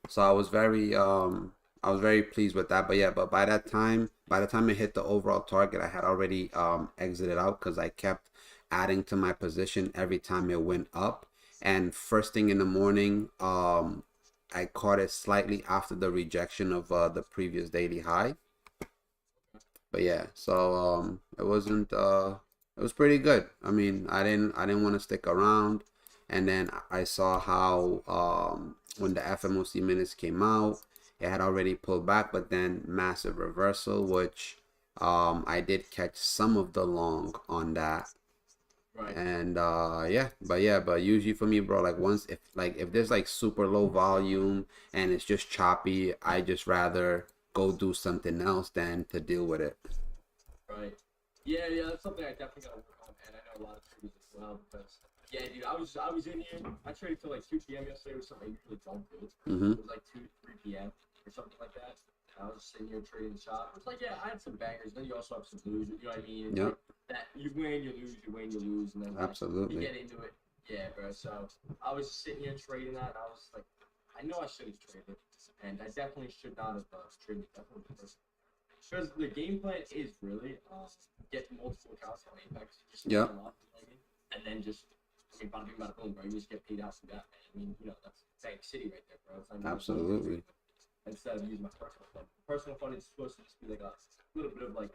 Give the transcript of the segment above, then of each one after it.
So I was very pleased with that. But yeah, but by the time it hit the overall target, I had already exited out because I kept adding to my position every time it went up. And first thing in the morning, I caught it slightly after the rejection of the previous daily high. But yeah, so it wasn't it was pretty good. I mean, I didn't want to stick around, and then I saw how when the FMOC minutes came out, it had already pulled back, but then massive reversal, which I did catch some of the long on that. Right. And but usually for me, bro, like once if there's like super low volume and it's just choppy, I just rather go do something else than to deal with it. Right. Yeah, yeah, that's something I definitely gotta work on, man. I know a lot of traders as well because yeah, dude, I was in here. I traded till like 2 p.m. yesterday, which something I usually don't do. Mm-hmm. It was like 2 to 3 p.m. or something like that. And I was just sitting here trading the shop. It's like yeah, I had some bangers. Then you also have some losers. You know what I mean? It's Yep. like that you win, you lose, you win, you lose, and then like you Absolutely. get into it. Yeah, bro. So I was sitting here trading that, and I was like, I know I should have traded, and I definitely should not have traded. Definitely because the game plan is really get multiple accounts on Apex, just line Yep. them up, you know what I mean? And then just, I mean, bada bing, bada boom, bro. You just get paid out for that, man. I mean, you know, that's Bank City right there, bro. It's not even like money crazy. Absolutely. Instead of using my personal fund. Personal fund is supposed to just be like a little bit of like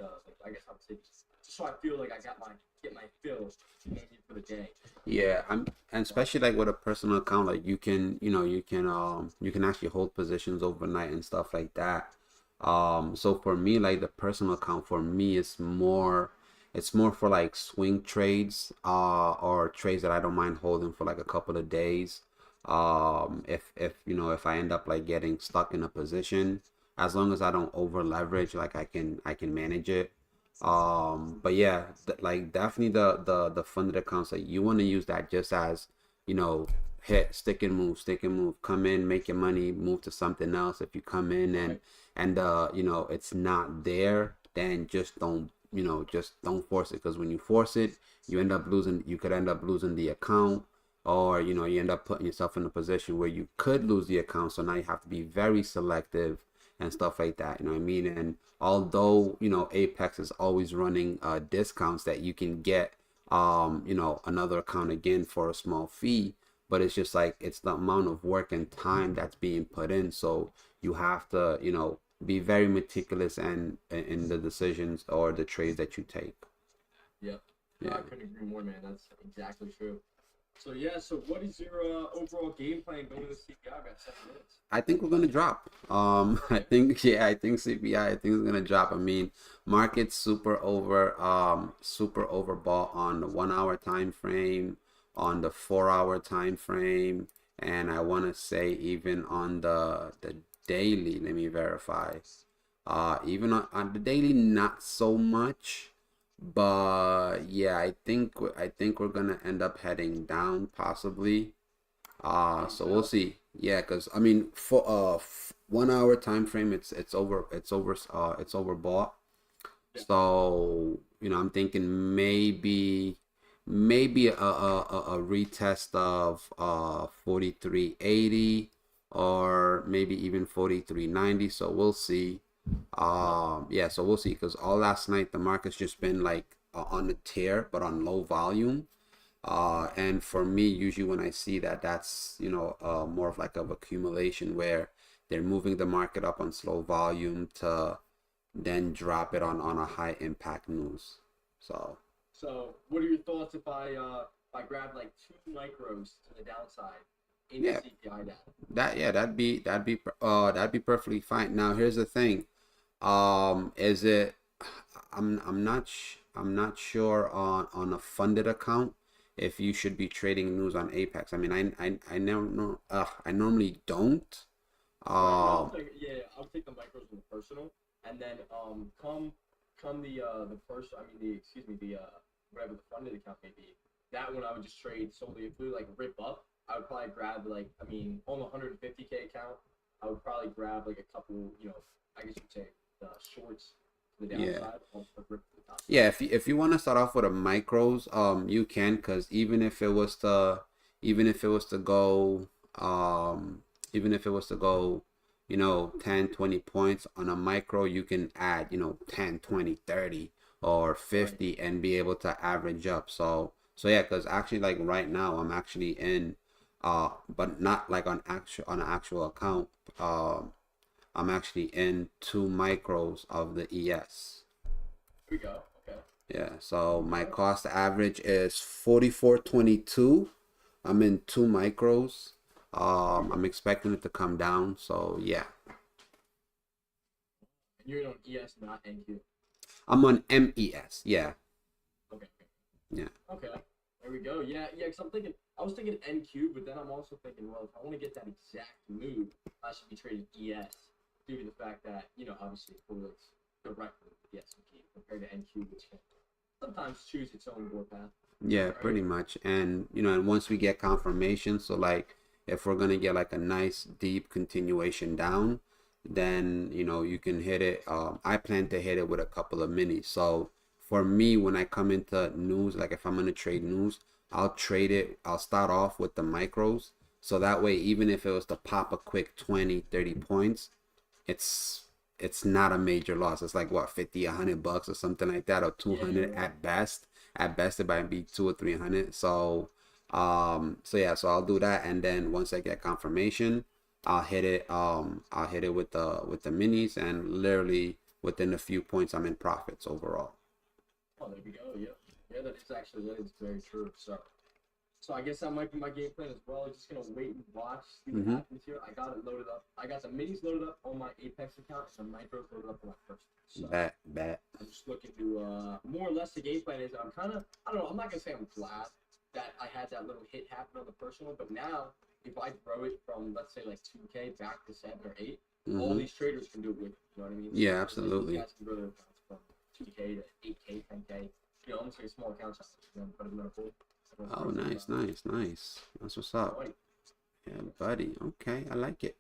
I guess I would say just so I feel like I got my get my fill you know, for the day. Yeah, I'm and But especially like with a personal account, like you can, you can actually hold positions overnight and stuff like that. So for me, like the personal account for me is more it's more for like swing trades, or trades that I don't mind holding for like a couple of days. If if I end up like getting stuck in a position, as long as I don't over leverage, like I can manage it. But yeah, like definitely the funded accounts, like you want to use that just as, you know, hit stick and move, come in, make your money, move to something else. If you come in right, and it's not there, then just don't, just don't force it, because when you force it, you could end up losing the account, or you end up putting yourself in a position where you could lose the account. So now you have to be very selective and stuff like that. You know what I mean? And although Apex is always running discounts that you can get another account again for a small fee, but it's just like it's the amount of work and time that's being put in. So you have to be very meticulous and in the decisions or the trades that you take. yep. No, Yeah. I couldn't agree more, man. That's exactly true. So yeah, so what is your overall game plan going to CPI? Got 7 minutes. I think we're gonna drop. I Okay. think yeah, I think CPI. I think it's gonna drop. I mean, market's super overbought on the 1 hour time frame, on the 4 hour time frame, and I want to say even on the daily. Let me verify. Even on the daily, not so much, but yeah, I think we're gonna end up heading down possibly. Think So we'll so? see. Yeah, because I mean, for 1 hour time frame, it's overbought. Yeah. So I'm thinking maybe a retest of 43.80, or maybe even 43.90. So we'll see. No. Yeah, so we'll see, because all last night the market's just been like on the tear, but on low volume. And for me, usually when I see that, that's more of like of accumulation, where they're moving the market up on slow volume to then drop it on a high impact news. So So, what are your thoughts if I grab like two micros to the downside in the yeah, CPI data? that'd be perfectly fine. Now here's the thing. Is it? I'm not sure on a funded account if you should be trading news on Apex. I mean, I never know. I normally don't. Right. No, Um, I'll take the micros in the personal, and then come the first. I mean the excuse me the whatever the funded account may be. That one I would just trade solely if we like rip up. I would probably grab like I mean on the 150K account. I would probably grab like a couple. You know, I guess you'd say the shorts to the yeah. downside, also rip to the Yeah, downside. if you want to start off with a micros, you can, because even if it was to go, Even if it was to go, 10, 20 points on a micro, you can add, 10, 20, 30, or Right. 50 and be able to average up. So yeah, because actually like right now I'm actually in, but not like on an actual account. I'm actually in 2 micros of the ES. Here we go. Okay. Yeah, so my Okay. cost average is 44.22. I'm in 2 micros. Here we go. I'm expecting it to come down. So yeah, And you're on ES, not NQ. I'm on MES. Yeah, Okay. yeah, Okay. There we go. Yeah, yeah. Because I was thinking NQ, but then I'm also thinking, well, if I want to get that exact move, I should be trading ES due to the fact that obviously it correlates directly with the S&P compared to NQ, which can sometimes choose its own warpath. yeah, Right. pretty much. And and once we get confirmation, so like if we're gonna get like a nice deep continuation down, then you can hit it. I plan to hit it with a couple of minis. So for me, when I come into news, like if I'm gonna trade news, I'll trade it. I'll start off with the micros. So that way, even if it was to pop a quick 20, 30 points, it's it's not a major loss. It's like what, 50, $100 or something like that, or Yeah, 200 you're right. at best. At best, it might be 2 or 300. So yeah, so I'll do that, and then once I get confirmation, I'll hit it. I'll hit it with the minis, and literally within a few points, I'm in profits overall. Oh, there we go. Yeah, yeah. That is very true. So I guess that might be my game plan as well. I'm just gonna wait and watch, see what Mm-hmm. happens here. I got it loaded up. I got the minis loaded up on my Apex account and the micros loaded up on my first. So Bet. I'm just looking to more or less the game plan is I don't know, I'm not gonna say I'm glad that I had that little hit happen on the personal, but now if I throw it from let's say like 2K back to 7 or 8, all Mm-hmm. these traders can do it with. You know what I mean? Yeah, Like these absolutely. guys can grow their accounts from 2K to 8K, 10K. Almost like a small account size. Put them in a pool. Everyone Oh, throws in nice, nice, nice. That's what's up. money. Yeah, buddy. Okay, I like it.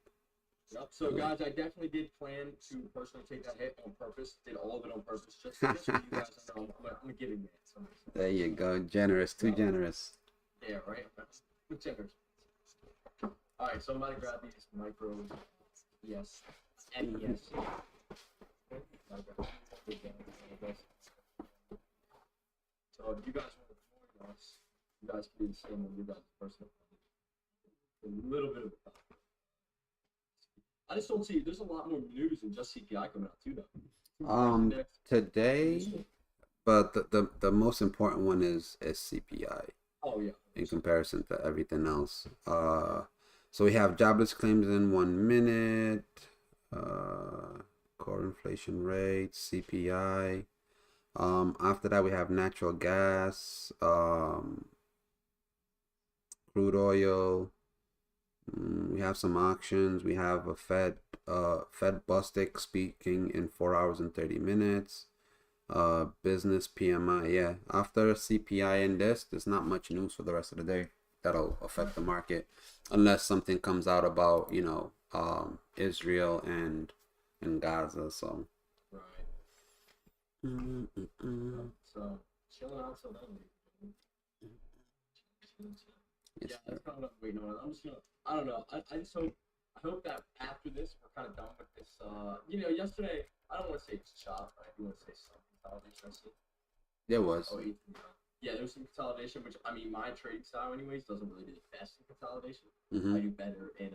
Yep. I So, like. guys, I definitely did plan to personally take that hit on purpose. Did all of it on purpose, just for you guys. I know I'm a giving man. So, There you go. Generous, too so generous. yeah, right. Whichever. All right. So I'm about to grab these micro. Yes. And Mhm. yes. So if you guys want to join us, you guys can do the same on your guys' personal. A little bit of a I just don't see. There's a lot more news than just CPI coming out too, though. Price Um, index. Today, but the most important one is CPI Oh yeah. in comparison to everything else. So we have jobless claims in 1 minute, core inflation rate, CPI. After that we have natural gas, crude oil. We have some auctions. We have a Fed Bostic speaking in 4 hours and 30 minutes. Business PMI. Yeah, after CPI and this, there's not much news for the rest of the day that'll affect the market, unless something comes out about Israel and Gaza. So. Right. Yep. Mm-mm-mm. So chilling out till then. Yes, Yeah, sir. that's kind of what I'm waiting on. I'm just gonna. I don't know. I just hope. I hope that after this, we're kind of done with this. Yesterday, I don't want to say it's chop, but I do want to say some consolidation. There was. Oh, yeah, there was some consolidation, which I mean, my trading style, anyways, doesn't really do the best in consolidation. Mm-hmm. I do better in,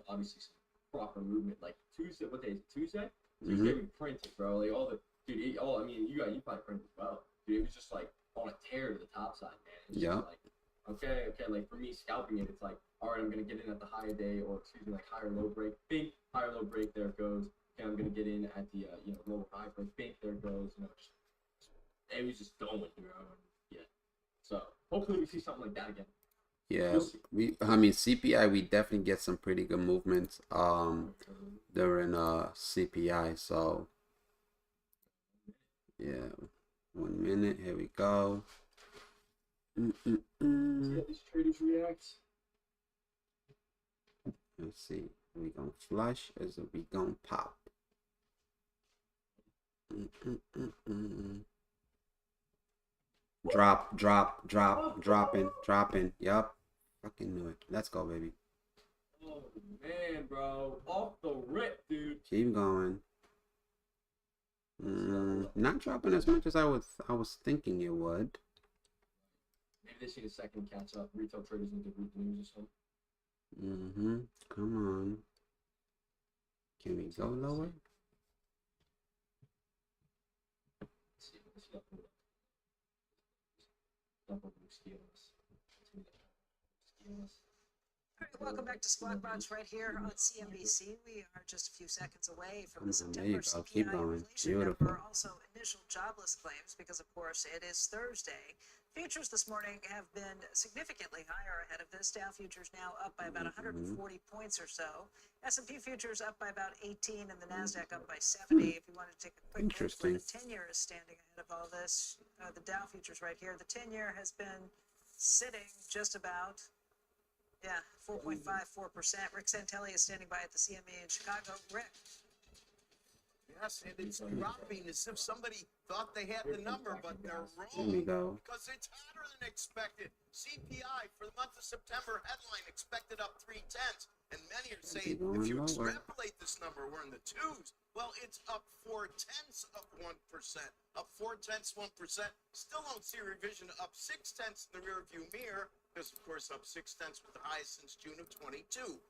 obviously some proper movement. Like Tuesday, what day is it? Tuesday? Mm-hmm. Tuesday we printed, bro. Like all the dude. I mean, you probably printed as well, dude. It was just like on a tear to the top side, man. It's just Yeah. like, okay. Like for me, scalping it, it's like, all right, I'm gonna get in at the high day, or excuse me, like higher low break, bink, higher low break. There it goes. Okay, I'm gonna get in at the lower high break, bink. There it goes. It was just going, Yeah. So hopefully we see something like that again. Yeah. We'll see. I mean, CPI, we definitely get some pretty good movements during CPI. So yeah, 1 minute. Here we go. See how Mm-mm-mm. these traders react. Let's see. We gonna flush as we gonna pop. Mm-mm-mm-mm. Drop, dropping. Yup. Fucking knew it. Let's go, baby. Oh man, bro, off the rip, dude. Keep going. Not dropping as much as I was thinking it would. Maybe they see the second catch up. Retail traders need to read the news or Mm-hmm. Come on. Can we go lower? something. All right, welcome back to Squawk Box right here on CNBC. We are just a few seconds away from the There you September go. Keep CPI going. inflation Beautiful. number, also initial jobless claims, because of course it is Thursday. Futures this morning have been significantly higher ahead of this. Dow futures now up by about 140 points or so. S&P futures up by about 18, and the Nasdaq up by 70. If you wanted to take a quick look where Interesting. the 10-year is standing ahead of all this, the Dow futures right here. The 10-year has been sitting just about 4.54%. Rick Santelli is standing by at the CME in Chicago. Rick. Yes, and it's dropping as if somebody thought they had the number, but they're There we wrong go. because it's hotter than expected. CPI for the month of September headline expected up 0.3, and many are saying if you extrapolate this number, we're in the twos. Well, it's up 0.4%, up 0.4%. Still don't see a revision, up 0.6 in the rear view mirror. Because, of course, up 0.6 with the highest since June of 22.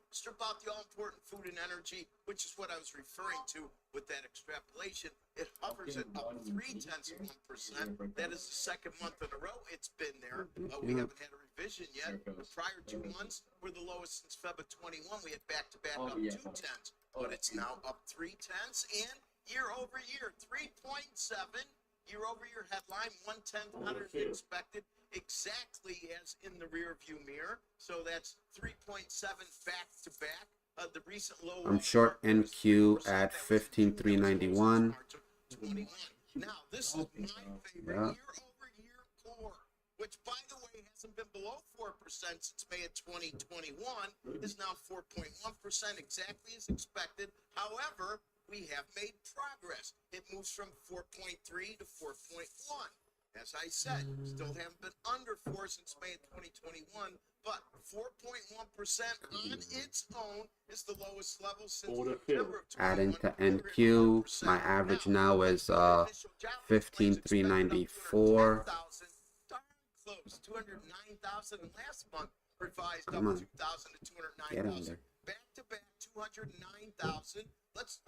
Strip out the all-important food and energy, which is what I was referring to with that extrapolation. It hovers at up 0.3%. That is the second month in a row it's been there. We haven't had a revision yet. The prior 2 months were the lowest since February 21. We had back-to-back up 0.2. But it's now up 0.3, and year-over-year, 3.7. Year-over-year headline, 1/10 hotter than expected, exactly as in the rear view mirror. So that's 3.7 back to back. The recent low. I'm short NQ at 15,391. Now this is my favorite year-over-year core, which by the way hasn't been below 4% since May of 2021. Is now 4.1%, exactly as expected. However, we have made progress. It moves from 4.3 to 4.1. As I said, still haven't been under 4 since May of 2021, but 4.1% on its own is the lowest level since September of 2021. Adding to NQ, my average now is 15,394. Darn close, 209,000, and last month revised up Come on. 2,000 to Get in 209,000. there. Back to back, 209,000. Let's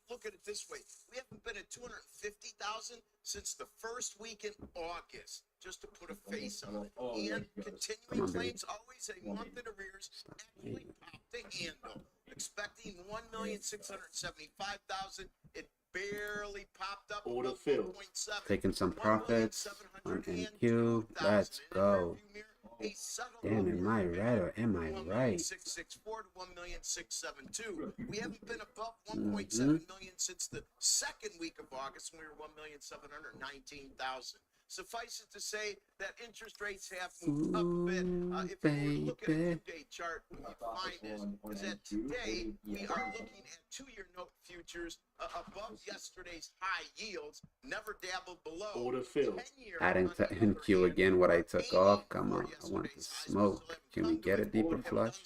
look at it this way. We haven't been at 250,000 since the first week in August, just to put a face on it. And continuing claims always a month in arrears actually popped the handle. Expecting 1,675,000. It barely popped up. 1.7. Taking some profits on NQ. Let's go. Damn, am I right or am I right? 664 to 1,672. We haven't been above 1.7 million since the second week of August when we were 1,719,000. Suffice it to say that interest rates have moved up a bit. If you were to look at a two-day chart, what you find is that today we are looking at two-year note futures above yesterday's high yields, never dabbled below. 10-year Adding to NQ again what I took off. Come on, I want to smoke. Can we get a deeper flush?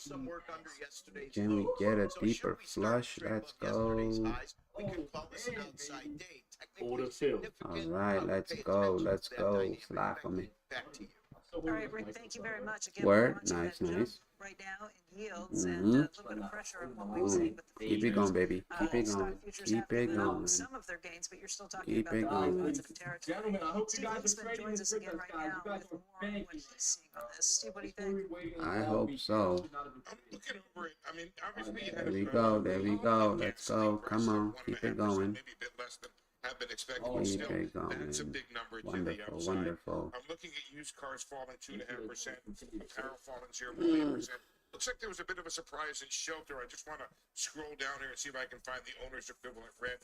Can we get a deeper flush? Let's go. We could call this an outside day. All right, let's go. Let's go. Fly for me. Back to you. All right, Rick, thank you very much. Again, Word. we're watching Nice, that jump nice. right now in yields and a little bit of pressure on what we've seen with the Keep it going, baby. Keep it stock going. futures Keep have it given up going. some of their gains, but you're still talking Keep about it the going. positive territory. Gentlemen, I hope you Steve guys are Huntsman trading joins this us again good, right guys. now You guys with are more on what he's seeing on this. Steve, what do you think? I hope so. I'm looking over it. I mean, obviously, you had There we a- go. There we go. yeah, Let's selling go. price Come of on. Keep it 1.5%, going. Maybe a bit less than have been expected, Oh, but Keep still, it that's a going. big number to the Wonderful. upside. Wonderful. I'm looking at used cars falling 2.5%, apparel falling 0.8%. Looks like there was a bit of a surprise in shelter. I just want to scroll down here and see if I can find the owner's equivalent rent.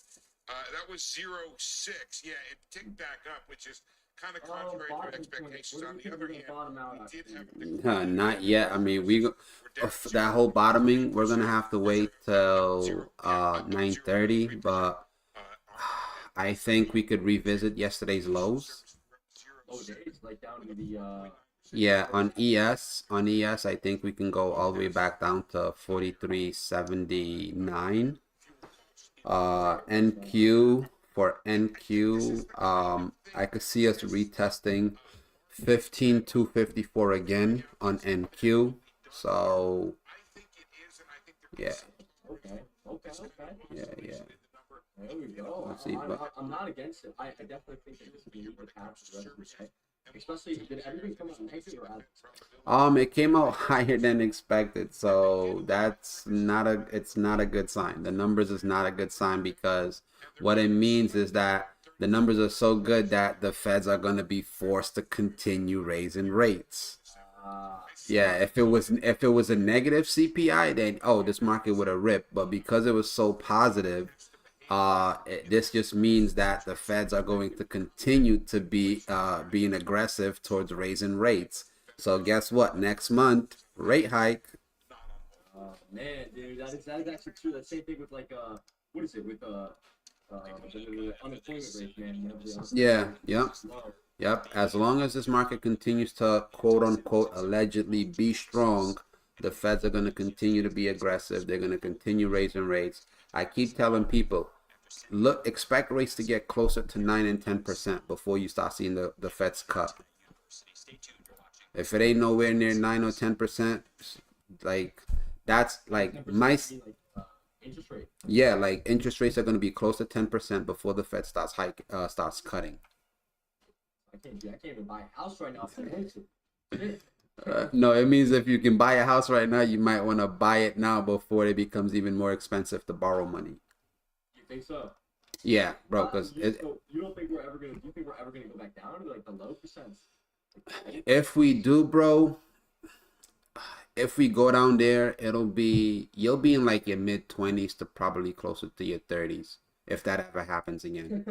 That was 0.6. Yeah, it ticked back up, which is kind of contrary to expectations. On the other hand, we did have a decline. Not yet. I mean, that whole bottoming, we're gonna have to wait till 9:30. But I think we could revisit yesterday's lows. Oh, days like down to the Yeah, on ES, I think we can go all the way back down to 43.79. NQ for NQ, I could see us retesting 15,254 again on NQ. So yeah, Okay, okay, okay. yeah. There we go. Let's see, but I'm not against it. I definitely think that this could be a good path for the rest of the day. Especially, did everything come out negative or as expected? it came out higher than expected, so it's not a good sign. The numbers is not a good sign because what it means is that the numbers are so good that the feds are going to be forced to continue raising rates. Yeah, if it was a negative CPI, then this market would have ripped. But because it was so positive, this just means that the feds are going to continue to be being aggressive towards raising rates. So guess what? Next month, rate hike. Man, dude, that is actually true. The same thing with like what is it with the unemployment rate, man. You know, the unemployment Yeah, rate yep. is low. Yep. As long as this market continues to quote unquote allegedly be strong, the feds are going to continue to be aggressive. They're going to continue raising rates. I keep telling people, look, expect rates to get closer to 9 and 10% before you start seeing the feds cut. If it ain't nowhere near 9 or 10%, like that's like 10% my would be like interest rate. yeah, like interest rates are going to be close to 10% before the Fed starts cutting. I can't even buy a house right now. If I wanted to. No, it means if you can buy a house right now, you might want to buy it now before it becomes even more expensive to borrow money. You think so? Yeah, bro, because You don't think we're ever gonna? Do you think we're ever gonna go back down to like the low percents? if we do, bro, if we go down there, you'll be in like your mid 20s to probably closer to your 30s if that ever happens again.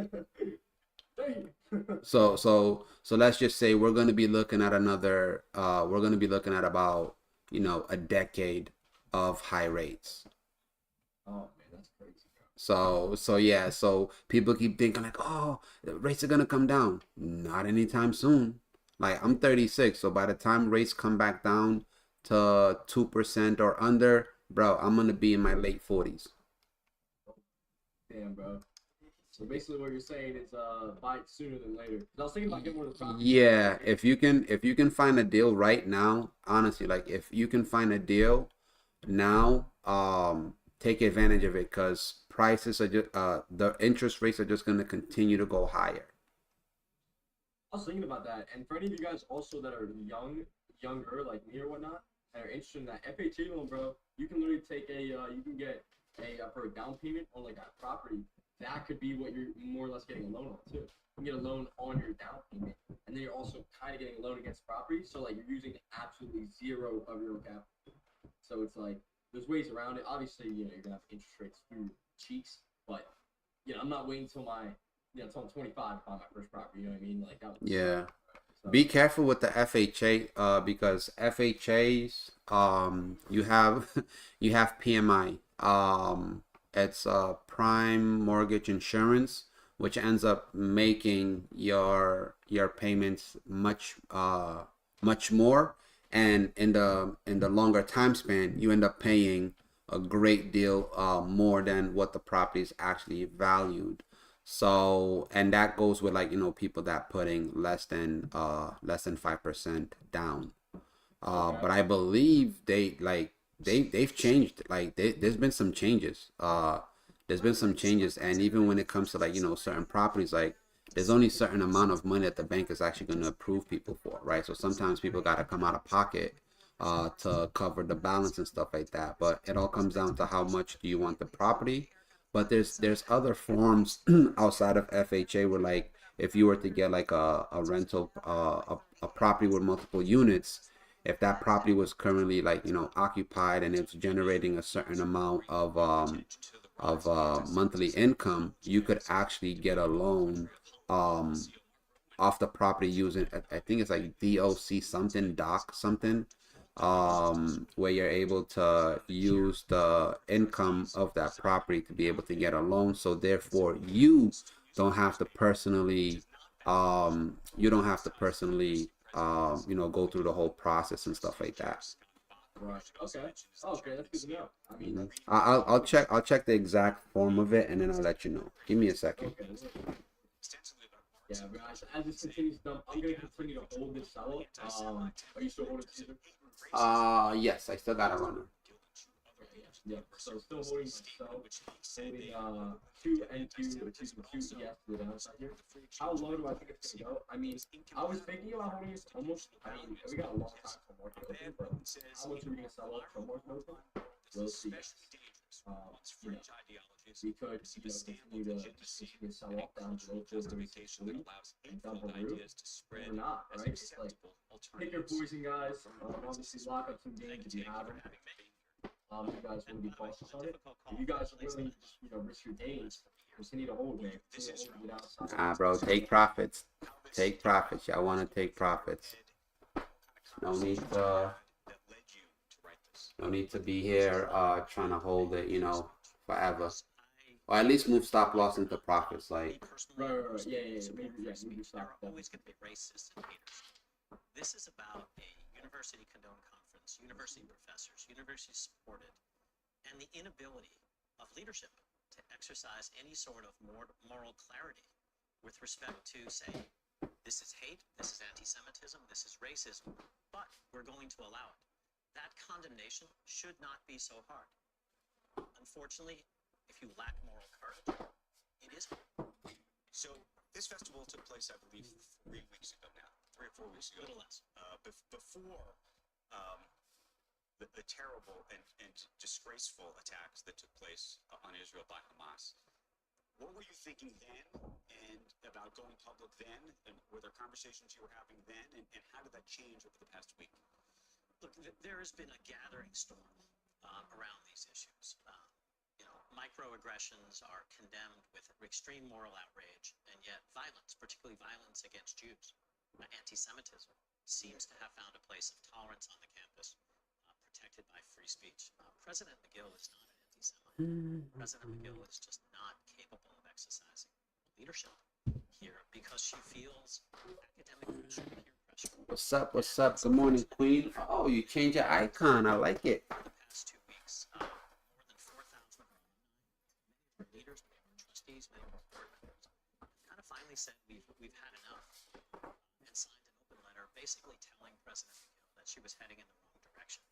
So let's just say we're going to be looking at we're going to be looking at about, a decade of high rates. Oh man, that's crazy. So yeah, so people keep thinking like, oh, the rates are going to come down. Not anytime soon. Like I'm 36, so by the time rates come back down to 2% or under, bro, I'm going to be in my late 40s. Damn, bro. So basically, what you're saying is, buy it sooner than later. 'Cause I was thinking about getting one of the properties. Yeah, if you can find a deal right now, honestly, like if you can find a deal now, take advantage of it because prices are just the interest rates are just gonna continue to go higher. I was thinking about that, and for any of you guys also that are younger like me or whatnot, that are interested in that FHA loan, bro, you can literally take you can get for a down payment on like a property. That could be what you're more or less getting a loan on too. You can get a loan on your down payment, and then you're also kind of getting a loan against property. So like you're using absolutely zero of your own capital. So it's like there's ways around it. Obviously, you're gonna have interest rates through cheeks, but I'm not waiting until until I'm 25 to buy my first property. You know what I mean? Like that would Yeah. suck. So, Be careful with the FHA, because FHAs, you have you have PMI. It's prime mortgage insurance, which ends up making your payments much more, and in the longer time span, you end up paying a great deal more than what the property is actually valued. So, and that goes with like, people that putting less than 5% down. But I believe they've changed. Like there's been some changes. And even when it comes to like, certain properties, like there's only certain amount of money that the bank is actually going to approve people for, right? So sometimes people got to come out of pocket to cover the balance and stuff like that. But it all comes down to how much do you want the property. But there's other forms outside of FHA where like if you were to get like a rental a property with multiple units, if that property was currently like occupied and it's generating a certain amount of monthly income, you could actually get a loan off the property using, I think it's like DOC something, doc something, where you're able to use the income of that property to be able to get a loan. So therefore you don't have to personally go through the whole process and stuff like that. Right. Okay. Oh, okay, that's good to know. I mean, Mhm. I'll check the exact form of it and then I'll let you know. Give me a second. okay. Yeah, guys, as this continues to dump, I'm gonna continue to hold this sell. Are you still holding Caesar? Yes, I still got a runner. Yeah, so still holding myself, holding 2 NQ, excuse me, 2 ES to the downside here. How low do I think it's gonna go? I mean, I was thinking about holding it almost, I mean, we got a long time for market open, but how much are we gonna sell off for market open? We'll see. You know, we could, continue to sell off down below 433 and dump a root, or not, right? It's like, pick your poison, guys. Obviously lock up some games if you have them. You guys want to be cautious on it. If you guys are willing to, risk your gains, continue to hold, man. Continue to hold it outside. Nah, bro, take profits. Take profits. Y'all want to take profits. No need to be here trying to hold it, forever. Or at least move stop loss into profits. Like, Right. Yeah. Maybe stop. Always going to be racists and haters. This is about a university condoned conference, university professors, university supported, and the inability of leadership to exercise any sort of moral clarity with respect to say, this is hate, this is anti-Semitism, this is racism, but we're going to allow it. That condemnation should not be so hard. Unfortunately, if you lack moral courage, it is hard. So this festival took place, I believe, 3 weeks ago now, 3 or 4 weeks ago. A little less. Before the terrible and disgraceful attacks that took place on Israel by Hamas. What were you thinking then, and about going public then, and were there conversations you were having then, and how did that change over the past week? Look, there has been a gathering storm around these issues. Microaggressions are condemned with extreme moral outrage, and yet violence, particularly violence against Jews, anti-Semitism, seems to have found a place of tolerance on the campus, protected by free speech. President McGill is not an anti-Semite. President McGill is just not capable of exercising leadership here because she feels academic pressure, peer pressure. what's up? What's up? Good morning, Queen. Oh, you changed your icon. I like it. For the past 2 weeks, more than 4,000 leaders, many of our trustees, many of our board members, kind of finally said we've had enough, and signed an open letter basically telling President McGill that she was heading in the wrong direction.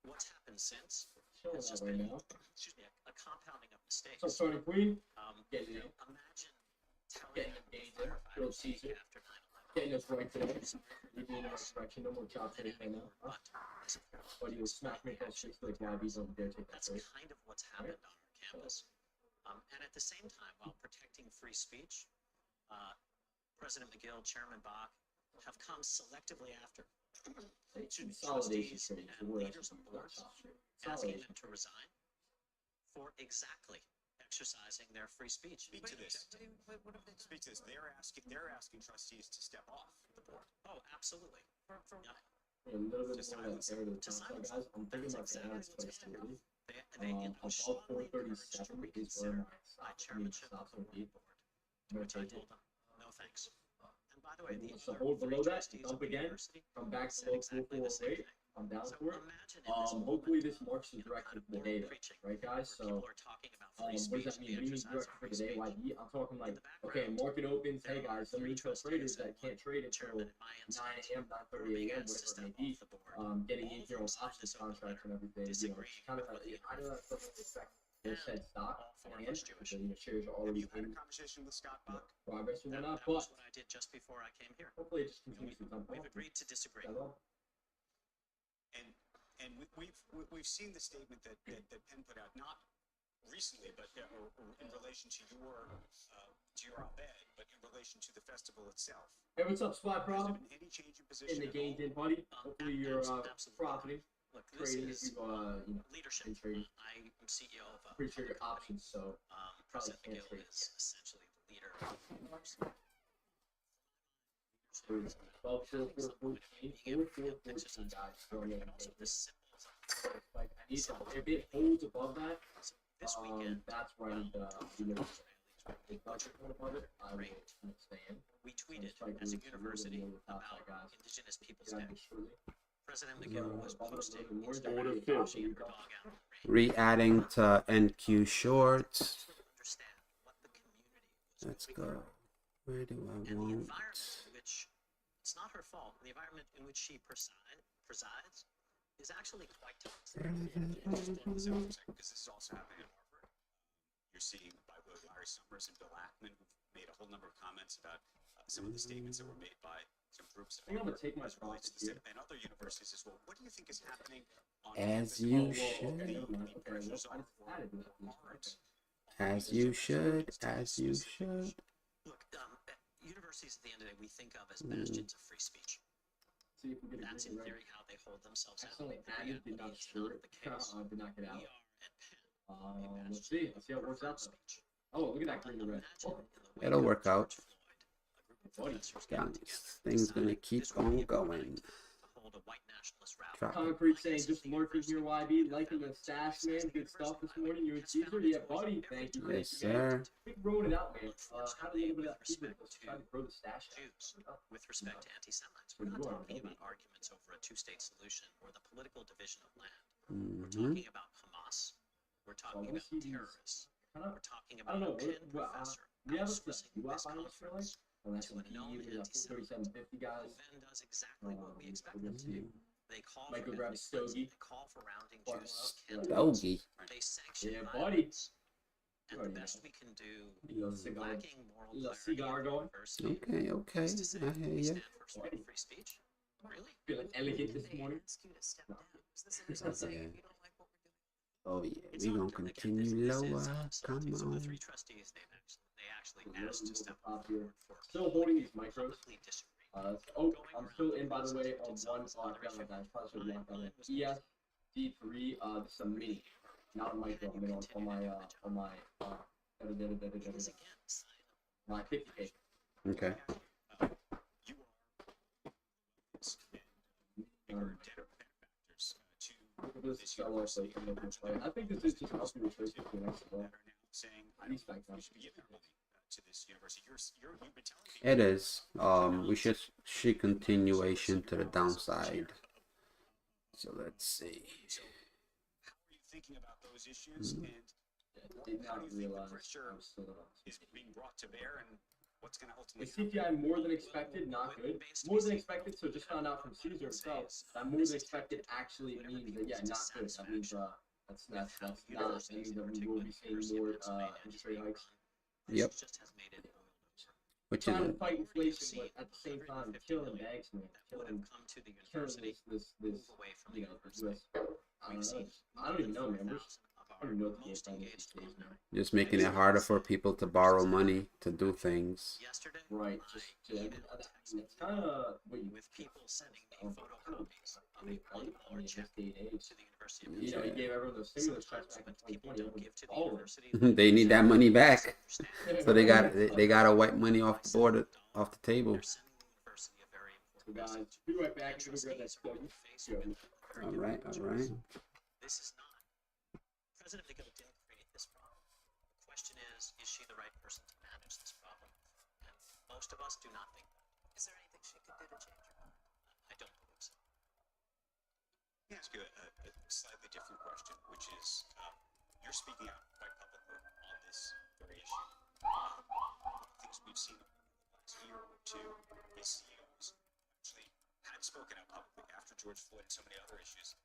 What's happened since has just been, a compounding of mistakes. So, Tony Queen, Imagine telling getting them engaged fire there, Bill mistake Caesar, after 9/11. getting us right today. You're being in the right direction. No more job training right now. Huh? But you smack me across the face like YB's over there. Take that That's first. kind of what's happened on our campus. And at the same time, while protecting free speech, President McGill, Chairman Bach have come selectively after Consolidation trustees training. and leaders of boards, asking them to resign for exactly exercising their free speech. Speak to this. Speak to this. They're asking trustees to step off the board. Oh, absolutely. For A little bit To more of that area to the top. So, guys, I'm thinking about getting out of this place today. they Above strongly encouraged to 437 is where reconsider my my stop chairmanship of stops the would be. board, to which I told them, no thanks. And by the way, the So other hold below three that, trustees dump of the again, university come back said below exactly the same 448. thing. I'm down So for it. imagine in this Hopefully moment, this marks the direction for the moral day, though. preaching, Right, guys? where people So, are talking about what free does speech that and mean? the We need exercise direction of for free the day, speech. YB. I'm talking like, In the okay, background, market opens. there Hey, are guys, some three retail traders trustees that and can't one trade until chairman at my 9 institute a.m., who 9:30 a.m., begins to whatever it step may off be. the board. Getting All into of your them own signed options this open contracts letter, and everything. disagreeing Kind of with what the I know that doesn't affect their said and stock all four and of us Jewish. the shares are Have already you had a in conversation with Scott Bach? progress and That whatnot, was but what I did just before I came here. hopefully it just continues to dump We've off. agreed to disagree. That's all. And we've seen the statement that Penn put out, not recently, but in relation to your op-ed, but in relation to the festival itself. Hey, what's up, Spot Has there Problem? been any change in In position the at gains all? in, buddy. Hopefully you're Absolutely. profiting, Look, this trading if is you leadership. been trading. I am CEO of a Appreciate your public company. options, so President can't McGill trade. is essentially the leader. there's 12, 4, 4, 14, 4, 4, 14 guys throwing in. And also the symbols of Like, I need to, if it holds above that, this weekend. that's where I need the If that's one part of it, I will stand. We tweeted as a university about Indigenous Peoples Day. President McGill was posting Order Instagram fill. she and her dog out. Re-adding to NQ shorts. Understand what the community was Let's going go. Where do I and the want? environment in which it's not her fault. The environment in which she presides is actually quite toxic. Because this is also happening at Harvard. You're seeing by Larry Summers and Bill Ackman, who've made a whole number of comments about some of the statements that were made by some groups I think I'm gonna take my as it relates to profits here. and other universities as well. What do you think is happening on As campus? you Well, should. okay, never mind. The Okay, pressures well, I are just added this. hard. As you should. As you should. Look, universities at the end of the day we think of as bastions of free speech. See if we get a That's green in red. theory how they hold themselves out. Accidentally The added, did not reality is share not it. the case. Did not get We out. are at Penn. a Let's bastion see. Let's see how it of works out. preferred Though. speech. Oh, look at that green and red. Imagine Oh, in the wake It'll of work out. George Floyd, a group of Buddy. professors Yeah, got together this and thing's gonna decided keep this would be on a going. night to hold a white nationalist rally. Drop it. Concrete saying just lurking here, YB, liking the stash, man. Good stuff this morning. You and Caesar, yeah, buddy. Thank you, Yes, thank you, man. sir. Big rolling it out, man. How do you get that people trying to grow the stash? Jews with respect to anti-Semites. Well, We're not you are, talking okay. about arguments over a two-state solution or the political division of land. We're Mm-hmm. talking about Hamas. We're talking Well, about let's see these- terrorists. Kinda- We're talking I about don't know. a Penn professor We have a outsourcing you this out buying this for like? conference Oh, that's to a some known PE. We got anti-Semite 3750 who guys. then does exactly what we expect We're them gonna to do. see. They call Might for go grab ethnic cleansing. Stogie. They call for rounding Fuck Jews' up. skin. Doggy. They sanction Yeah, buddy. violence. And the Already best know. we can do, Little cigar. lacking moral Little clarity cigar at the going. university, Okay, okay. is to say I we hear ya. stand for free speech. Really? Feeling elegant this morning. Ask you to step down. Is this a result saying Yeah. if you don't like what we're doing? Oh yeah, It's we not gonna again, continue this is, lower. so Come of the on. three trustees, they actually asked to step Top forward here. for Still holding these micros. publicly disagree. I'm still in, by the way, on one. Oh, I forgot my guys. Probably should have locked on it. ESD3. This is a mini, not a micro. I'm in on my It is again a sign of my 50K. Okay. You are bigger benefactors to This this is I want to say university. something about this play. I think this is just helping replace it for the next that ball. are now saying, I These don't facts think we are- should be giving money to this university. You've been telling me. It is. We should see continuation to the downside. So let's see. So, how are you thinking about those issues, and Did how not do you think the realize pressure I was still on. is being brought to bear, and what's going to The ultimately CPI more than expected, not good. More than expected, so just found out from Caesar himself that more than expected actually means that yeah, not good. That means that's not. That means that we will be seeing more interest rate hikes. Yep. just has made it boiled over. Which Trying to is fight inflation, but at the same time killing banks, man. That would have Killing come to the killing university, this move away from the you know, university. US. I don't know. I don't even know, man. We're just, I don't even know what the Most full engaged finance is now. alumni. just making it harder for people to borrow money to do things. Yesterday, Right. I Just emailed it's kind of what you with people sending me photocopies of a $1 check this day and age. to the University of You know, Michigan. he gave everyone those stimulus checks Sometimes back in when people 2020. don't give to the All of university, They need that money back. understand. So they got to wipe money off the board, off the table. They're sending the university a very So important guys, message. be right back. And We're gonna grab that trustees are study. faced with a very All right, difficult all right. choice. This is not. President McGill didn't create this problem. The question is she the right person to manage this problem? And most of us do not think that. Is there anything she could do to change her mind? I don't believe so. Let me ask you a slightly different question, which is you're speaking out quite publicly on this very issue. Things we've seen over the last year or two is CEOs actually had spoken out publicly after George Floyd and so many other issues,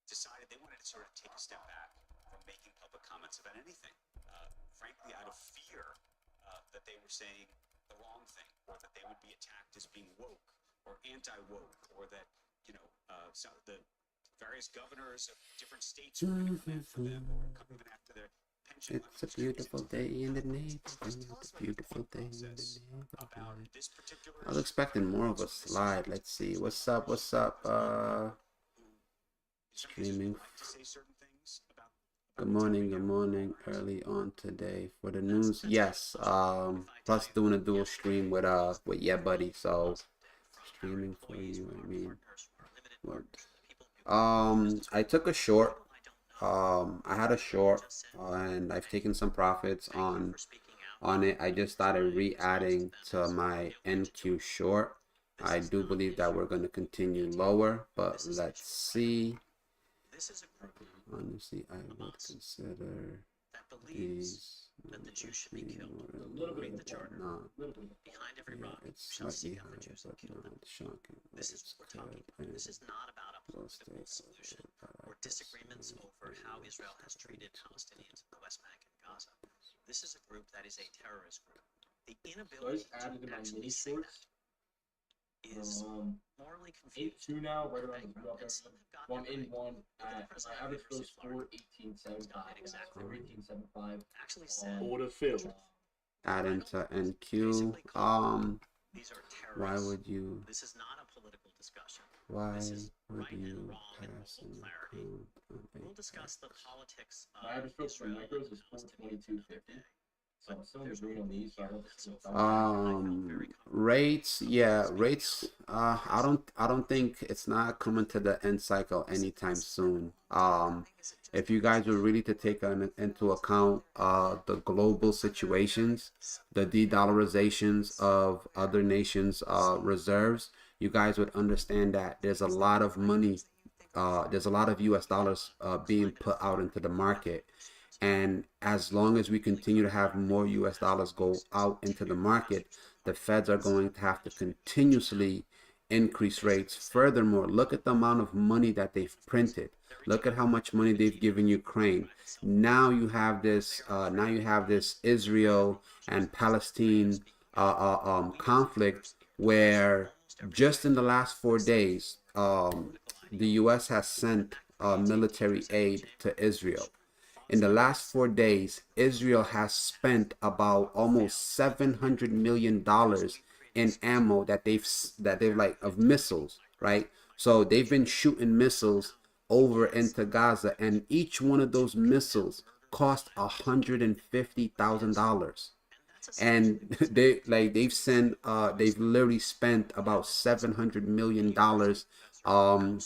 decided they wanted to sort of take a step back from making public comments about anything, frankly, out of fear that they were saying the wrong thing, or that they would be attacked as being woke or anti-woke, or that some of the various governors of different states were going to come after them or coming after their pension. It's a beautiful day in the neighborhood. It's a beautiful day in the About neighborhood. this particular I was expecting more of a slide. Let's see. What's up? What's up? Streaming. like to say certain things about Good morning. Good morning. Early on today for the news. Yes. Plus doing a dual stream with Yeah Buddy. So streaming for you. I mean, what? I took a short. I had a short, and I've taken some profits on on it. I just started re-adding to my NQ short. I do believe that we're going to continue lower, but let's see. This is a group Honestly, I would consider that believes these that the Jews should be killed. Read the charter. Behind every rock you it's shall slightly seek out the higher, Jews and but kill them. not shocking. This is what we're talking about. This is not about a political solution or disagreements over how Israel has treated Palestinians in the West Bank and Gaza. This is a group that is a terrorist group. The So I inability just added to in my actually mini say shorts. that is morally confused. 8-2 now, right around the Bankrupt, drop and area. some have gotten One it in right. one Look at the at my president of average the goes University of score Florida. 18.75. Exactly. Or 18.75. Actually said Order filled. Add into NQ. basically called these are Why terrorists. would you? This is not a political discussion. Why This is would right and you wrong and pass moral an clarity. account of We'll a discuss the politics My of average stroke for Israel micros is and Palestinians 422.50. another day. So I'm still in the green on these, so I don't see the Rates, yeah, rates. I don't think it's not coming to the end cycle anytime soon. If you guys were really to take into account the global situations, the de-dollarizations of other nations' reserves, you guys would understand that there's a lot of money, there's a lot of US dollars being put out into the market. And as long as we continue to have more US dollars go out into the market, the feds are going to have to continuously increase rates. Furthermore, look at the amount of money that they've printed. Look at how much money they've given Ukraine. Now you have this. Now you have this Israel and Palestine conflict, where just in the last 4 days, the U.S. has sent military aid to Israel. In the last 4 days, Israel has spent about almost $700 million in ammo that they've like of missiles, right? So they've been shooting missiles over into Gaza, and each one of those missiles cost $150,000. And they've literally spent about $700 million in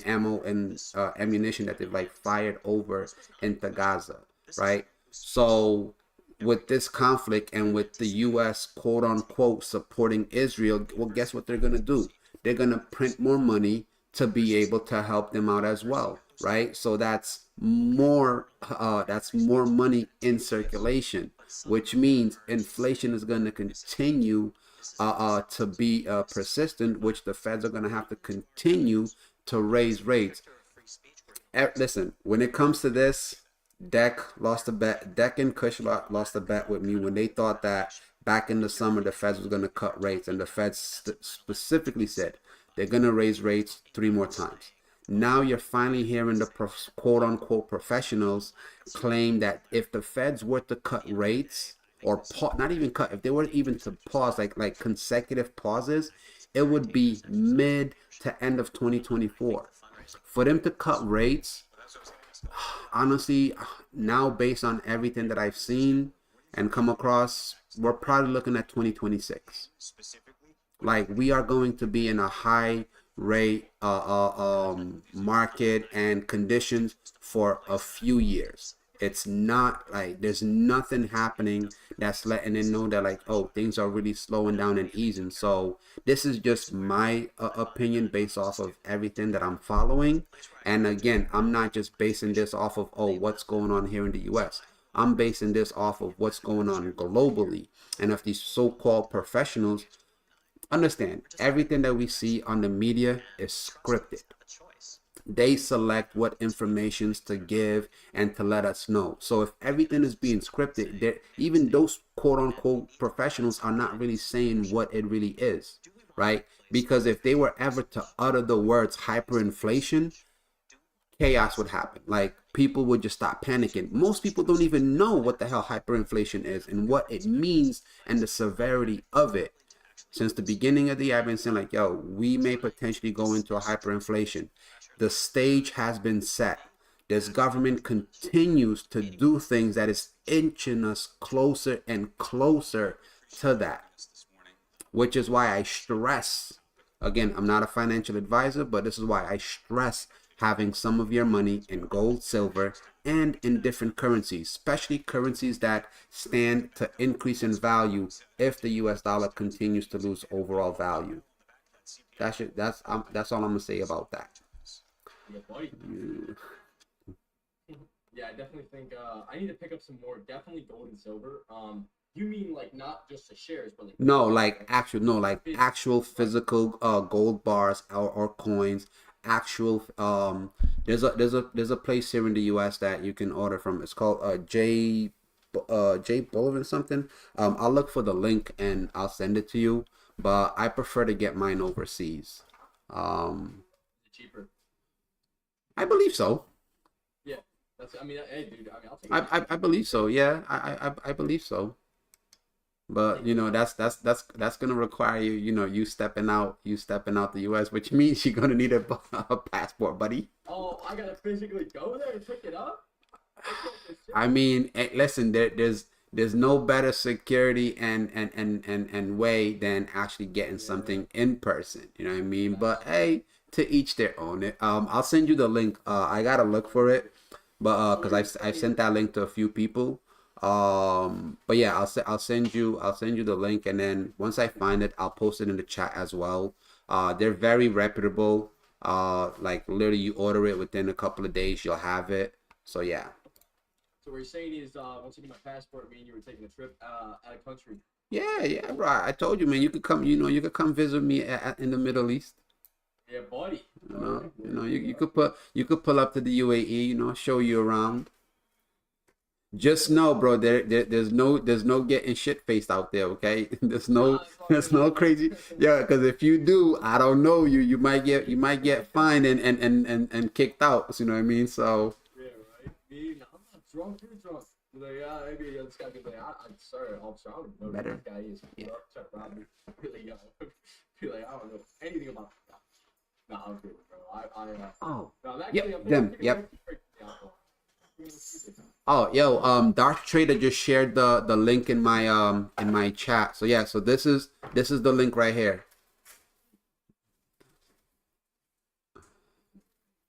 ammo and ammunition that they've like fired over into Gaza, right? So with this conflict and with the US quote unquote supporting Israel, well, guess what they're gonna do? They're gonna print more money to be able to help them out as well, right? So that's more money in circulation, which means inflation is going to continue to be persistent, which the feds are going to have to continue to raise rates. Listen, when it comes to this, Deck lost a bet. Deck and Kush lost a bet with me when they thought that back in the summer the Feds was going to cut rates, and the Feds specifically said they're going to raise rates 3 more times. Now you're finally hearing the quote unquote professionals claim that if the Feds were to cut rates, or not even cut, if they were even to pause, like consecutive pauses, it would be mid to end of 2024. For them to cut rates, honestly, now based on everything that I've seen and come across, we're probably looking at 2026. Like, we are going to be in a high rate market and conditions for a few years. It's not like there's nothing happening that's letting it know that like, oh, things are really slowing down and easing. So this is just my opinion based off of everything that I'm following. And again, I'm not just basing this off of, oh, what's going on here in the US. I'm basing this off of what's going on globally. And if these so-called professionals understand, everything that we see on the media is scripted. They select what informations to give and to let us know. So if everything is being scripted, even those quote unquote professionals are not really saying what it really is, right? Because if they were ever to utter the words hyperinflation, chaos would happen. Like, people would just stop panicking. Most people don't even know what the hell hyperinflation is and what it means and the severity of it. Since the beginning of the year, I've been saying like, yo, we may potentially go into a hyperinflation. The stage has been set. This government continues to do things that is inching us closer and closer to that, which is why I stress, again, I'm not a financial advisor, but this is why I stress having some of your money in gold, silver, and in different currencies, especially currencies that stand to increase in value if the US dollar continues to lose overall value. That's all I'm gonna say about that. Yeah, buddy. Yeah, I definitely think I need to pick up some more. Definitely gold and silver. You mean like not just the shares, but like No, like actual physical gold bars or coins. Actual there's a place here in the US that you can order from. It's called J Bullivan something. I'll look for the link and I'll send it to you. But I prefer to get mine overseas. cheaper. I believe so. Yeah, that's. I mean, hey, dude. I mean, I'll take it. I believe so. Yeah, I believe so. But that's gonna require you stepping out the U.S., which means you're gonna need a passport, buddy. Oh, I gotta physically go there and pick it up. I mean, listen, there's no better security and way than actually getting something in person. You know what I mean? But hey, to each their own. I'll send you the link. I gotta look for it, but because I've sent that link to a few people. But yeah, I'll send you the link, and then once I find it, I'll post it in the chat as well. They're very reputable. Like literally, you order it within a couple of days, you'll have it. So yeah. So what you're saying is, once you get my passport, me and you were taking a trip out of country. Yeah, bro. I told you, man. You could come. You could come visit me in the Middle East. Yeah, buddy. You could pull up to the UAE. Show you around. Just know, bro, there's no getting shit faced out there, okay? There's no crazy, yeah. Because if you do, I don't know you might get fined and kicked out. You know what I mean? So Yeah, right. Me, I'm not drunk. You're drunk. Like, maybe this guy could be like, I'm sorry, officer. I don't know who this guy is. Yeah. Check around me. Be like, I don't know anything about that. No, I'm good, bro. oh No, I'm actually, yep I'm them taking yep. alcohol. Oh, yo, Dark Trader just shared the link in my chat. So yeah, so this is the link right here.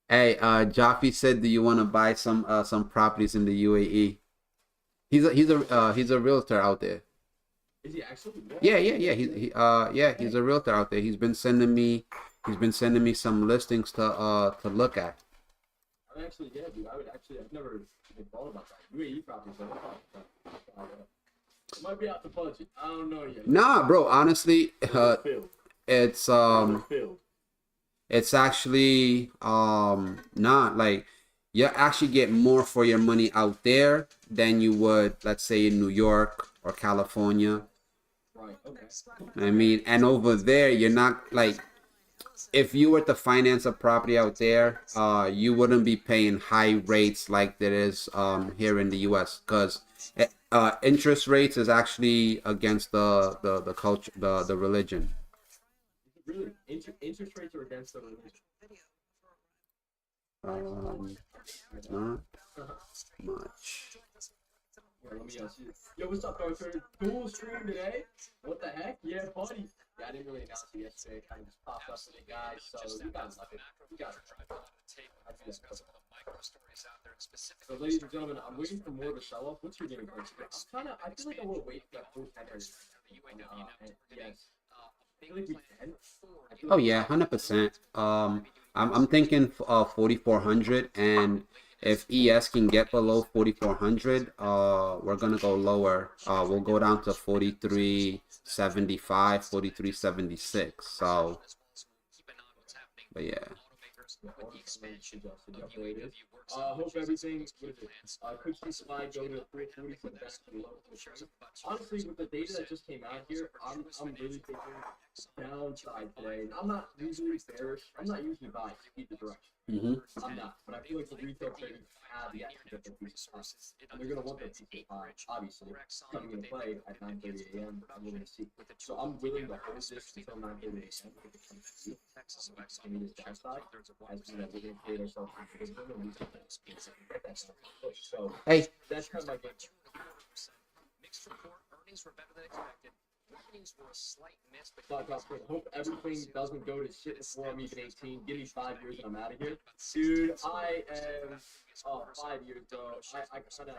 Hey, Jaffe said, do you want to buy some properties in the UAE? He's a realtor out there. Is he actually? Yeah. He's a realtor out there. He's been sending me some listings to look at. I'm actually, yeah, dude. I've never even thought about that. UAE properties, it might be out the budget. I don't know yet. Nah, bro. Honestly, it's it's actually not like you actually get more for your money out there than you would, let's say, in New York or California. Right. Okay. I mean, and over there, you're not like, if you were to finance a property out there, you wouldn't be paying high rates like there is here in the U.S. because interest rates is actually against the culture, the religion. Really, interest rates are against the religion. Not much. Yeah, let me see. Yo, what's up, Doctor? Dual stream today? What the heck? Yeah, buddy. Yeah, I didn't really announce it yesterday. It kind of just popped up to the guys, so you guys love it. You guys So, ladies and gentlemen, I'm waiting for more of a sell-off. What's your game plan? I feel like I will wait for that full 10 hours. Yes. I feel like we can. Oh yeah, 100%. I'm thinking 4,400, and if ES can get below 4,400, we're gonna go lower. We'll go down to 43.75, 43.76. So, but yeah. Hope everything. Could see slide go to 340 for the back to the low. Honestly, with the data that just came out here, I'm really thinking downside today. I'm not usually bearish. I'm not usually buying either direction. I'm not, but I feel like the retail traders have yet to get their piece of pie. And they're going to want their piece of pie, obviously. So I'm going to play at 9:30 a.m. I'm going to see. So I'm willing to hold this until 9:30 a.m. if it comes to me. I mean, this downside, as we know, we're going to create ourselves a position and we can get that stuff. So Hey, that's kind of my game. Mixed report, earnings were better than expected. Hope everything doesn't go to shit before I'm even 18. Give me 5 years and I'm out of here. Dude, I am 5 years, bro. I kind of,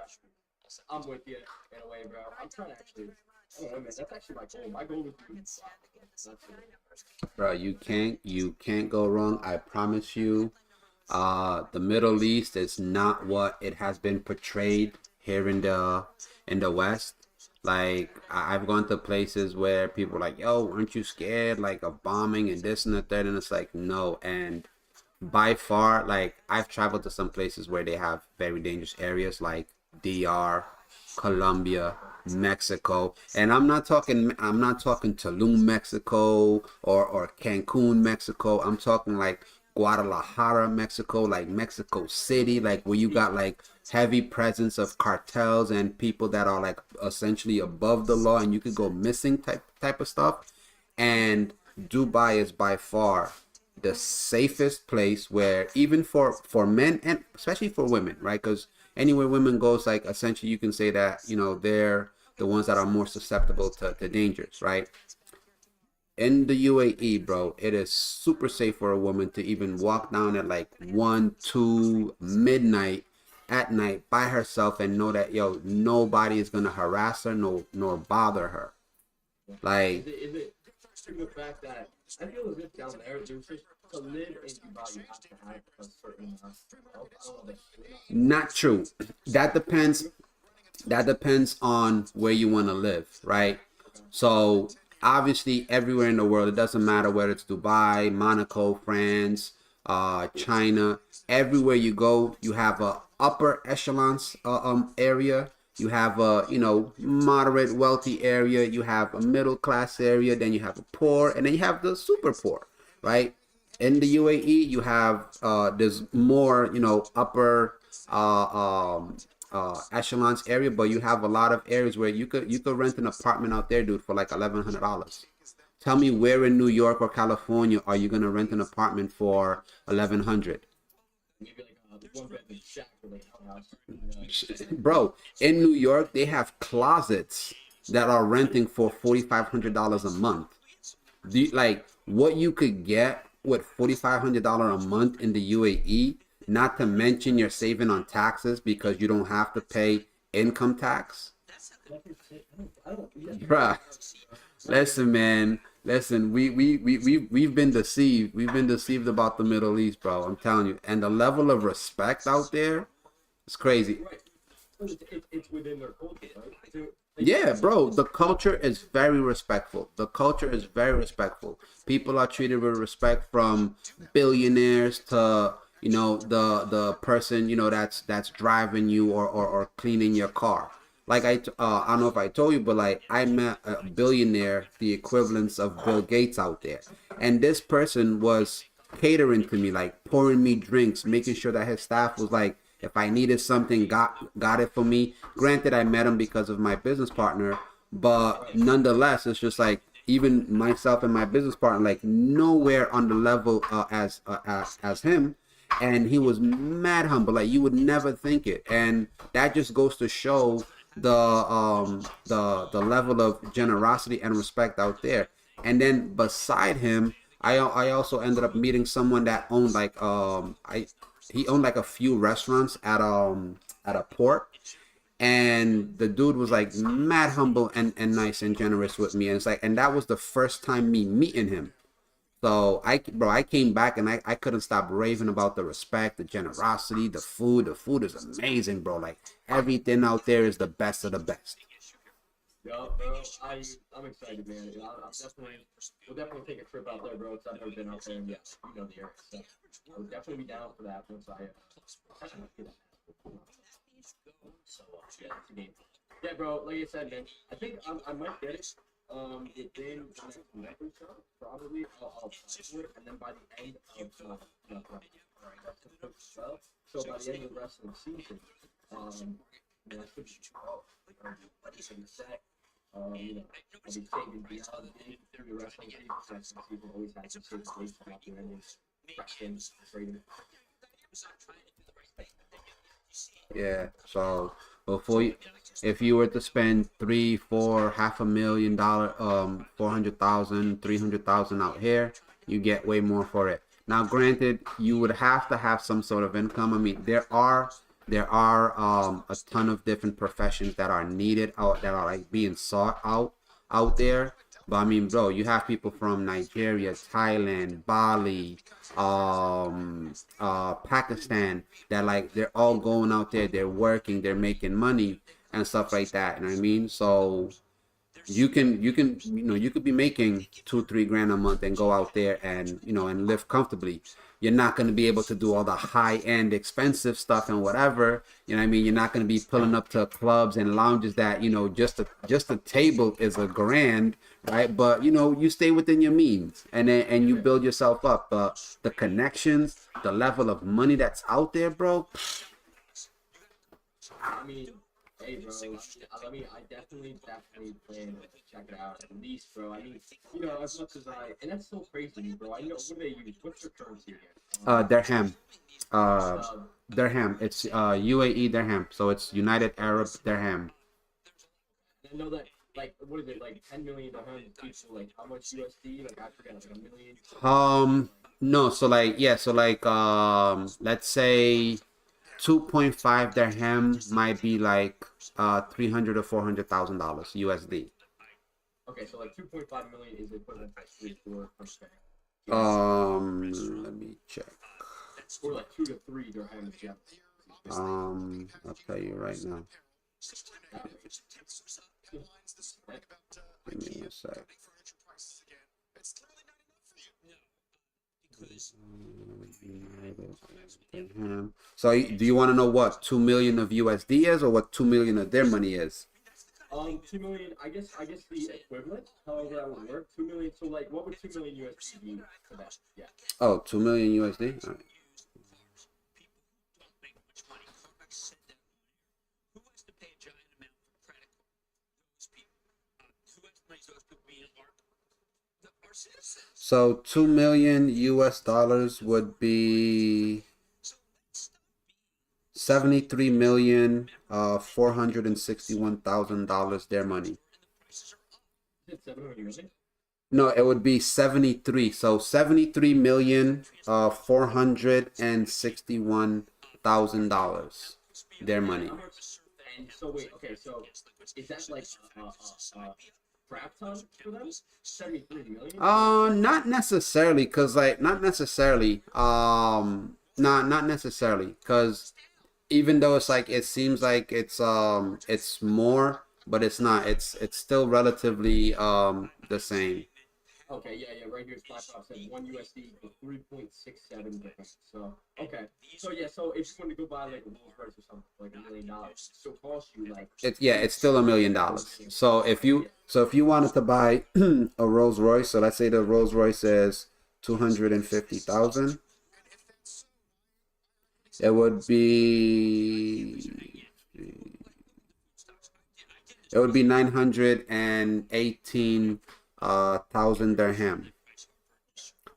I'm with you in a way, bro. I'm trying to actually, I don't know, man. That's actually my goal. My goal is to be that's it. Bro, you can't go wrong. I promise you. The Middle East is not what it has been portrayed here in the West. Like I've gone to places where people are like, "Yo, aren't you scared like of bombing and this and the third?" And it's like, no. And by far, like I've traveled to some places where they have very dangerous areas, like DR, Colombia, Mexico, and I'm not talking Tulum, Mexico, or Cancun, Mexico. I'm talking like Guadalajara, Mexico, like Mexico City, like where you got like heavy presence of cartels and people that are like essentially above the law and you could go missing type of stuff. And Dubai is by far the safest place where even for men and especially for women, right? Because anywhere women goes, like essentially you can say that they're the ones that are more susceptible to dangers, right? In the UAE, bro, it is super safe for a woman to even walk down at like 1, 2 midnight at night by herself and know that nobody is gonna harass her, no nor bother her. Like Is it the fact that I feel as if down there, there's just to live in Dubai, you have to have a certain amount of wealth. I don't know if that's true. not true. That depends. That depends on where you want to live, right? So obviously, everywhere in the world, it doesn't matter whether it's Dubai, Monaco, France, China. Everywhere you go, you have a upper echelons area. You have a moderate wealthy area. You have a middle class area. Then you have a poor, and then you have the super poor, right? In the UAE, you have there's more upper echelons area, but you have a lot of areas where you could rent an apartment out there, dude, for like $1,100. Tell me where in New York or California are you gonna rent an apartment for 1,100? Maybe like a one bedroom shack or like an outhouse. Bro, in New York they have closets that are renting for $4,500 a month. Like what you could get with $4,500 a month in the UAE, not to mention you're saving on taxes because you don't have to pay income tax. Bruh, listen, man. Listen, we've been deceived. We've been deceived about the Middle East, bro. I'm telling you. And the level of respect out there is crazy. Right. It's within their culture, right? So, like, Yeah, bro, the culture is very respectful. The culture is very respectful. People are treated with respect from billionaires to, the person, that's driving you or cleaning your car. Like I don't know if I told you, but like I met a billionaire, the equivalents of Bill Gates out there. And this person was catering to me, like pouring me drinks, making sure that his staff was like, if I needed something, got it for me. Granted, I met him because of my business partner, but nonetheless, it's just like even myself and my business partner, like nowhere on the level as him, and he was mad humble. Like you would never think it, and that just goes to show the level of generosity and respect out there. And then beside him, I also ended up meeting someone that owned like I he owned like a few restaurants at a port, and the dude was like mad humble and nice and generous with me. And it's like, and that was the first time me meeting him. So I came back and I couldn't stop raving about the respect, the generosity, the food. The food is amazing, bro. Like everything out there is the best of the best. yeah, bro. I'm excited, man. I'm definitely we'll definitely take a trip out there, bro. Because I've never been out there, and yeah, the area. So I would definitely be down for that once I get that. So yeah, it's a game. Yeah, bro. Like I said, man, I think I might get it. Within the next month or so, probably I'll apply for it, and then by the end of well, so by the end of the rest of the season, I should be what is it set? I'll be saving beyond the rest of the season. Since people always have to save space out there and then trading. Yeah. So before you, if you were to spend three, four, $500,000, 400,000, 300,000 out here, you get way more for it. Now, granted, you would have to have some sort of income. I mean, there are a ton of different professions that are needed out, that are like being sought out there. But I mean, bro, you have people from Nigeria, Thailand, Bali, Pakistan, that like they're all going out there, they're working, they're making money and stuff like that. You know what I mean? So you could be making 2 3 grand a month and go out there and and live comfortably. You're not going to be able to do all the high end expensive stuff and whatever. You know what I mean? You're not going to be pulling up to clubs and lounges that just a table is $1,000, right? But you stay within your means, and you build yourself up. The connections, the level of money that's out there, bro. I mean, hey, bro. I definitely plan to check it out at least, bro. I mean, as much as and that's so crazy to me, bro. I know what do they use? What's your currency again? Dirham. Dirham. It's UAE dirham. So it's United Arab dirham. I know that, like, what is it, like 10 million dirhams equal, like, how much USD? Like, I forget, like a million? No, so like, yeah, so like, let's say 2.5 dirham might be like 300 or $400,000 USD. Okay, so like 2.5 million is equivalent to 3 4. Let me check. Or like 2 to 3 dirhams, yeah. I'll tell you right now. Give me a sec. So do you want to know what 2 million of USD is, or what 2 million of their money is? 2 million. I guess the equivalent. However, that would work. 2 million. So like, what would 2 million USD be for that? Yeah. Oh, 2 million USD. All right. So 2 million US dollars would be 73,461,000 their money. No, it would be 73. So 73,461,000 their money. And so wait, okay, so is that like crap ton for them? 73 million? Not necessarily, cause like not necessarily. Not necessarily, cause even though it's like it seems like it's more, but it's not. It's still relatively the same. Okay, yeah, right here it's 5.5 1 USD for 3.67 dirhams. So okay, so yeah, so if you want to go buy like a Rolls Royce or something for like $1 million, it still costs you like It's still $1 million. So if you wanted to buy a Rolls Royce, so let's say the Rolls Royce is 250,000, it would be 918,000 dirham.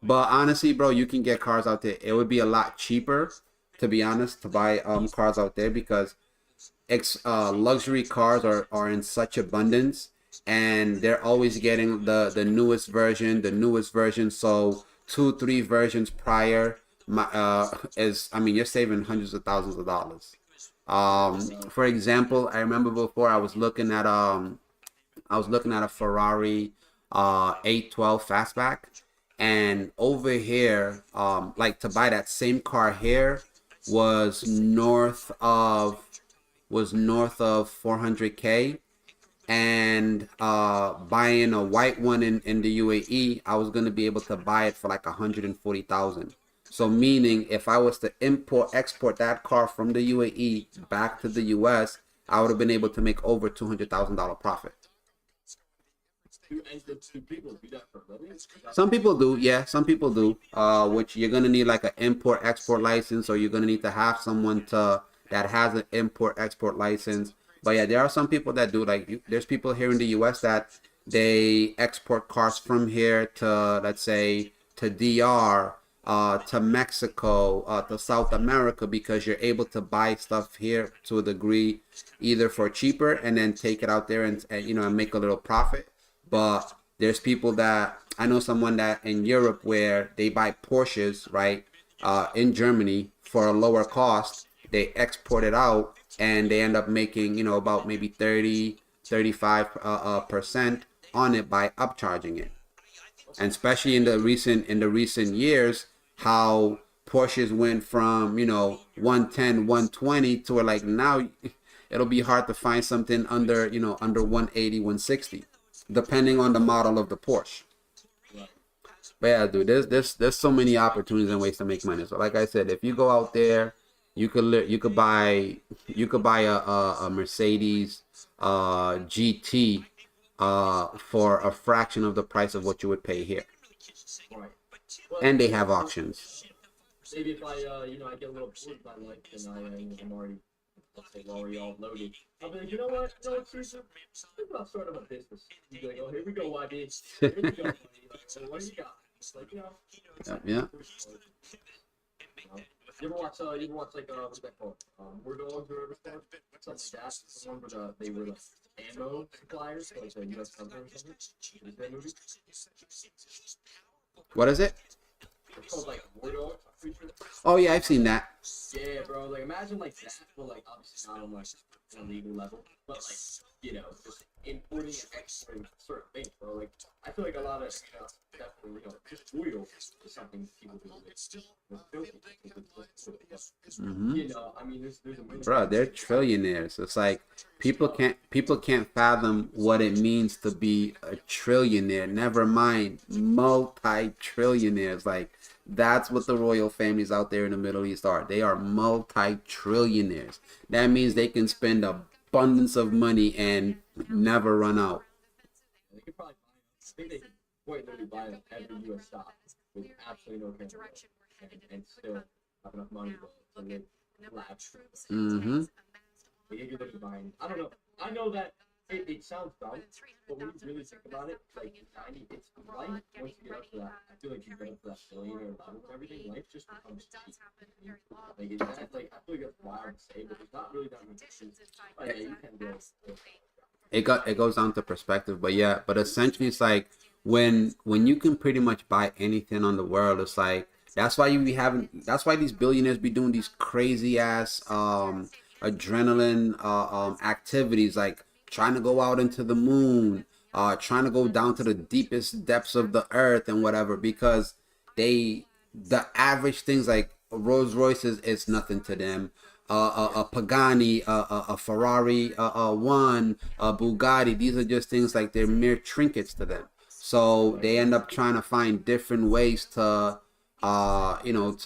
But honestly, bro, you can get cars out there. It would be a lot cheaper, to be honest, to buy cars out there, because luxury cars are in such abundance, and they're always getting the newest version. So 2 3 versions prior you're saving hundreds of thousands of dollars. For example, I remember before I was looking at a Ferrari 812 fastback, and over here, like, to buy that same car here was north of 400K, and buying a white one in the UAE, I was gonna be able to buy it for like 140,000. So meaning, if I was to export that car from the UAE back to the US, I would have been able to make over $200,000 profit. And do people do that for a living? Some people do, yeah, some people do. Which you're gonna need like an import export license, or you're gonna need to have someone that has an import export license. But yeah, there are some people that do. Like, there's people here in the US that they export cars from here to, let's say, to DR, to Mexico, to South America, because you're able to buy stuff here to a degree, either for cheaper and then take it out there and you know, and make a little profit. But there's people that I know someone that in Europe where they buy Porsches, right, in Germany for a lower cost. They export it out and they end up making, you know, about maybe 35% on it by upcharging it. And especially in the recent years, how Porsches went from, you know, 110, 120 to where like now it'll be hard to find something under, you know, under 180, 160, depending on the model of the Porsche. But yeah, dude, there's so many opportunities and ways to make money. So like I said, if you go out there, you could buy a Mercedes GT for a fraction of the price of what you would pay here. Right. And they have auctions. Maybe if I, I get a little bored with my life and I'm already, let's say, already all loaded, I'll be like, you know what, Caesar, think about starting up a business. You'd be like, oh, here we go, YB. Here we go, buddy. Like, well, what do you got? It's like, Yeah. You ever watch like what's that called? War Dogs or whatever, something like that. The one where they were the ammo suppliers, like the U.S. government or something. Is that movie? What is it? It's called like War Dogs. I'm pretty sure. Oh yeah, I've seen that. Yeah, bro. Like imagine like that, but like obviously not on like an illegal level, but like just importing and exporting certain things, bro. Like I feel like a lot of definitely just oil is something people do with filthy. I mean, there's a million. Bro, they're trillionaires. It's like people can't fathom what it means to be a trillionaire. Never mind multi-trillionaires. Like that's what the royal families out there in the Middle East are. They are multi-trillionaires. That means they can spend abundance of money and never run out. They could probably I think they could quite literally buy every U.S. stock with absolutely no capital and still have enough money to live lavish. Mm-hmm. They could literally buying. I don't know. I know that it sounds dumb, but when you really think about it, like it's life. Once you get up to that, I feel like you get up to that billionaire level and everything. Life just becomes cheap. Like I feel like that's wild to say, but there's not really that much. But yeah, you can do it. It goes down to perspective, but yeah, but essentially it's like when you can pretty much buy anything on the world, it's like that's why these billionaires be doing these crazy ass adrenaline activities, like trying to go out into the moon, trying to go down to the deepest depths of the earth and whatever, because the average things like Rolls Royces is nothing to them. A Pagani, a Ferrari, one, a Bugatti. These are just things like they're mere trinkets to them. So they end up trying to find different ways to, to I don't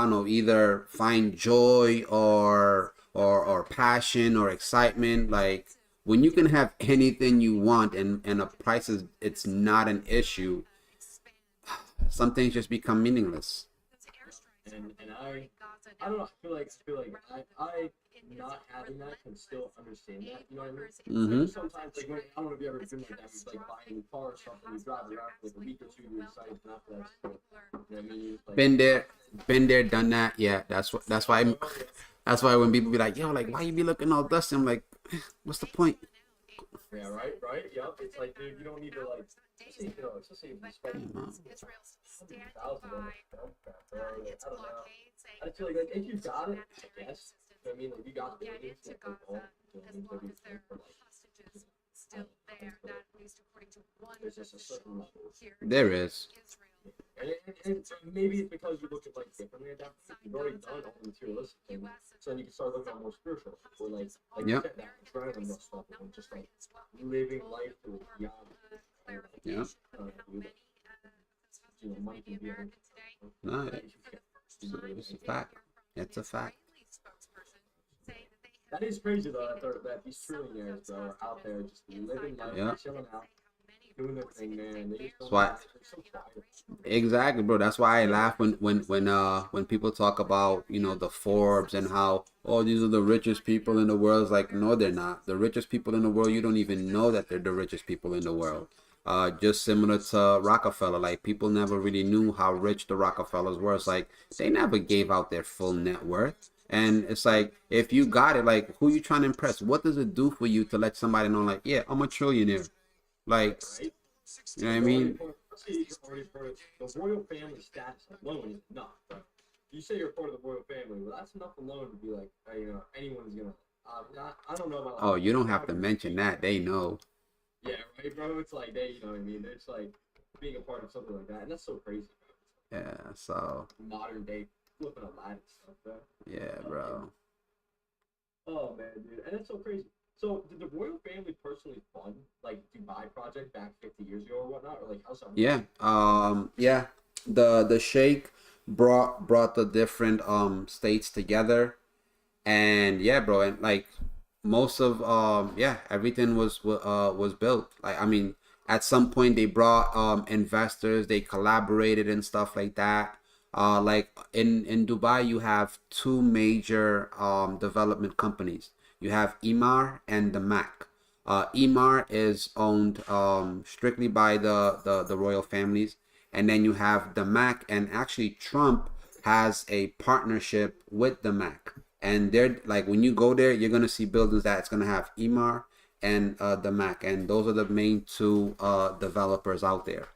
know, either find joy or passion or excitement. Like when you can have anything you want and a price it's not an issue, some things just become meaningless. And I don't know. I feel like I not having that can still understand that. You know what I mean? Mm-hmm. Sometimes like when, I don't know if you ever been like that. You like buying a new car or something. You drive around for like a week or two. You're excited, and after that, you know what I mean? Like, Been there, done that. Yeah, that's why when people be like, yo, like why you be looking all dusty? I'm like, what's the point? Yeah, right. Yep. It's like, dude, you don't need to like. Especially if you spend I feel like if you got it, I guess. You know what I mean? Like you got the audience, like all. There's just a certain level. There is. And maybe it's because you look at life differently at that point. You've already done all the materialistic things, so then you can start looking at more spiritual, or like you said, that adrenaline rush stuff, and just like living life to its beyond. Yeah. Money can be No, it's a fact. It's a fact. That is crazy though. That these trillionaires bro are out there just living life, chilling out, doing their thing, man. They just don't so quiet. Exactly, bro. That's why I laugh when people talk about, the Forbes and how, oh, these are the richest people in the world. It's like, no, they're not. The richest people in the world, you don't even know that they're the richest people in the world. just similar to Rockefeller. Like people never really knew how rich the Rockefellers were. It's like they never gave out their full net worth. And it's like if you got it, like who you trying to impress? What does it do for you to let somebody know, like, yeah, I'm a trillionaire? Like, Right? you know what I You're already mean? part of the royal family status alone is enough. Right? You say you're part of the royal family, well, that's enough alone to be like, anyone's gonna. I don't know about like Oh, you don't have to proud mention that. They know. yeah, right, bro. It's like they, you know what I mean. It's like being a part of something like that, and that's so crazy, bro. Yeah. So Modern day flipping a lat and stuff, bro. yeah, Oh, bro. oh man, dude, and that's so crazy. So did the royal family personally fund like Dubai project back 50 years ago or whatnot, or like how's that? Yeah. Yeah. The Sheikh brought the different states together, and yeah, bro, and like most of yeah, everything was built. Like I mean, at some point they brought investors, they collaborated and stuff like that. Like in Dubai, you have two major development companies. You have Emar and the Mac. Emar is owned strictly by the royal families, and then you have the Mac, and actually Trump has a partnership with the Mac, and they're like when you go there, you're gonna see buildings that it's gonna have Emar and the Mac, and those are the main two developers out there.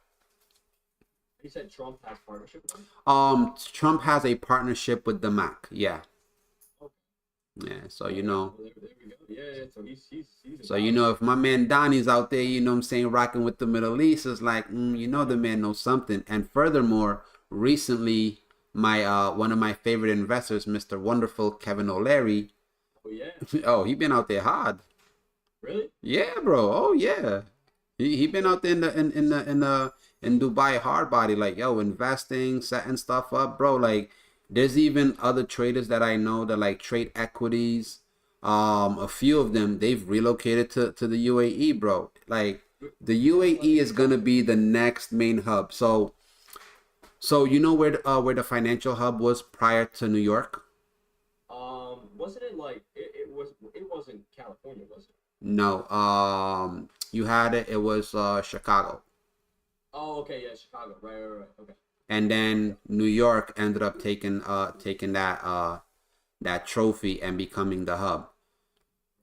You said Trump has partnership with them. Trump has a partnership with the Mac. Yeah, Okay. yeah. So you know. Well, there we go. Yeah, yeah. So he's So you know, if my man Donnie's out there, you know what I'm saying, rocking with the Middle East, it's like, you know, the man knows something. And furthermore, recently, my one of my favorite investors, Mr. Wonderful Kevin O'Leary, oh yeah, oh, he been out there hard. really? Yeah, bro. Oh yeah. He been out there in Dubai hard body, like yo, investing, setting stuff up, bro. Like there's even other traders that I know that like trade equities. A few of them they've relocated to the UAE, bro. Like the UAE is gonna be the next main hub. So you know where the financial hub was prior to New York? Wasn't it like it wasn't California, was it? No. You had it. It was Chicago. Oh, okay, yeah, Chicago. Right. Okay. And then New York ended up taking that trophy and becoming the hub.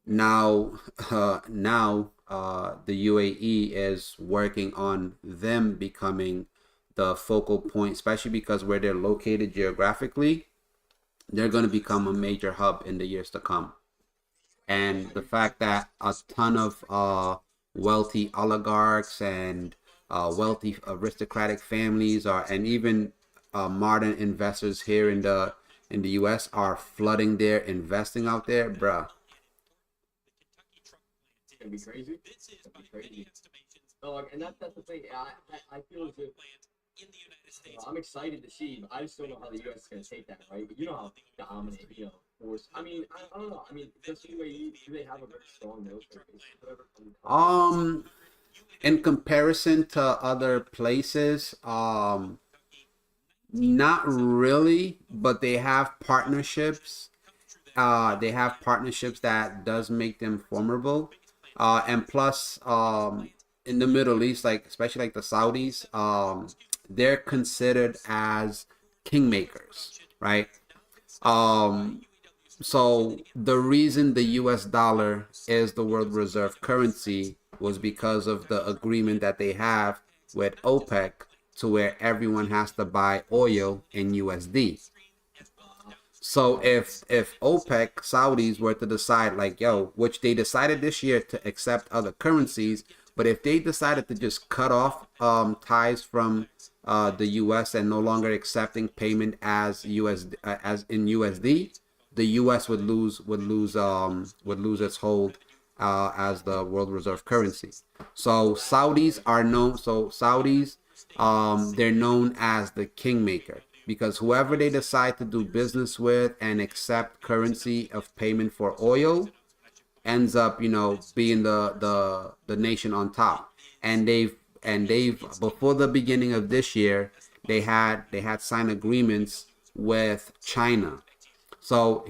Now the UAE is working on them becoming the focal point, especially because where they're located geographically, they're going to become a major hub in the years to come. And the fact that a ton of wealthy oligarchs and wealthy aristocratic families are, and even modern investors here in the U.S. are flooding there, investing out there, bruh. It's gonna be crazy. It's gonna be crazy. No, like, and that's the thing. I feel as if I'm excited to see. But I just don't know how the U.S. is gonna take that, right? You know how dominant, force. I mean, I don't know. I mean, does UAE do they have a very strong military base or whatever? In comparison to other places, not really, but they have partnerships that does make them formidable. And plus, in the Middle East, like especially like the Saudis, they're considered as kingmakers, right? Um, so the reason the US dollar is the world reserve currency was because of the agreement that they have with OPEC to where everyone has to buy oil in USD. So if OPEC Saudis were to decide like yo, which they decided this year to accept other currencies, but if they decided to just cut off ties from the U.S. and no longer accepting payment as as in USD, the U.S. would lose its hold as the world reserve currency. So Saudis are known. So Saudis, they're known as the kingmaker because whoever they decide to do business with and accept currency of payment for oil ends up, being the nation on top. And they've before the beginning of this year, they had signed agreements with China. So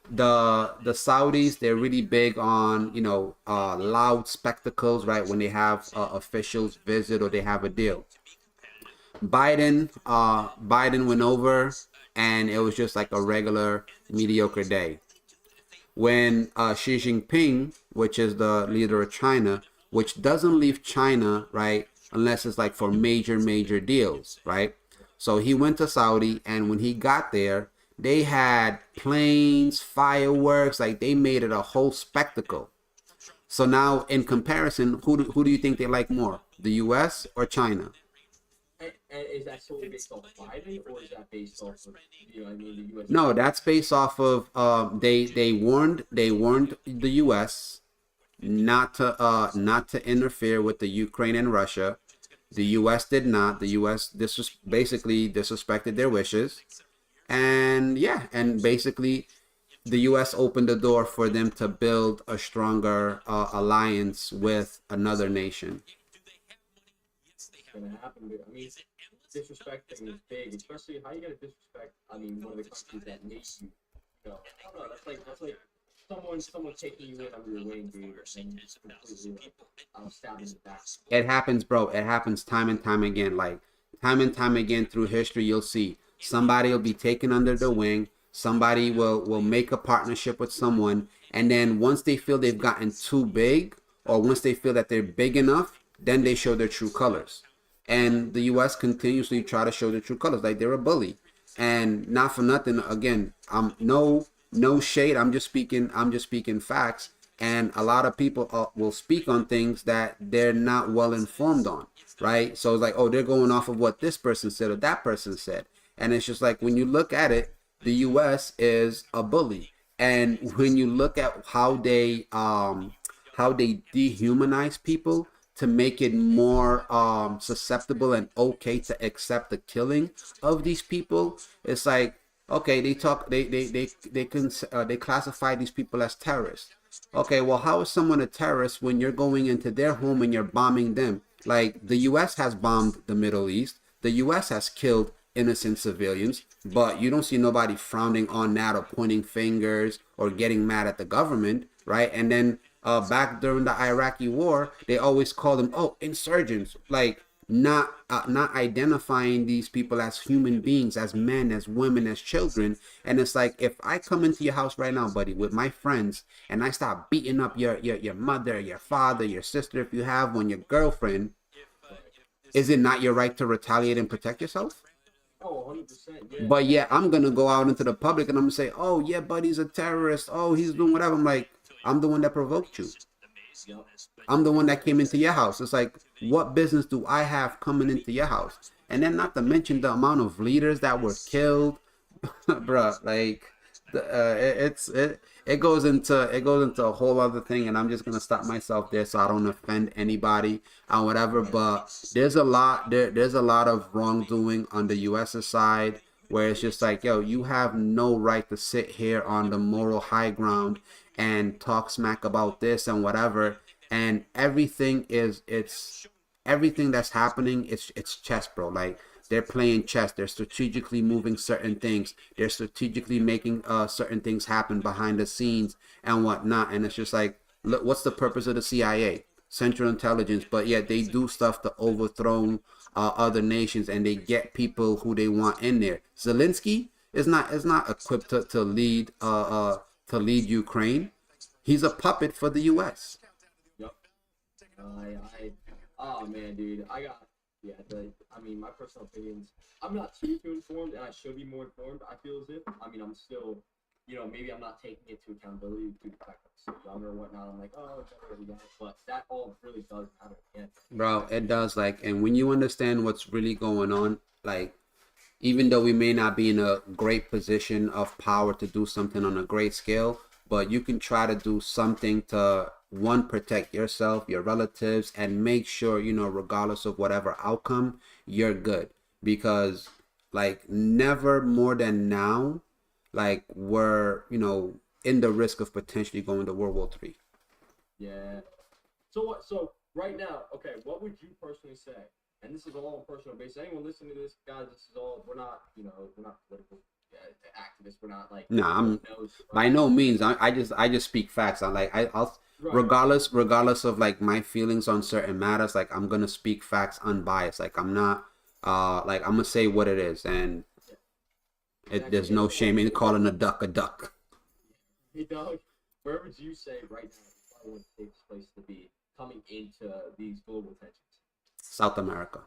the Saudis, they're really big on, loud spectacles, right? When they have officials visit or they have a deal. Biden went over, and it was just like a regular mediocre day. When Xi Jinping, which is the leader of China, which doesn't leave China, right, unless it's like for major deals, right? So he went to Saudi, and when he got there, they had planes, fireworks, like they made it a whole spectacle. So now, in comparison, who do you think they like more, the U.S. or China? And is that solely based off Biden, or is that based off of, the U.S. No, that's based off of they warned the U.S. not to interfere with the Ukraine and Russia. The U.S. did not. The U.S. Basically disrespected their wishes, and yeah, and basically the U.S. opened the door for them to build a stronger alliance with another nation. Gonna happen. I mean, disrespecting is big, especially how you gonna disrespect. I mean, one of the countries that made you. I don't know. That's like someone taking you in under your wing, dude, and just completely stabbing the back. It happens, bro. It happens time and time again. Like time and time again through history, you'll see somebody will be taken under the wing. Somebody will make a partnership with someone, and then once they feel they've gotten too big, or once they feel that they're big enough, then they show their true colors. And the U.S. continuously try to show their true colors, like they're a bully. And not for nothing, again, no shade. I'm just speaking facts. And a lot of people will speak on things that they're not well informed on, right? So it's like, oh, they're going off of what this person said or that person said, and it's just like when you look at it, the U.S. is a bully, and when you look at how they dehumanize people to make it more susceptible and okay to accept the killing of these people, it's like, okay, they classify these people as terrorists. Okay, well, how is someone a terrorist when you're going into their home and you're bombing them? Like the U.S. has bombed the Middle East, the U.S. has killed innocent civilians, but you don't see nobody frowning on that or pointing fingers or getting mad at the government, right? And then back during the Iraqi war, they always call them, oh, insurgents, like not identifying these people as human beings, as men, as women, as children. And it's like, if I come into your house right now, buddy, with my friends, and I start beating up your mother, your father, your sister, if you have one, your girlfriend, is it not your right to retaliate and protect yourself? Oh, 100%. Yeah. But yeah, I'm gonna go out into the public and I'm gonna say, oh yeah, buddy's a terrorist. Oh, he's doing whatever. I'm like, I'm the one that provoked you. Yep. I'm the one that came into your house. It's like, what business do I have coming into your house? And then not to mention the amount of leaders that were killed, bruh. Like, it goes into a whole other thing, and I'm just gonna stop myself there so I don't offend anybody or whatever. But there's a lot of wrongdoing on the U.S.'s side, where it's just like, yo, you have no right to sit here on the moral high ground and talk smack about this and whatever. And everything that's happening, it's chess, bro. Like, they're playing chess. They're strategically moving certain things. They're strategically making certain things happen behind the scenes and whatnot. And it's just like, look, what's the purpose of the CIA? Central Intelligence. But yet they do stuff to overthrow other nations, and they get people who they want in there. Zelensky is not equipped to lead Ukraine. He's a puppet for the U.S. Yep. Oh man, dude, yeah. I mean, my personal opinions. I'm not too informed, and I should be more informed. I feel as if, I mean, I'm still, maybe I'm not taking it to accountability due to the fact that I'm still younger and whatnot. I'm like, oh, it's already got it. But that all really does matter. Yeah. Bro, it does. Like, and when you understand what's really going on, like, even though we may not be in a great position of power to do something on a great scale, but you can try to do something to, one, protect yourself, your relatives, and make sure, regardless of whatever outcome, you're good. Because, like, never more than now, like, we're, in the risk of potentially going to World War III. Yeah. So what? So right now, okay, what would you personally say? And this is all on personal basis. Anyone listening to this, guys, this is all. We're not political. activists. We're not like Nah, I'm knows, by no means. I just speak facts. I'm like I'll right. regardless of like my feelings on certain matters. Like I'm gonna speak facts unbiased. Like I'm not like I'm gonna say what it is, and Yeah, there's exactly. And no so like, shame in calling a duck a duck. hey Doug, where would you say right now the probably one of the safest place to be coming into these global tensions? South America.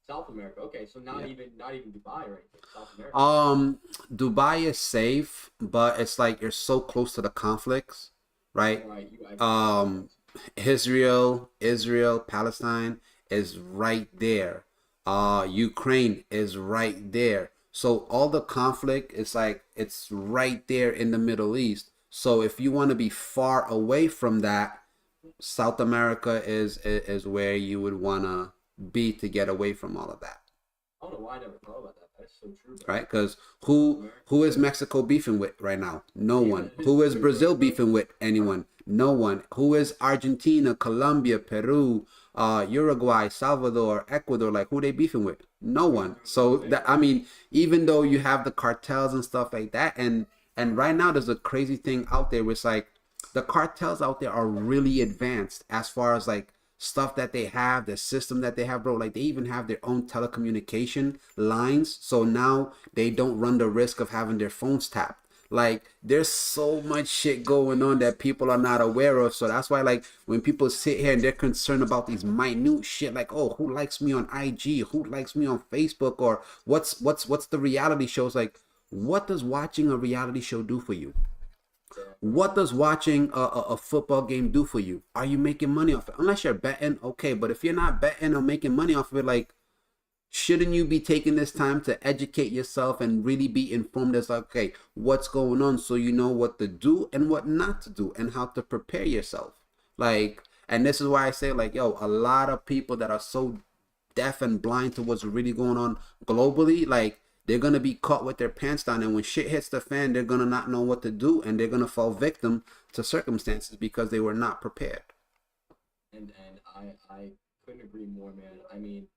South America. Okay, so Yeah. not even Dubai or anything. South America. Dubai is safe, but it's like you're so close to the conflicts, right? Right. You actually have to Um, Israel, Palestine is right there. Ukraine is right there. So all the conflict is like it's right there in the Middle East. So if you want to be far away from that, South America is where you would want to be to get away from all of that, I don't know why I never thought about that. That's so true, bro. right? Because South who America. who is Mexico beefing with right now? No Yeah, one. it's Who is true, Brazil bro. beefing with? Anyone? No one. Who is Argentina, Colombia, Peru, Uruguay, Salvador, Ecuador? Like who they beefing with? No one. So that I mean, even though you have the cartels and stuff like that, and right now there's a crazy thing out there where it's like the cartels out there are really advanced as far as like stuff that they have, the system that they have, bro. Like they even have their own telecommunication lines. So now they don't run the risk of having their phones tapped. Like there's so much shit going on that people are not aware of. So that's why like when people sit here and they're concerned about these minute shit, like, oh, who likes me on IG? Who likes me on Facebook? Or what's the reality shows like what does watching a reality show do for you? What does watching a football game do for you? Are you making money off it? Unless you're betting, okay. But if you're not betting or making money off of it, like, shouldn't you be taking this time to educate yourself and really be informed as, like, okay, what's going on so you know what to do and what not to do and how to prepare yourself? Like, and this is why I say, like, yo, a lot of people that are so deaf and blind to what's really going on globally, like they're gonna be caught with their pants down, and when shit hits the fan, they're gonna not know what to do, and they're gonna fall victim to circumstances because they were not prepared. And I couldn't agree more, man. I mean,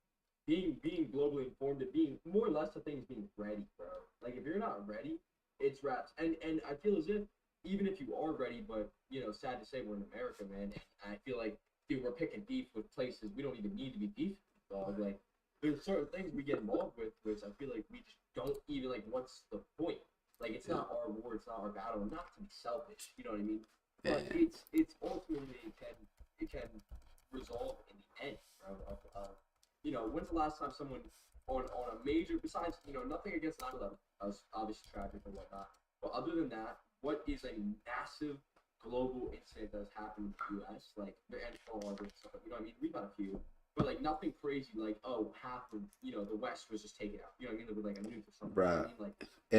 being globally informed and being more or less the thing is being ready, bro. Like if you're not ready, it's wraps. And I feel as if even if you are ready, but sad to say we're in America, man. And I feel like dude, we're picking beef with places we don't even need to be beef, dog. Like there's certain things we get involved with, which I feel like we just don't even like. What's the point? Like it's not our war, it's not our battle. Not to be selfish, you know what I mean? But it's ultimately it can resolve in the end, bro. When's the last time someone on a major besides nothing against 9/11, obviously tragic and whatnot, but other than that, what is a massive global incident that's happened in the U.S. like the Pearl Harbor and stuff? You know what I mean? We've had a few, but like nothing crazy like half of the West was just taken out. You know what I mean? There was like a nuke or something. You know what Bruh, I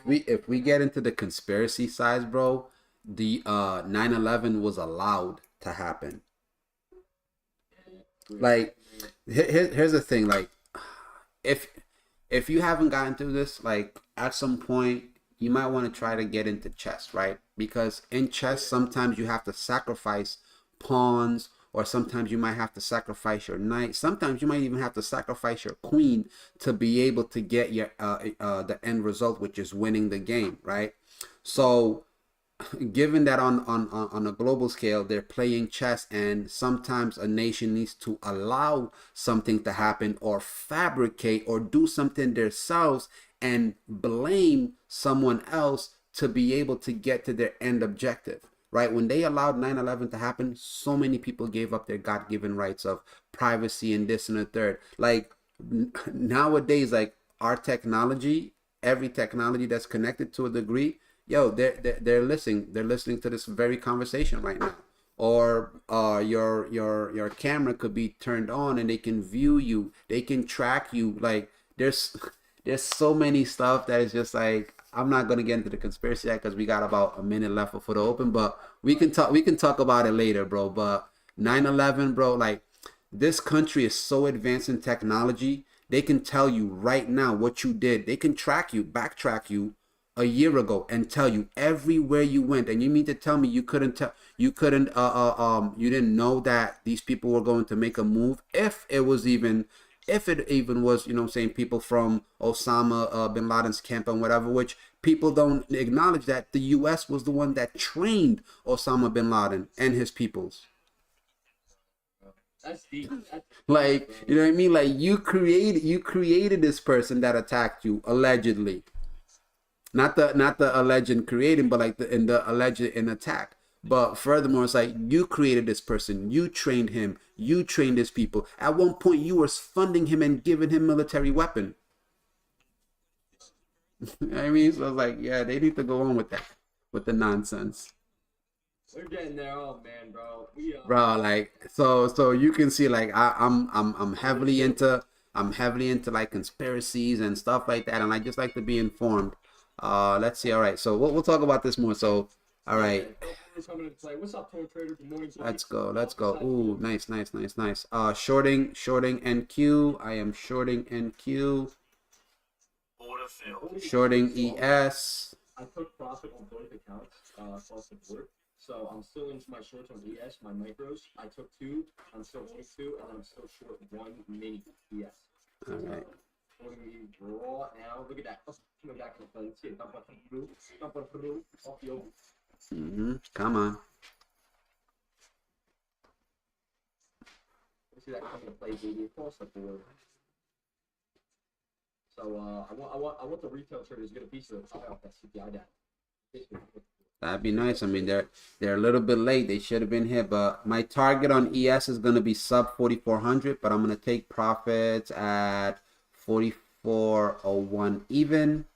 mean? Like if we get into the conspiracy sides, bro, the 9/11 was allowed to happen. Like here's the thing, like if if you haven't gotten through this, like at some point you might want to try to get into chess, right? Because in chess sometimes you have to sacrifice pawns, or sometimes you might have to sacrifice your knight. Sometimes you might even have to sacrifice your queen to be able to get your the end result, which is winning the game, right? So given that on a global scale they're playing chess, and sometimes a nation needs to allow something to happen or fabricate or do something themselves and blame someone else to be able to get to their end objective, right? When they allowed 9/11 to happen, so many people gave up their god-given rights of privacy and this and the third. Like nowadays, like our technology, every technology that's connected to a degree, yo, they're listening to this very conversation right now. Or your camera could be turned on and they can view you, they can track you. Like there's so many stuff that is just like, I'm not gonna get into the conspiracy yet because we got about a minute left before the open, but we can talk about it later, bro. But 9/11, bro, like this country is so advanced in technology, they can tell you right now what you did. They can track you, backtrack you a year ago and tell you everywhere you went. And you mean to tell me you didn't know that these people were going to make a move if it was even if it even was, you know what I'm saying, people from Osama bin Laden's camp and whatever, which people don't acknowledge that the US was the one that trained Osama bin Laden and his peoples. That's deep. That's Like, bro. you know what I mean? Like you created this person that attacked you allegedly. Not the alleged creating, but like the alleged in attack. But furthermore, it's like you created this person, you trained him, you trained his people. At one point, you were funding him and giving him military weapon. You know what I mean, so it's like, yeah, they need to go on with that, with the nonsense, We're getting there. Oh man, bro. bro. Like, so you can see, like, I'm heavily into like conspiracies and stuff like that, and I just like to be informed. Let's see. All right, so we'll talk about this more. So, all right. Coming into play. What's up, Tone Trader? Good morning. Let's go. Let's go. Ooh, nice. Shorting NQ. I am shorting NQ. Shorting ES. I took profit on both accounts across the board. So I'm still into my shorts on ES, my micros. I took 2. I'm still holding 2, and I'm still short 1 mini ES. All right. We're gonna be raw now. Look at that. Coming back in the play. See it. Dump it through. Off the over. Come on. See that coming to play, baby, across the board. So I want the retail traders to get a piece of the pie off that CPI data. That'd be nice. I mean, they're a little bit late. They should have been here, but my target on ES is gonna be sub 4,400. But I'm gonna take profits at 44.01 even.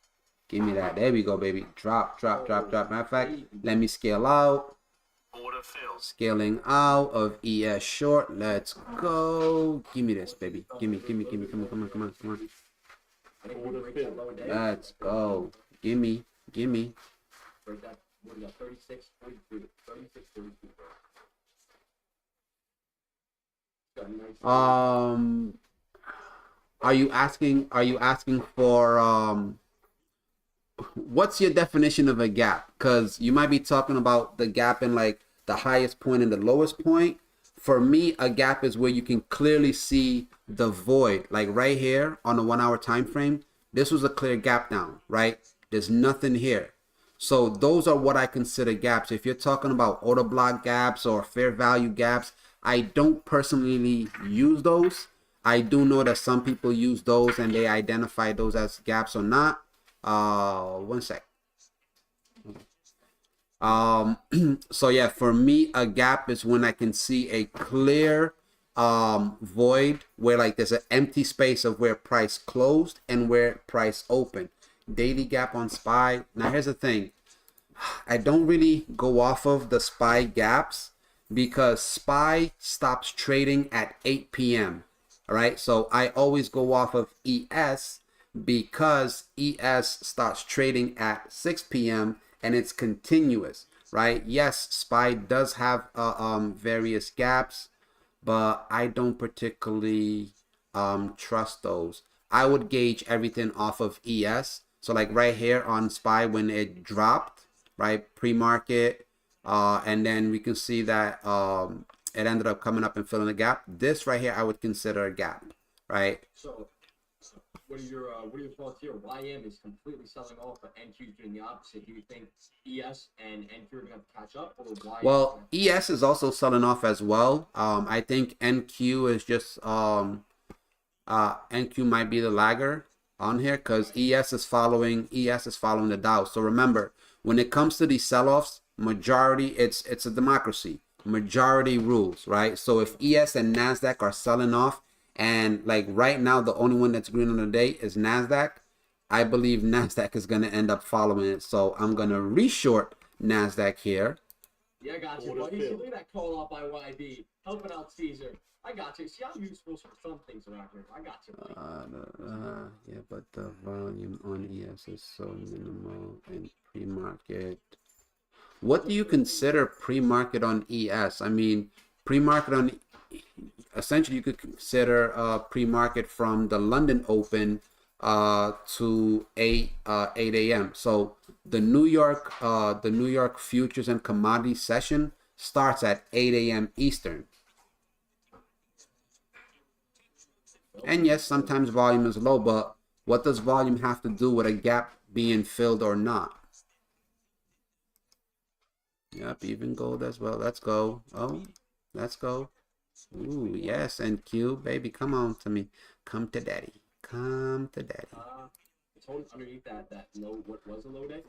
Give me that. There we go, baby. Drop. Matter of fact, let me scale out. Scaling out of ES short. Let's go. Give me this, baby. Give me. Come on. Let's go. Give me. Break that. What do you got? 36, 42. 36, 42. Got a nice Are you asking for what's your definition of a gap? Because you might be talking about the gap in like the highest point and the lowest point. For me, a gap is where you can clearly see the void, like right here on a 1 hour time frame. This was a clear gap down, right? There's nothing here. So those are what I consider gaps. If you're talking about order block gaps or fair value gaps, I don't personally use those. I do know that some people use those and they identify those as gaps or not. One sec. So yeah, for me, a gap is when I can see a clear void where like there's an empty space of where price closed and where price opened. Daily gap on SPY. Now here's the thing. I don't really go off of the SPY gaps because SPY stops trading at 8 p.m. All right. So I always go off of ES because ES starts trading at 6 p.m. and it's continuous, right? Yes, SPY does have various gaps, but I don't particularly trust those. I would gauge everything off of ES. So like right here on SPY when it dropped, right, pre-market, and then we can see that it ended up coming up and filling a gap. This right here I would consider a gap, right? So what are your thoughts here? YM is completely selling off, but NQ is doing the opposite. Do you think ES and NQ are going to have to catch up, or YM? Well, ES is also selling off as well. I think NQ is just NQ might be the lagger on here because ES is following the Dow. So remember, when it comes to these sell-offs, majority it's a democracy. Majority rules, right? So if ES and NASDAQ are selling off, and like right now the only one that's green on the day is NASDAQ, I believe NASDAQ is going to end up following it. So I'm going to reshort NASDAQ here. Yeah, I got you, buddy. See, look at that call out by YB. Helping out Caesar. I got you. See, I'm useful for some things around here. I got you. Yeah, but the volume on ES is so minimal and pre-market. What do you consider pre-market on ES? I mean, pre-market on essentially you could consider pre-market from the London Open to 8 a.m. So the New York futures and commodity session starts at 8 a.m. Eastern. And yes, sometimes volume is low, but what does volume have to do with a gap being filled or not? Yep, even gold as well. Let's go. Oh, let's go. Ooh, yes, and Q, baby, come on to me. Come to daddy. Come to daddy. It's holding underneath that low, what was a low day.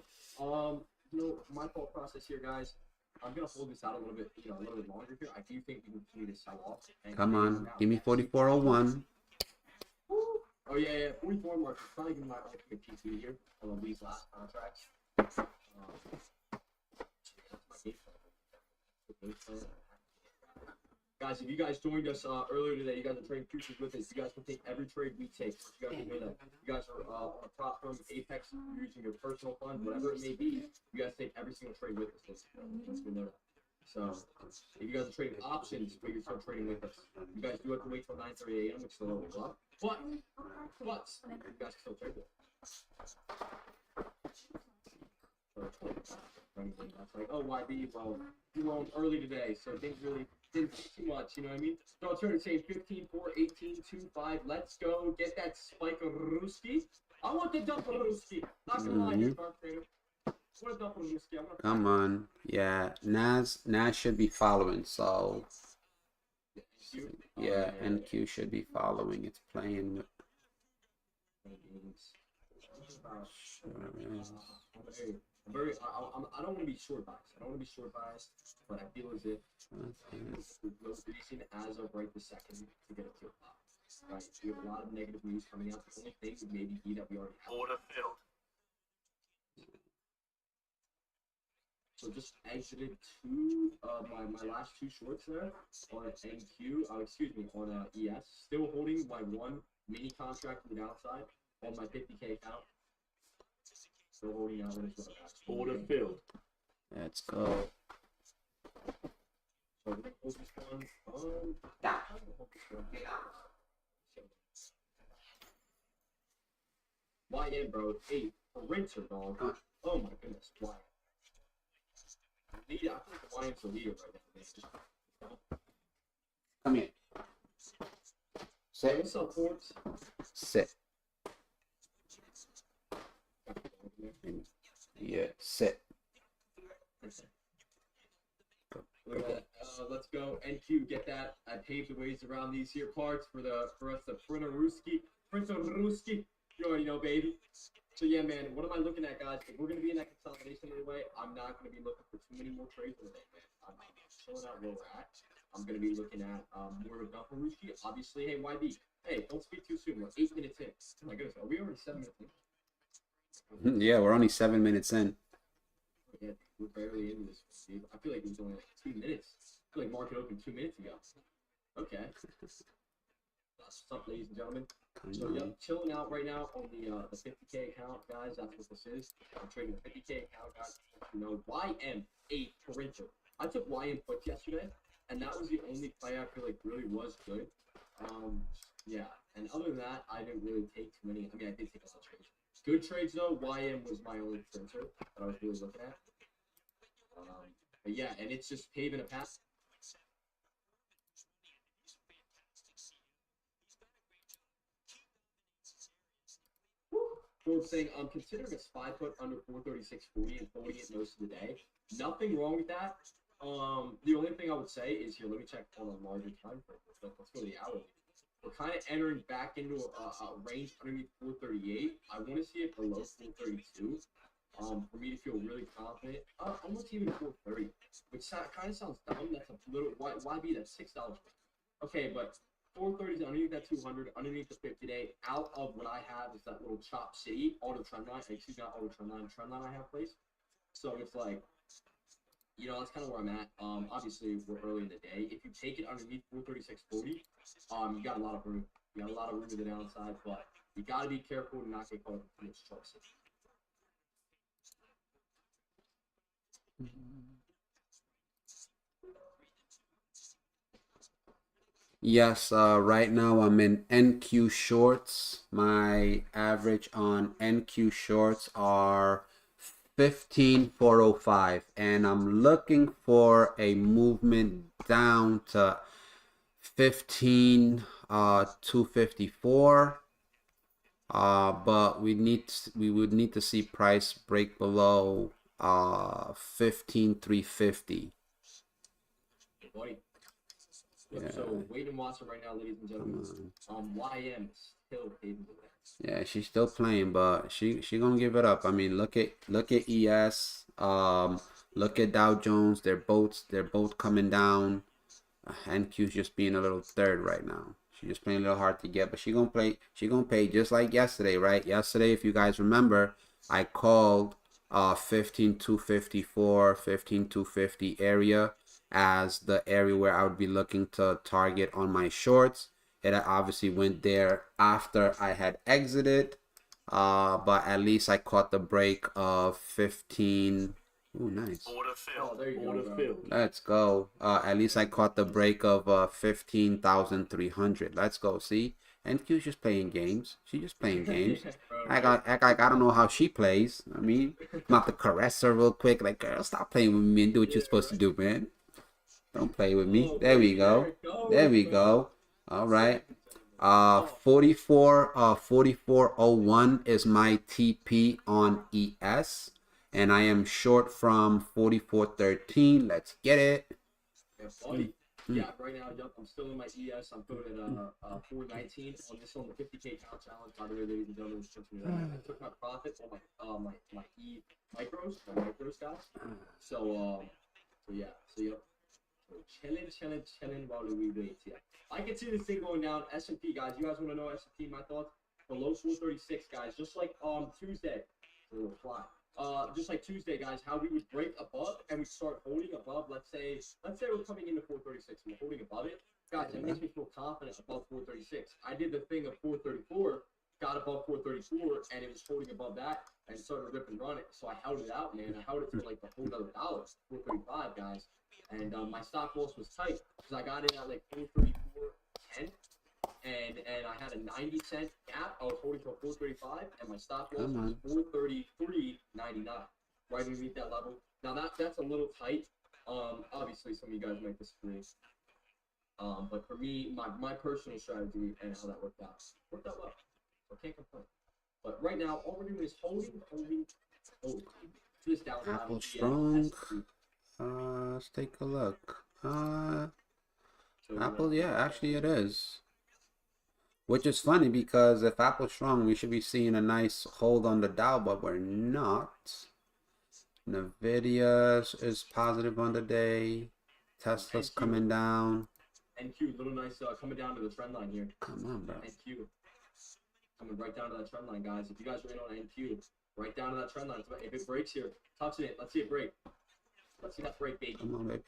My thought process here, guys. I'm gonna hold this out a little bit, a little bit longer here. I do think we can continue to sell off. And Come on, give me 4401. Oh yeah, 44 mark. I'm trying to get my ultimate PT here on these last contracts. That's my game plan. Guys, if you guys joined us earlier today, you guys are trading futures with us. You guys can take every trade we take. You guys are on a prop firm, Apex, you're using your personal fund, whatever it may be. You guys take every single trade with us. So, if you guys are trading options, but you're still trading with us, you guys do have to wait till 9:30 a.m., which is a little bit up. But you guys can still trade with us. That's like, oh, YB, well, you were on early today, so things really didn't do too much, you know what I mean? So I'll turn to say 15, 4, 18, 2, 5. Let's go get that spike of Ruski. I want the dump of Ruski. Not gonna lie here, Dark Trader. What a dump of Ruski. Come on. Yeah, Nas should be following, so yeah, NQ should be following. It's playing with I don't want to be short biased. But I feel as if the most recent as of right this second to get a tier pop. Right, we have a lot of negative news coming out. The only thing would maybe be that we already have. Order filled. So just exited two of my last two shorts there on NQ. On ES. Still holding my one mini contract to the downside on my 50K account. Still holding out when it's order filled. Let's go. So we're gonna hold this one. YN, bro. 8 for rinser, dog. Oh my goodness. YN. I feel like the YN's the leader right now. Come here. Sit. What's up, Forbes? Sit. Yeah, sit. Let's go. NQ, get that. I paved the ways around these here parts for us to Printer-Ruski. You already know, baby. So yeah, man, what am I looking at, guys? If we're gonna be in that consolidation anyway, I'm not gonna be looking for too many more trades today, man. I'm chilling out where we're at. I'm gonna be looking at more of a Printer-Ruski. Obviously, hey, YB. Hey, don't speak too soon. We're 8 minutes in. Oh my goodness, are we already 7 minutes in? Yeah, we're only 7 minutes in. Yeah, we're barely into this. I feel like it was only like 2 minutes. I feel like market opened 2 minutes ago. Okay. What's up, ladies and gentlemen? So, yep, chilling out right now on the 50K account, guys. That's what this is. I'm trading the 50K account, guys. You know, YM8 Printer. I took YM puts yesterday, and that was the only play I feel like really was good. Yeah, and other than that, I didn't really take too many. I mean, I did take a lot of trades. Good trades though. YM was my only printer that I was really looking at. But yeah, and it's just paving a path. Forbes saying I'm considering a SPY put under 436.40 and holding it most of the day. Nothing wrong with that. The only thing I would say is here. Let me check on a larger time frame. Let's go to the hourly. We're kind of entering back into a range underneath 438. I want to see it below 432 for me to feel really confident. Almost even 430, which kind of sounds dumb. That's a little, why be that $6? Okay, but 430 is underneath that 200, underneath the 50-day. Out of what I have is that little Chop City auto trend line. Not auto trend line I have placed. So it's like, you know, that's kind of where I'm at. Obviously, we're early in the day. If you take it underneath 436.40, you got a lot of room. You got a lot of room to the downside, but you got to be careful to not get caught up in too much Chop City. Yes, right now I'm in NQ shorts. My average on NQ shorts are 15,405, and I'm looking for a movement down to 15 254. But we would need to see price break below 15 350. Buddy. Yep, Yeah. so wait and watch it right now, ladies and gentlemen. YM is still paving the way. Yeah, she's still playing, but she gonna give it up. I mean, look at ES. Look at Dow Jones. They're both coming down. NQ's just being a little third right now. She's just playing a little hard to get, but she gonna play. She gonna pay just like yesterday, right? Yesterday, if you guys remember, I called 15254, 15250 area as the area where I would be looking to target on my shorts. It obviously went there after I had exited, but at least I caught the break of 15. Oh, nice. Order Oh, filled. there you Order go, bro. filled. Let's go. At least I caught the break of 15,300. Let's go. See, NQ's just playing games. She's just playing games. Bro, I don't know how she plays. I mean, I'm about to caress her real quick. Like, girl, stop playing with me and do what you're supposed to do, man. Don't play with me. Oh, There we baby, go. there it goes, There we bro. go. All right. 4401 is my TP on ES, and I am short from 4413. Let's get it. Yeah, buddy. Yeah, right now, yup, I'm still in my ES. I'm good at 419 on this on the 50K count challenge. By the way, ladies and gentlemen, I took my profit on my E micros, guys. So yeah, so yep. So chilling while we wait. Yeah, I can see this thing going down. S&P, guys. You guys want to know S&P? My thoughts below 436, guys. Just like Tuesday, it's a little fly. Just like Tuesday, guys, how we would break above and we start holding above. Let's say we're coming into 436 and we're holding above it, guys. It makes me feel confident above 436. I did the thing of 434, got above 434, and it was holding above that and started rip and run it. So I held it out, man. I held it for like the whole other dollar, 435, guys. And my stop loss was tight because I got in at like 434.10. And I had a 90-cent gap. I was holding till 435, and my stop loss was 433.99, right underneath that level. Now that's a little tight. Obviously some of you guys might disagree. But for me, my personal strategy and how that worked out well. So I can't complain. But right now, all we're doing is holding. This down. Apple strong. Let's take a look. Apple, yeah, actually it is. Which is funny because if Apple's strong, we should be seeing a nice hold on the Dow, but we're not. Nvidia is positive on the day. Tesla's coming down. NQ, little nice coming down to the trend line here. Come on, bro. NQ. Coming right down to that trend line, guys. If you guys are in on NQ, right down to that trend line. If it breaks here, touch it. Let's see it break. Let's see that break, baby. Come on, baby.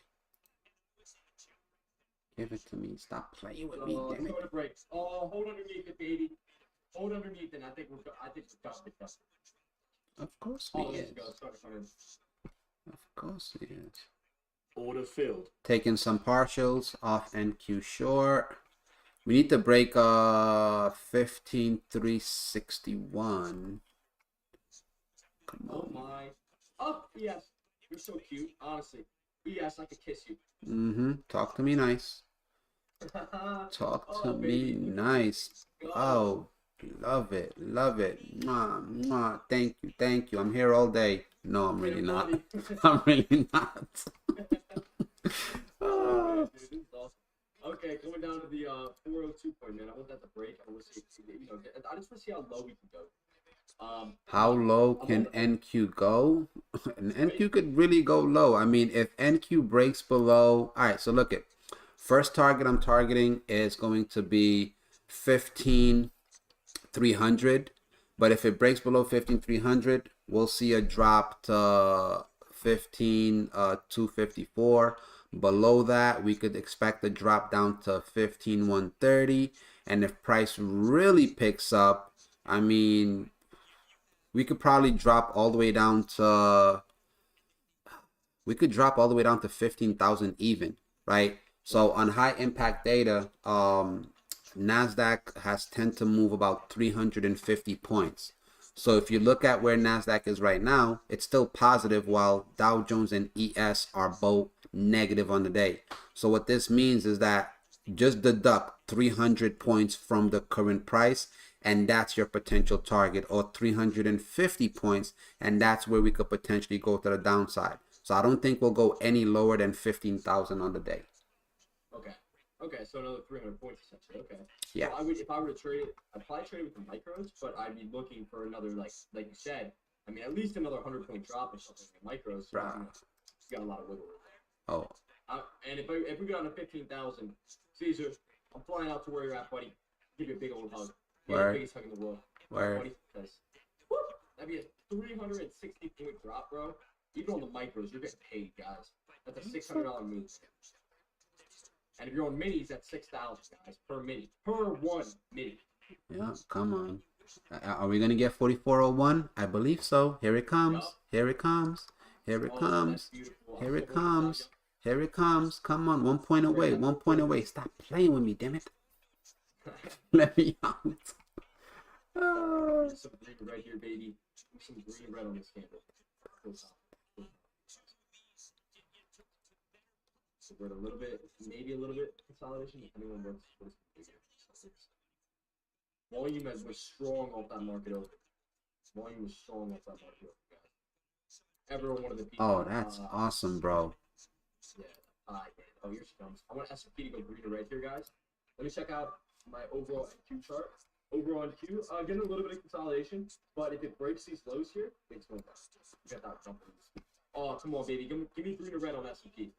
Give it to me. Stop playing with me, damn it. Sort of breaks. Oh, hold underneath it, baby. Hold underneath it. I think we're done. Of course Oh, he this is. is starting to come in. Of course he is. Order filled. Taking some partials off NQ short. We need to break 15,361. Come Oh on. my. Oh, yes. You're so cute, honestly. Yes, I could kiss you. Talk to me nice. Talk to me nice. Oh, love it. Love it. Mwah, mwah. Thank you. I'm here all day. No, I'm really not. I'm really not. Oh, dude, this is awesome. Okay, going down to the 402 point, man. I want that to break. I want to see, I just want to see how low we can go. How low can NQ go? And NQ could really go low. I mean, if NQ breaks below, all right. So look at first target I'm targeting is going to be 15,300. But if it breaks below 15,300, we'll see a drop to 15,254. Below that, we could expect a drop down to 15,130. And if price really picks up, I mean, we could probably drop all the way down to 15,000 even, right? So on high impact data, NASDAQ has tend to move about 350 points. So if you look at where NASDAQ is right now, it's still positive while Dow Jones and ES are both negative on the day. So what this means is that just deduct 300 points from the current price, and that's your potential target, or 350 points, and that's where we could potentially go to the downside. So I don't think we'll go any lower than 15,000 on the day. Okay. Okay, so another 300 points essentially. Okay. Yeah. So I would, if I were to trade it, I'd probably trade it with the micros, but I'd be looking for another, like you said, I mean, at least another 100-point drop or something in micros. So Bruh. you got a lot of wiggle room. Oh, And if we go down to 15,000, Caesar, I'm flying out to where you're at, buddy. Give you a big old hug. Yeah, the Word. biggest hug in the world. Word. Buddy, because that'd be a 360-point drop, bro. Even on the micros, you're getting paid, guys. That's a $600 move. And if you're on minis, that's 6,000, guys, per mini. Per one mini. yeah, come on. Are we going to get 4401? I believe so. Here it comes. Yup. Here it comes. Here it Oh, comes. that's beautiful. Here I'm it so comes. Here it comes. Come on. 1 point away. 1 point away. Stop playing with me, damn it. Let me out. Ah. Some green right here, baby. Some green and red on this candle. So we're at a little bit, maybe a little bit consolidation, depending on what's volume was strong off that market open. Volume was strong off that market open, guys. Everyone wanted the beat. Oh, that's awesome, bro. Yeah. Oh, here she comes. I want S&P to go green or red here, guys. Let me check out my overall NQ chart. Overall NQ, getting a little bit of consolidation, but if it breaks these lows here, it's going down. You got that jump. Oh, come on, baby. Give me green or red on S&P.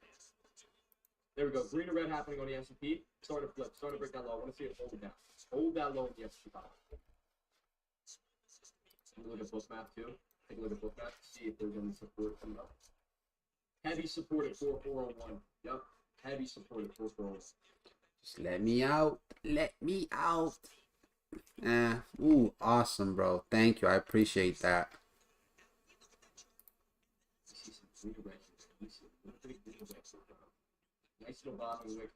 There we go. Green or red happening on the S&P. Starting to flip. Starting to break that low. I want to see it hold down. Hold that low in the S&P 500. Take a look at book map too. Take a look at book map. See if there's any support coming up. Heavy support at 4401. Yep. Heavy support at 4401. Just let me out. Let me out. Ooh, awesome, bro. Thank you. I appreciate that. See some green or red here. You see a little bit of green or red here, bro. Nice little bottom wick.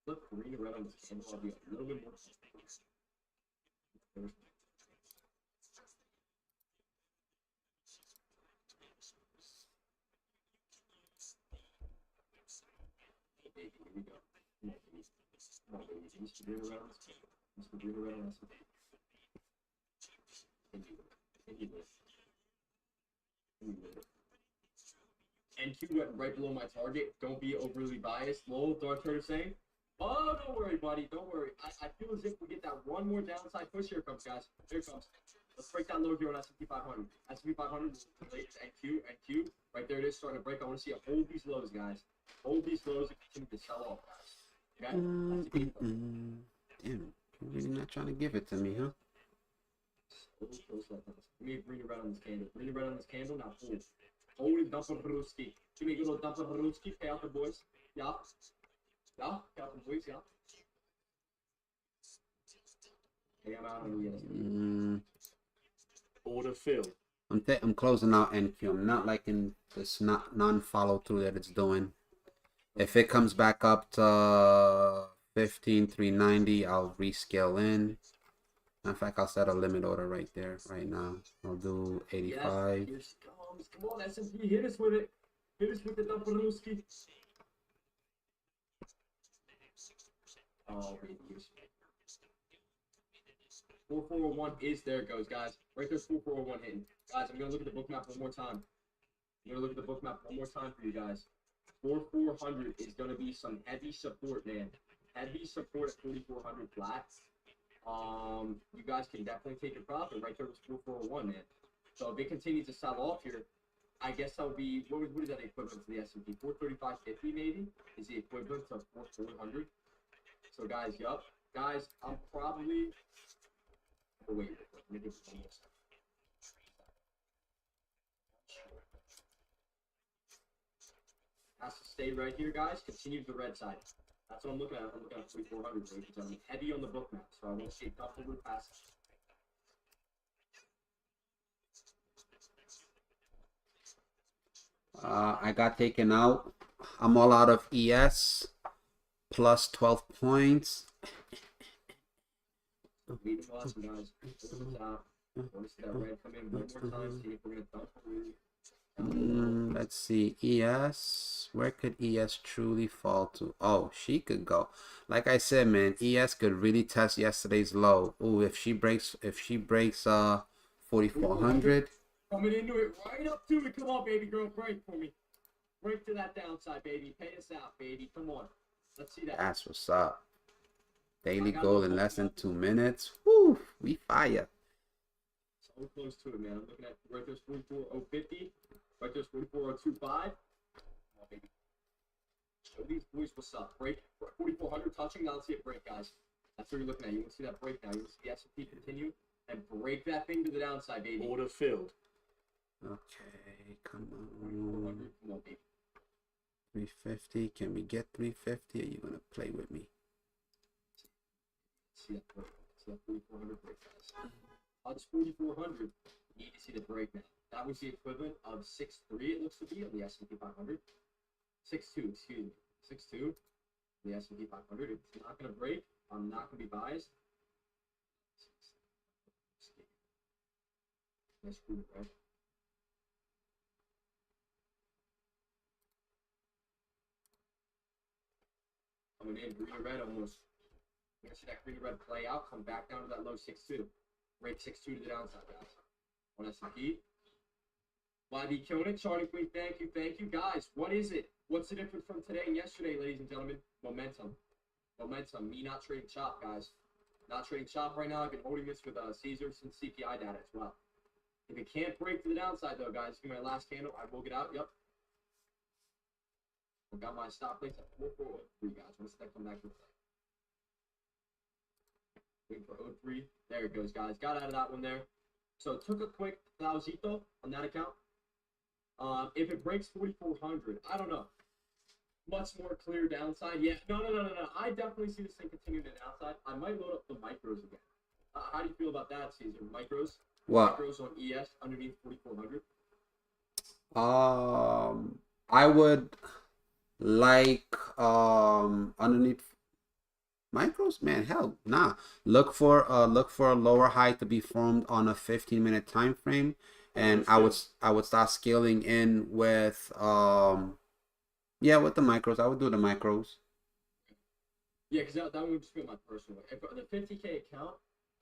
Look, green or red on this candle. I'll be a little bit more. Here we go. Come on, baby. Come on, baby. Mr. Green or red on this candle. Mr. Green or red on this candle. NQ went right below my target. Don't be overly biased. Lowell, Dark Turtle saying, oh, don't worry, buddy. Don't worry. I feel as if we get that one more downside push. Here it comes, guys. Here it comes. Let's break that low here on S&P 500. S&P 500 is NQ. Right there it is starting to break. I want to see it hold these lows, guys. Hold these lows and continue to sell off, guys. Okay? That's a key. Damn, you're really not trying to give it to me, huh? Give me green and red on this candle. Green and red on this candle. Now hold. Hold it, dump a Haruski. Give me a little dump of Haruski. Pay out the boys. Yeah. Yeah. Pay out the boys. Yeah. Hey, I'm out on the ESP. Order fill. I'm closing out NQ. I'm not liking this non-follow through that it's doing. If it comes back up to 15,390, I'll rescale in. In fact, I'll set a limit order right there, right now. I'll do 85. Yes, here she comes. Come on, S&P, hit us with it. Hit us with the Dumperuski. Oh, baby. 4401 is there it goes, guys. Right there's 4401 hitting. Guys, I'm going to look at the book map one more time. I'm going to look at the book map one more time for you guys. 4400 is going to be some heavy support, man. Heavy support at 4400 flat. You guys can definitely take a profit. Right there was 4401, man. So if it continues to sell off here, I guess that'll be, what is that equivalent to the S&P? 435.50 maybe is the equivalent to 4400. So guys, yup. Guys, I'm probably, oh wait, let me give one more second. Has to stay right here, guys. Continue to the red side. That's what I'm looking at. I'm looking at 3400, ladies and gentlemen. Heavy on the book map, so I won't see a couple of passes. I got taken out. I'm all out of ES. Plus 12 points. Leading awesome, guys. Want to see that red come in one more time, see if we're gonna dump really. Let's see. ES. Where could ES truly fall to? Oh, she could go. Like I said, man, ES could really test yesterday's low. Ooh, if she breaks 4400. Coming into it, right up to it. Come on, baby girl, break for me. Break to that downside, baby. Pay us out, baby. Come on. Let's see that. That's what's up. Daily goal in less than 2 minutes. Woo, we fire. So close to it, man. I'm looking at right there's 44,050. Right there's 44,025. Come on, baby. Show these boys what's up. Break 4,400 touching. Now let's see it break, guys. That's what you're looking at. You want to see that break now. You want to see the S&P continue and break that thing to the downside, baby. Order filled. Okay, come 4,400. on. Come on, baby. 350. Can we get 350? Are you gonna play with me? See that break. See that 4,400 break, guys. Odds 4,400. You need to see the break now. That was the equivalent of 6.3. It looks to be on the S&P 500. 6.2. Excuse me. 6.2. The S&P 500. It's not gonna break. I'm not gonna be biased. Nice screw, right? Coming in green or red almost. You're gonna see that green or red play out, come back down to that low 6.2. Break 6.2 to the downside, guys. On S&P. YB killing it. Charlie Queen, thank you. Guys, what is it? What's the difference from today and yesterday, ladies and gentlemen? Momentum. Momentum. Me not trading chop, guys. Not trading chop right now. I've been holding this with Caesar since CPI data as well. If it can't break to the downside, though, guys, give me my last candle. I will get out. Yep. I got my stop links at 4,403, guys. Once that come back to play. Waiting for 03. There it goes, guys. Got out of that one there. So took a quick Lausito on that account. If it breaks 4,400, I don't know. Much more clear downside. Yeah, no. I definitely see this thing continuing to downside. I might load up the micros again. How do you feel about that, Caesar? Micros? What? Micros on ES underneath 4,400. I would like underneath micros, man. Hell, nah. Look for a lower high to be formed on a 15-minute time frame, and I would start scaling in with with the micros. I would do the micros. Yeah, because that would just be my personal. If the 50K account,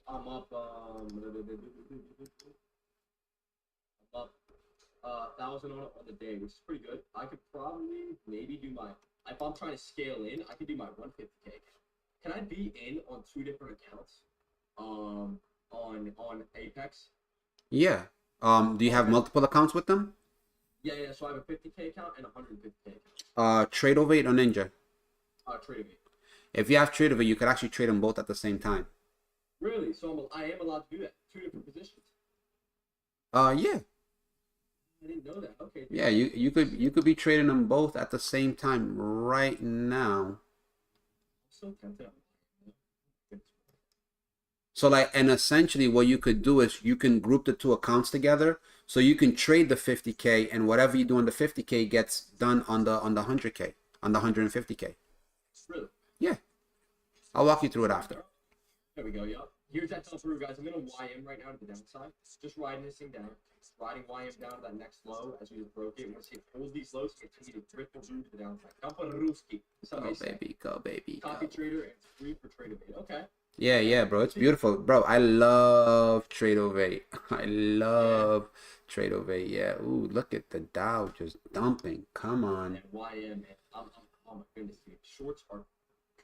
I'm up 1,000 on it on the day, which is pretty good. I could probably maybe do my, if I'm trying to scale in, I could do my 150K account. Can I be in on 2 different accounts? On Apex? Yeah. Do you have multiple accounts with them? Yeah. So I have a 50K account and a 150K account. Tradeovate or Ninja? Trading. If you have Tradeovate, you could actually trade them both at the same time. Really? So I am allowed to do that. 2 different positions. Yeah. I didn't know that. Okay. Yeah, you could be trading them both at the same time right now. I'm so tempted. So and essentially what you could do is you can group the 2 accounts together, so you can trade the 50K, and whatever you do on the 50K gets done on the 100K, on the 150K. Really? Yeah. I'll walk you through it after. There we go, yup. Here's that tell through, guys. I'm in a YM right now to the downside. Just riding this thing down. Riding YM down to that next low as we just broke it. We're going to see it hold these lows and continue to drift through to the downside. Kamparuski. Go baby. Copy trader and it's free for Tradeovate. Okay. Yeah, bro. It's beautiful. Bro, I love Tradeovate. I love Tradeovate. Yeah. Ooh, look at the Dow just dumping. Come on. And YM, and oh my goodness, dude. Shorts are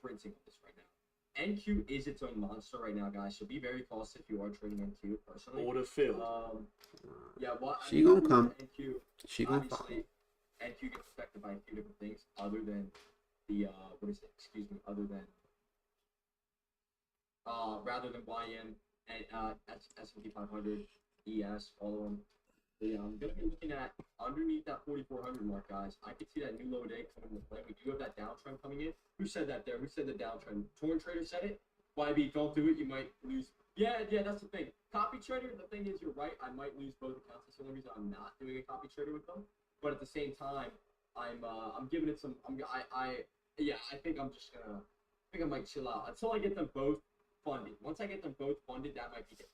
printing on this right now. NQ is its own monster right now, guys. So be very cautious if you are trading NQ personally. Order filled. She gonna come. NQ, She gonna follow. obviously, NQ gets affected by a few different things other than the other than rather than YM and S&P 500, ES, all of them. So yeah, I'm gonna be looking at underneath that 4,400 mark, guys. I could see that new low day coming into play. We do have that downtrend coming in. Who said that there? Who said the downtrend? Torn Trader said it. YB, don't do it. You might lose. Yeah, that's the thing. Copy trader. The thing is, you're right. I might lose both accounts. That's the only reason I'm not doing a copy trader with them. But at the same time, I'm giving it some. I think I'm just gonna. I think I might chill out until I get them both funded. Once I get them both funded, that might be it.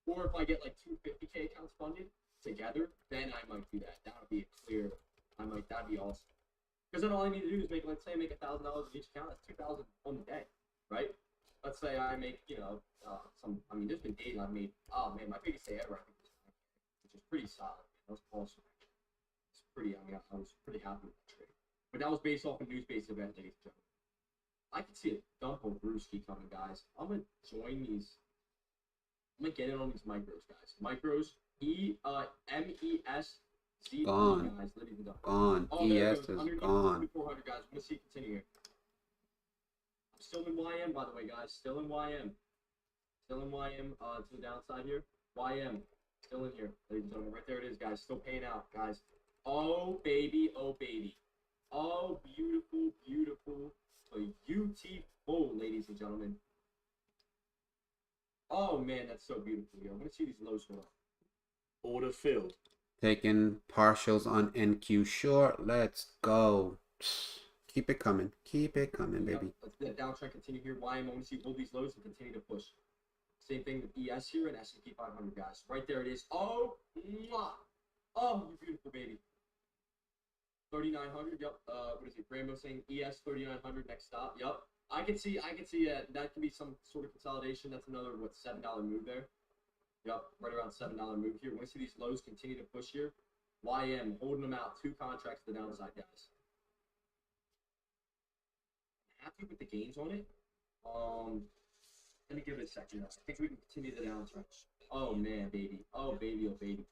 Or if I get like 250K accounts funded together, then I might do that. That would be a clear. That'd be awesome. Because then all I need to do is make, let's say I make $1,000 in each account. That's 2,000 on the day, right? Let's say I make, there's been days I've made, oh man, my biggest day ever, I think, which is pretty solid. That was awesome. It's pretty, I was pretty happy with the trade. But that was based off a news-based event, ladies and gentlemen. I can see a dump of Brewski coming, guys. I'm going to join these. I'm going to get in on these micros, guys. Micros, MESZ, Gone. guys, ladies and gentlemen. Gone. Oh, there ES it goes. is Underneath gone. 400, guys. I'm going to see it continue here. I'm still in YM, by the way, guys. Still in YM. Still in YM to the downside here. YM. Still in here, ladies and gentlemen. Right there it is, guys. Still paying out, guys. Oh, baby. Oh, baby. Oh, beautiful, beautiful. Beautiful, ladies and gentlemen. Oh, man, that's so beautiful here. I'm going to see these lows go up. Order filled. Taking partials on NQ short. Let's go. Keep it coming. Keep it coming, baby. Yep. Let's let downtrend continue here. YM, I want to see hold these lows and continue to push. Same thing with ES here and S&P 500, guys. Right there it is. Oh, mwah. Oh, you beautiful baby. 3,900. Yep. What is it? Rambo saying ES 3,900 next stop. Yep. I can see. That can be some sort of consolidation. That's another $7 move there. Yep. Right around $7 move here. Want to see these lows continue to push here. YM holding them out. 2 contracts to the downside, guys. Happy with the gains on it. Let me give it a second. I think we can continue the downtrend. Oh man, baby. Oh baby, oh baby.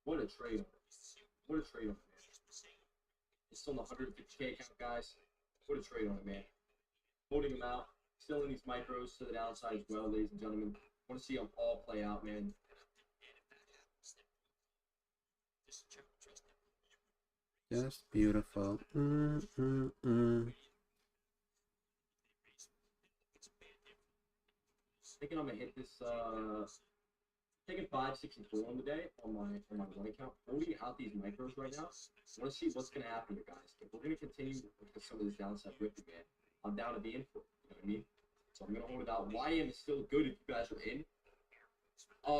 What a trade on it. What a trade on it, man. It's still in the 150K account, guys. What a trade on it, man. Holding them out. Still in these micros to the downside as well, ladies and gentlemen. Want to see them all play out, man. Just beautiful. Thinking I'm gonna hit this taking 564 on the day on my one account, holding out these micros right now. I want to see what's gonna happen here, guys. If we're gonna continue with some of this downside whip again, I'm down to be in for it. You know what I mean? So I'm gonna hold it out. YM is still good if you guys are in.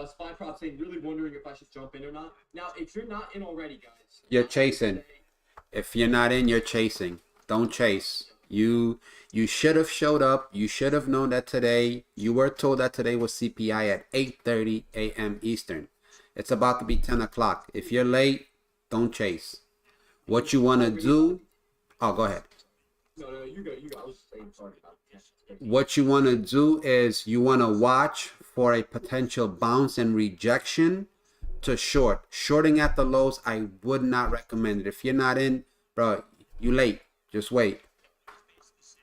Spy Prop saying really wondering if I should jump in or not. Now, if you're not in already, guys, You're chasing. If you're not in, you're chasing. Don't chase. You should have showed up. You should have known that today. You were told that today was CPI at 8:30 a.m. Eastern. It's about to be 10 o'clock. If you're late, don't chase. What you want to do... Oh, go ahead. No, you go. I was saying sorry about that. What you want to do is you want to watch for a potential bounce and rejection to short. Shorting at the lows, I would not recommend it. If you're not in, bro, you late. Just wait.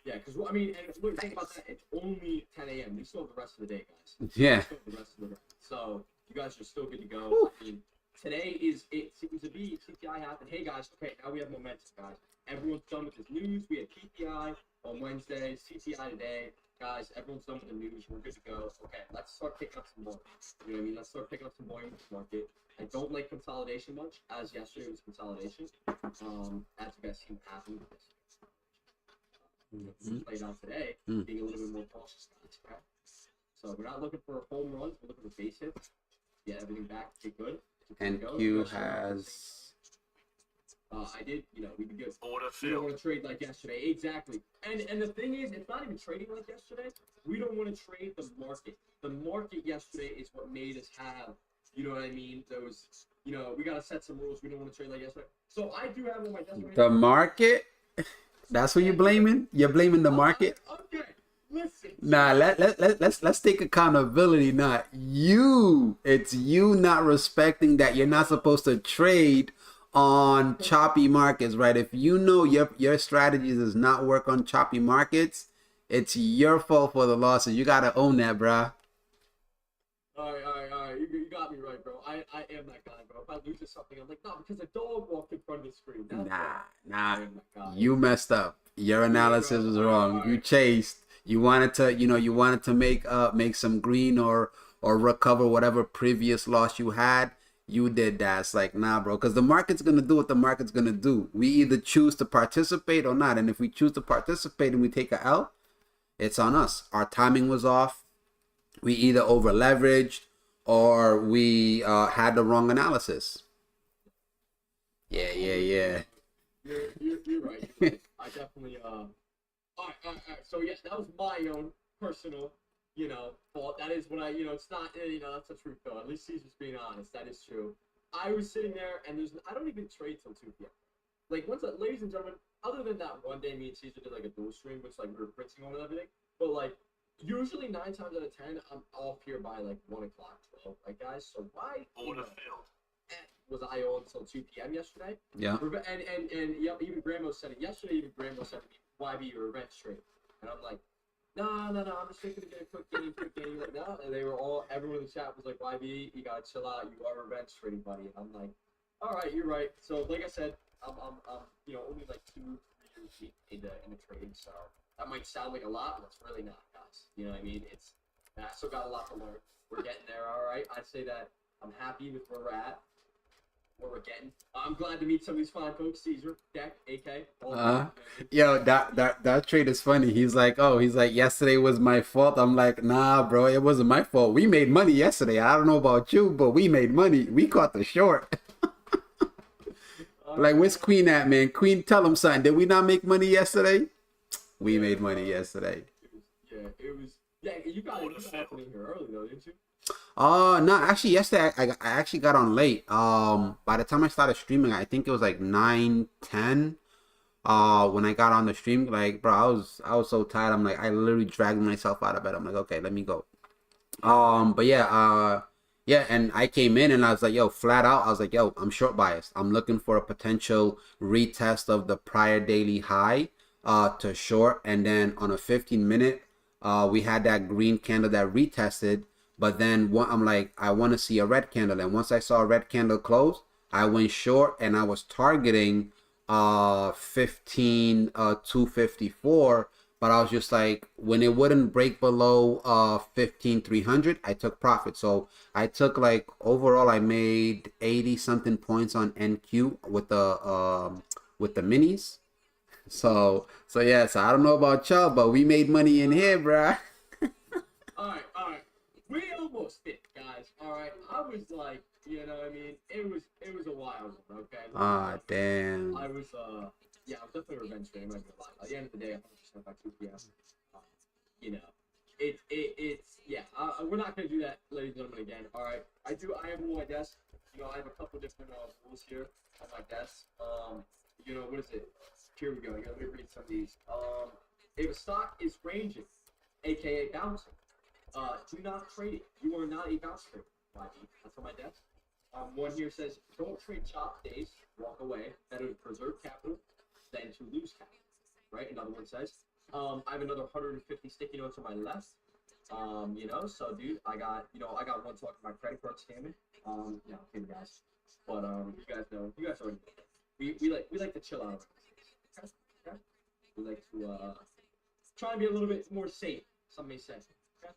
Yeah, because I mean, and look, think about that. It's only 10 a.m. We still have the rest of the day, guys. Yeah. We still have the rest of the day. So you guys are still good to go. I mean, today is it seems to be CPI happened. Hey guys, okay, now we have momentum, guys. Everyone's done with this news. We had PPI on Wednesday, CPI today. Guys, everyone's done with the news. We're good to go. Okay, let's start picking up some more. You know what I mean? Let's start picking up some volume in this market. I don't like consolidation much, as yesterday was consolidation. As you guys seen happen with this. Played out today, being a little bit more cautious, guys. Okay? So we're not looking for home runs. We're looking for base hits. Get everything back. Get good. NQ has... I did, we did good. We don't want to trade like yesterday. Exactly. And the thing is, it's not even trading like yesterday. We don't want to trade the market. The market yesterday is what made us have, you know what I mean? Those, we got to set some rules. We don't want to trade like yesterday. So I do have on my desk right The now. Market? That's who you're blaming? You're blaming the market? Okay. Listen. Nah, let's take accountability. Not you. It's you not respecting that you're not supposed to trade on choppy markets, right? If you know your strategy does not work on choppy markets, it's your fault for the losses. You gotta own that, bruh. All right. You got me right, bro. I am that guy, bro. If I lose to something, I'm like, no, because a dog walked in front of the screen. That's why. Nah. I am that guy. You messed up. Your analysis was wrong. You chased. You wanted to make some green or recover whatever previous loss you had. You did that. It's like, nah, bro, because the market's gonna do what the market's gonna do. We either choose to participate or not. And if we choose to participate and we take a L, it's on us. Our timing was off. We either over leveraged or we had the wrong analysis. Yeah, yeah, yeah. You're right. You're right. I definitely all right. So yes, that was my own personal, fault. That is what it's not, that's the truth though. At least Caesar's being honest. That is true. I was sitting there and I don't even trade till 2 p.m. Like ladies and gentlemen, other than that one day me and Caesar did like a dual stream, which like we were printing on and everything. But like usually 9 times out of 10, I'm off here by like 1 o'clock, 12. Like guys, so why? Was I on until 2 p.m. yesterday? Yeah. And yep, even Grandma said it yesterday. Even Grandma said to me, "Why be your revenge trade?" And I'm like, no, I'm just thinking to get a quick game. Like, no, and everyone in the chat was like, "YB, you gotta chill out. You are revenge trading, buddy." And I'm like, all right, you're right. So like I said, I'm only like 2-3 years deep in the trading, so that might sound like a lot, but it's really not, guys. You know what I mean? I still got a lot to learn. We're getting there, all right. I'd say that I'm happy with where we're at. Where we're getting. I'm glad to meet some of these fine folks. Caesar, Deck, AK. Yo, that trade is funny. He's like, yesterday was my fault. I'm like, nah, bro, it wasn't my fault. We made money yesterday. I don't know about you, but we made money. We caught the short. Like, where's Queen at, man? Queen, tell him something. Did we not make money yesterday? We made money yesterday. It was. Yeah, you got in here early though, didn't you? No, actually yesterday I actually got on late. By the time I started streaming, I think it was like 9:10. When I got on the stream, like, bro, I was so tired. I'm like, I literally dragged myself out of bed. I'm like, okay, let me go. But yeah, and I came in and I was like, yo, flat out, I was like, yo, I'm short biased. I'm looking for a potential retest of the prior daily high, to short, and then on a 15-minute, we had that green candle that retested. But then I'm like, I want to see a red candle. And once I saw a red candle close, I went short and I was targeting 254. But I was just like, when it wouldn't break below 15,300, I took profit. So I took, like, overall I made 80 something points on NQ with the minis. So yeah, so I don't know about y'all, but we made money in here, bruh. All right. We almost hit, guys. All right. I was like, what I mean, it was a wild one. Okay. Ah, damn. I was I was definitely a revenge fan. I'm not gonna lie. At the end of the day, 100% by 2 p.m. We're not gonna do that, ladies and gentlemen, again. All right. I have one on my desk. I have a couple different rules here on my desk. What is it? Here we go. Let me read some of these. If a stock is ranging, aka bouncing, do not trade it. You are not a bounce trader. That's on my desk. One here says, don't trade chop days. Walk away. Better to preserve capital than to lose capital. Right? Another one says, I have another 150 sticky notes on my left. So dude, I got one talking about credit card scamming. I'm kidding, guys. But you guys already know. We like to chill out. Okay? We like to try and be a little bit more safe, some may say. Okay?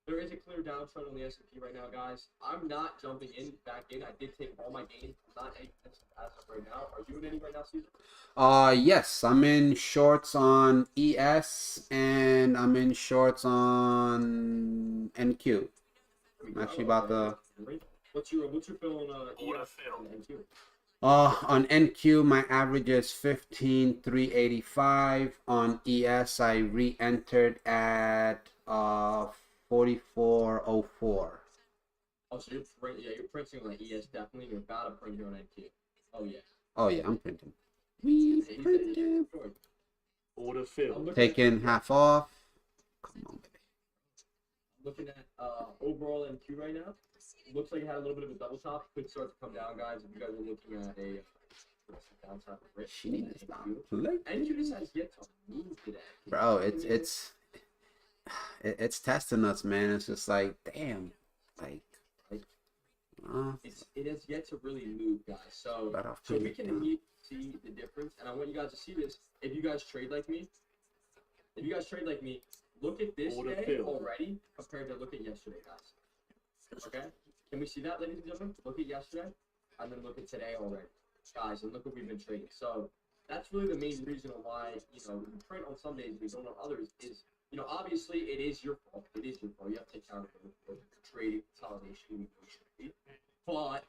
There is a clear downtrend on the S&P right now, guys. I'm not jumping back in. I did take all my gains. I'm not any position as of right now. Are you in any right now, Caesar? Yes, I'm in shorts on ES and I'm in shorts on NQ. I'm actually about to. What's your feeling on NQ? On NQ, my average is 15,385. On ES, I re-entered at 4404. Oh, so you're printing on ES definitely. You're about to print here on NQ. Oh yeah. Oh yeah, I'm printing. We printed. Order fill. Taking half off. Come on, baby. Looking at overall NQ right now. Looks like it had a little bit of a double top. Could start to come down, guys. If you guys are looking at a downside rip. She needs to stop. NQ just has yet to move today. Bro, it's testing us, man. It's just like, damn, like. It has yet to really move, guys. So we can see the difference, and I want you guys to see this. If you guys trade like me, look at this day already compared to look at yesterday, guys. Okay, can we see that, ladies and gentlemen? Look at yesterday, and then look at today already, guys, and look what we've been trading. So that's really the main reason why we print on some days, we don't on others. Is you know, obviously it is your fault. It is your fault. You have to take care of the trading consolidation negotiation. But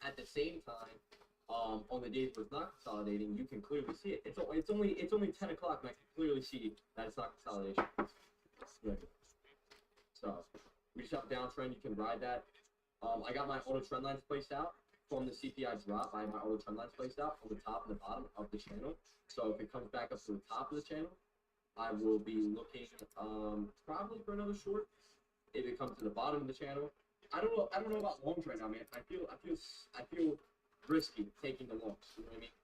at the same time, on the days where it's not consolidating, you can clearly see it. It's only 10 o'clock, and I can clearly see that it's not consolidation. Yeah. So we just have a downtrend. You can ride that. I got my auto trend lines placed out from the CPI drop. I have my auto trend lines placed out from the top and the bottom of the channel. So if it comes back up to the top of the channel, I will be looking probably for another short. If it comes to the bottom of the channel, I don't know about longs right now, man. I feel risky taking the longs. You know what I mean?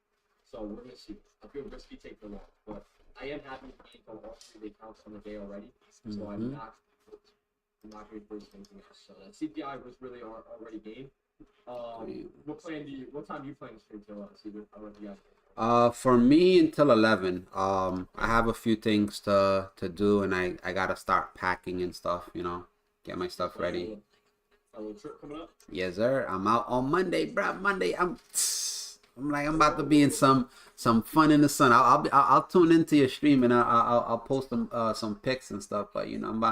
So we're gonna see. I feel risky taking the longs, but I am happy to be on all three of the accounts on the day already. So I'm not going to force anything else. So that CPI was really already gained. What time do you plan to stream till? Caesar? I'll let you guys. For me until 11. I have a few things to do, and I gotta start packing and stuff. You know, get my stuff ready. A little trip coming up. Yes, sir. I'm out on Monday, bro. Monday, I'm I'm about to be in some fun in the sun. I'll tune into your stream, and I'll post some pics and stuff. But you know, I'm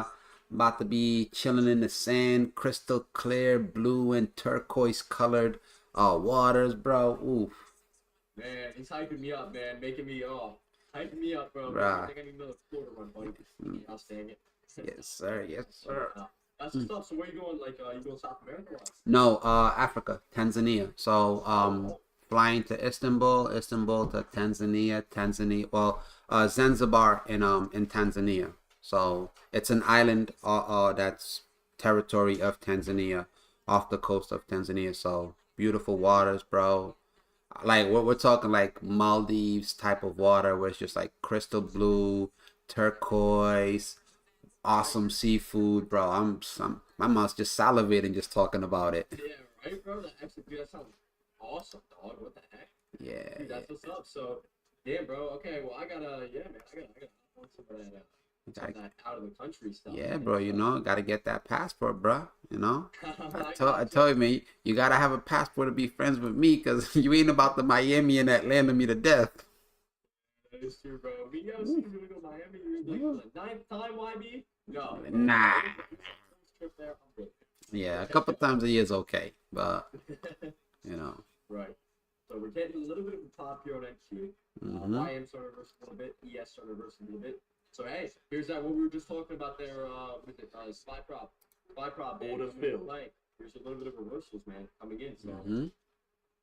about to be chilling in the sand, crystal clear blue and turquoise colored waters, bro. Oof. Man, he's hyping me up, man, making me hyping me up, bro. Bruh. I think I need another quarter run, buddy. I'll stand it. Yes, sir. Yes, sir. That's the stuff. So where you going? Like, you going South America? Or? No, Africa, Tanzania. So, flying to Istanbul to Tanzania. Well, Zanzibar in Tanzania. So it's an island that's territory of Tanzania, off the coast of Tanzania. So beautiful waters, bro. Like we're talking like Maldives type of water, where it's just like crystal blue, turquoise, awesome seafood, bro. My mouth's just salivating just talking about it. Yeah, right, bro. That sounds awesome, dog. What the heck? Yeah. Dude, that's what's up. So, damn, bro. Okay, well, I gotta want some of that out of the country stuff. Yeah, man. bro. You know, gotta get that passport, bro. You know. I got told you, man, you gotta have a passport to be friends with me, cause you ain't about to Miami and Atlanta me to death. That is true, bro. We go see you go to Miami. You're like, for the ninth time, YB? No. Nah. First trip there, I'm good. Yeah, a couple times a year is okay, but you know. Right. So we're getting a little bit of a pop here on NQ. YM started to reverse a little bit. ES started to reverse a little bit. So hey, here's that what we were just talking about there with the spy prop. Man. Here's a little bit of reversals, man, coming in. So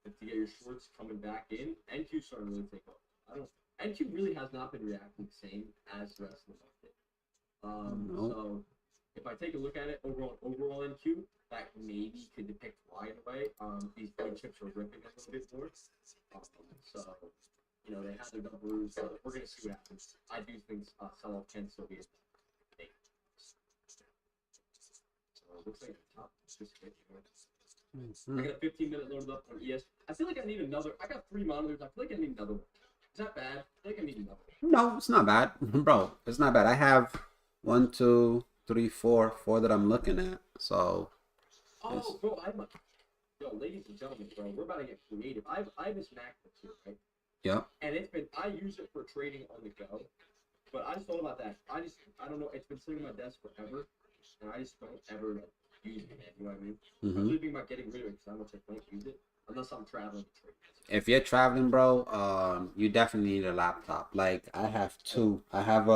if you get your shorts coming back in, NQ starting to really take off. NQ really has not been reacting the same as the rest of the market. Nope. So if I take a look at it overall NQ, that maybe could depict why in a way. These big chips are ripping a little bit more. So you know, they have their doubles. So we're gonna see what happens. I do think sell-off can still be a thing. So it looks like the top is just hit. I got a 15-minute loaded up on ES. I feel like I need another. I got 3 monitors. I feel like I need another one. Is that bad? I feel like I need another one. No, it's not bad, bro. It's not bad. I have 1, 2, 3, 4 that I'm looking at. So. Oh, bro, yo, ladies and gentlemen, bro, we're about to get creative. I have this MacBook here, right? Yep. And I use it for trading on the go. But I just thought about that. I don't know. It's been sitting on my desk forever, and I just don't ever use it, man. You know what I mean? I'm really thinking about getting rid of it because I don't use it unless I'm traveling to trade. If you're traveling, bro, you definitely need a laptop. Like I have 2. I have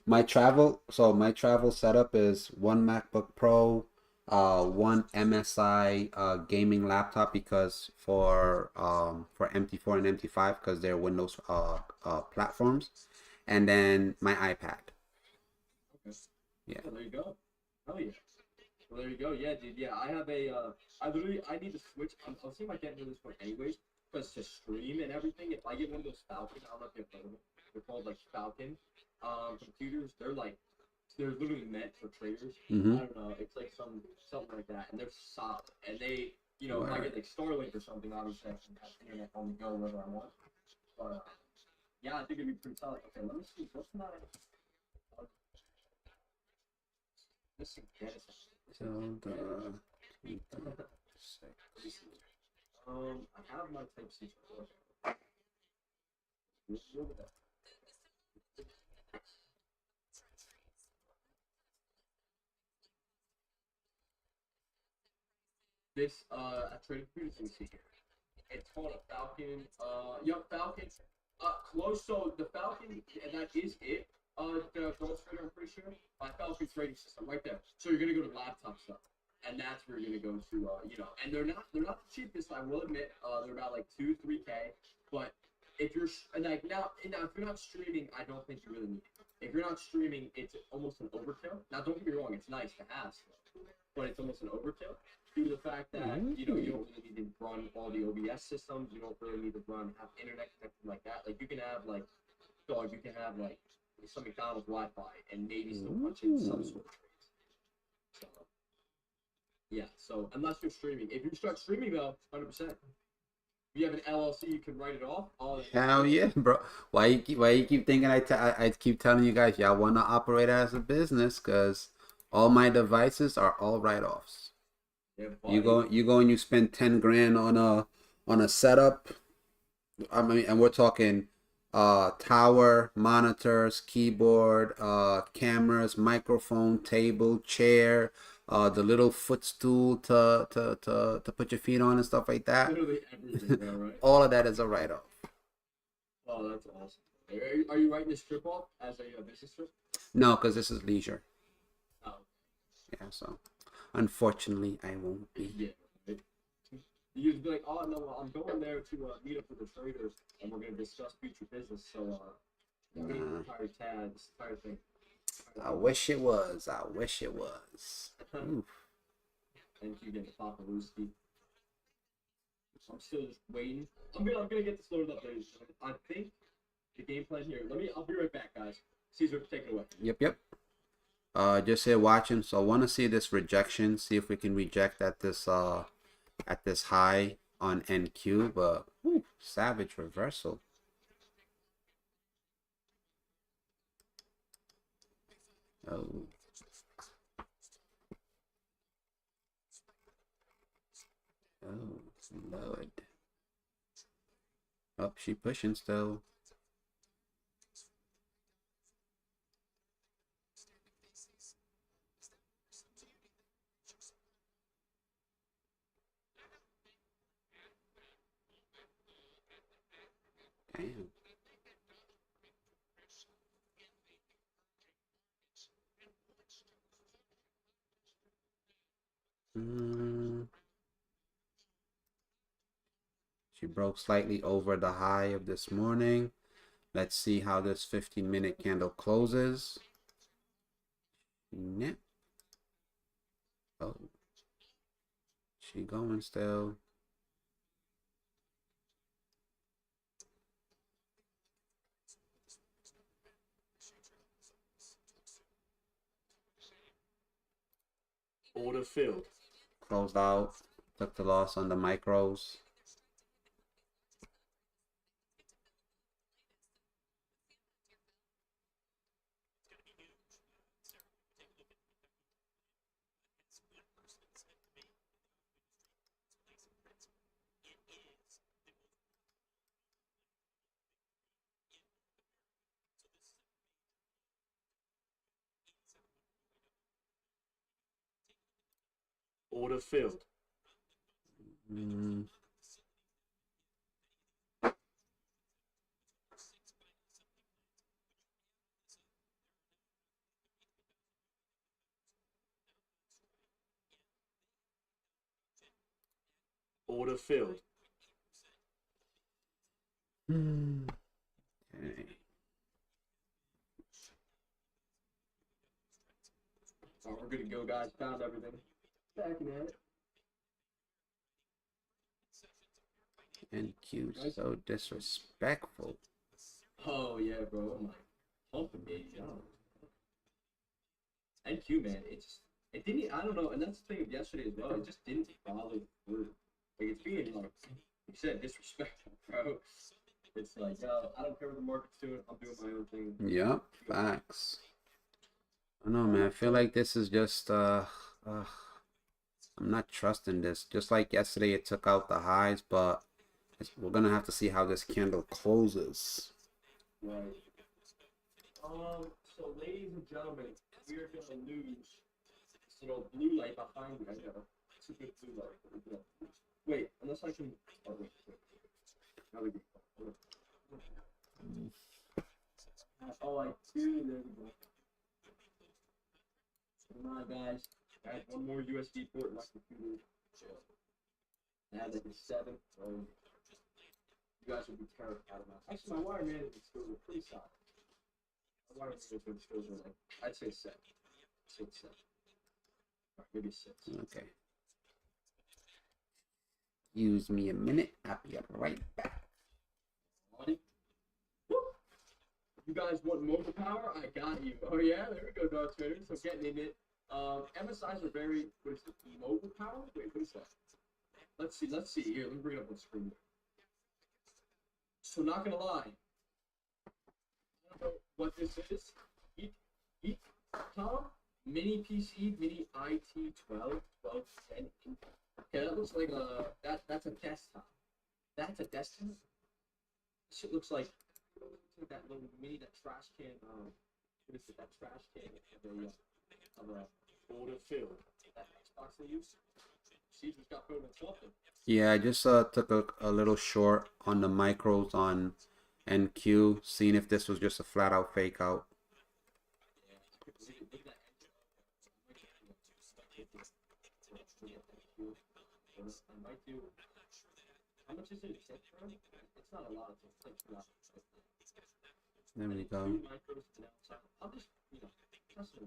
my travel setup is 1 MacBook Pro, 1 MSI gaming laptop because for MT4 and MT5 because they're Windows platforms, and then my iPad. Okay. Yeah. Oh, there you go. Oh yeah. Well, there you go. Yeah, dude. Yeah, I have a. I need to switch. I'll see if I get into this one anyways, because to stream and everything, if I get one of those Falcon, I don't know if you've heard of them. They're called like Falcon computers. They're literally meant for traders. I don't know. It's like something like that, and they're solid. And they, you know, if I get like Starlink or something, obviously I can have internet on the go wherever I want. But yeah, I think it'd be pretty solid. Okay, let me see. What's my missing Genesis? I have my Type C. This I traded for this here. It's called a Falcon. Yup, Falcon. Close. So the Falcon, and that is it. The Ghost Trader, I'm pretty sure. Falcon's rating system right there. So you're gonna go to laptop stuff, and that's where you're gonna go to. And they're not the cheapest. I will admit. They're about like 2-3K. But if you're and like now if you're not streaming, I don't think you really need it. If you're not streaming, it's almost an overkill. Now don't get me wrong, it's nice to have, but it's almost an overkill due to the fact that you don't really need to run all the OBS systems. You don't really need to have internet connected like that. Like you can have you can have some McDonald's Wi-Fi and maybe still punch in some sort of trades. So yeah. So unless you're streaming, if you start streaming though, 100%. If you have an LLC, you can write it off. Hell yeah, bro. Why you keep thinking I keep telling you guys y'all want to operate as a business? Cause all my devices are all write-offs. Yeah, You go and you spend 10 grand on a setup. I mean, and we're talking tower, monitors, keyboard, cameras, microphone, table, chair, the little footstool to put your feet on and stuff like that. literally everything, bro, right? All of that is a write-off. Oh, that's awesome. Are you writing this trip off as a business trip? No, because this is leisure. Oh, Yeah, so unfortunately I won't be. yeah. Right. You just be like, oh no, well, I'm going there to meet up with the traders, and we're gonna discuss future business. So, I'm gonna entire tags, entire thing. I wish it was. I wish it was. Oof. Thank you again, Papaluski. I'm still just waiting. I'm gonna get this loaded up, ladies and gentlemen. I think the game plan here. I'll be right back, guys. Caesar, take it away. Yep. Just here watching. So I want to see this rejection. See if we can reject at this high on NQ. But whew, savage reversal. Oh. Oh, Lord. Oh, she pushing still. Damn. She broke slightly over the high of this morning. Let's see how this 15-minute candle closes. Yep. Oh. She going still. Order filled. Closed out. Took the loss on the micros. Order filled. Order filled. Okay. All right, we're good to go, guys. Found everything. Backing at it. NQ so disrespectful. Oh yeah, bro. Oh my, pumping baby. NQ, man, it didn't. I don't know, and that's the thing of yesterday as well. It just didn't follow through. Like it's being like you said, disrespectful, bro. It's like, I don't care what the market's doing. I'm doing my own thing. Yep, facts. I don't know, man. I feel like this is just I'm not trusting this. Just like yesterday, it took out the highs, but we're gonna have to see how this candle closes. Right. So ladies and gentlemen, we are gonna lose this little blue light behind me. I know. a good blue light. Wait, unless I can. Oh, wait. Now we go. Oh, I do. There we go. Come on, guys. I have one more USB port in my computer. I had like a 7. So you guys would be terrified of that. Actually, my wire management skills are pretty solid. My wire management skills are like, I'd say 7. 6, 7. Or maybe 6. Okay. Use me a minute. I'll be right back. You guys want motor power? I got you. Oh yeah, there we go, Darth Vader. So getting in it. MSIs are very, what is it, motor power? Wait, what is that? Let's see. Here, let me bring it up on the screen. So not gonna lie. I don't know what this is. Eat, Tom? Mini PC, mini IT 12, 1210. Okay, that looks like that's a desktop. That's a desktop? This shit looks like that little mini, that trash can, what is it, that trash can of a older filled. That Xbox they use. See, just got filled with something. Yeah, I just took a little short on the micros on NQ, seeing if this was just a flat out fake out. I might do. How much is it? It's not a lot. It's like $2. There we go. I'll just, trust me.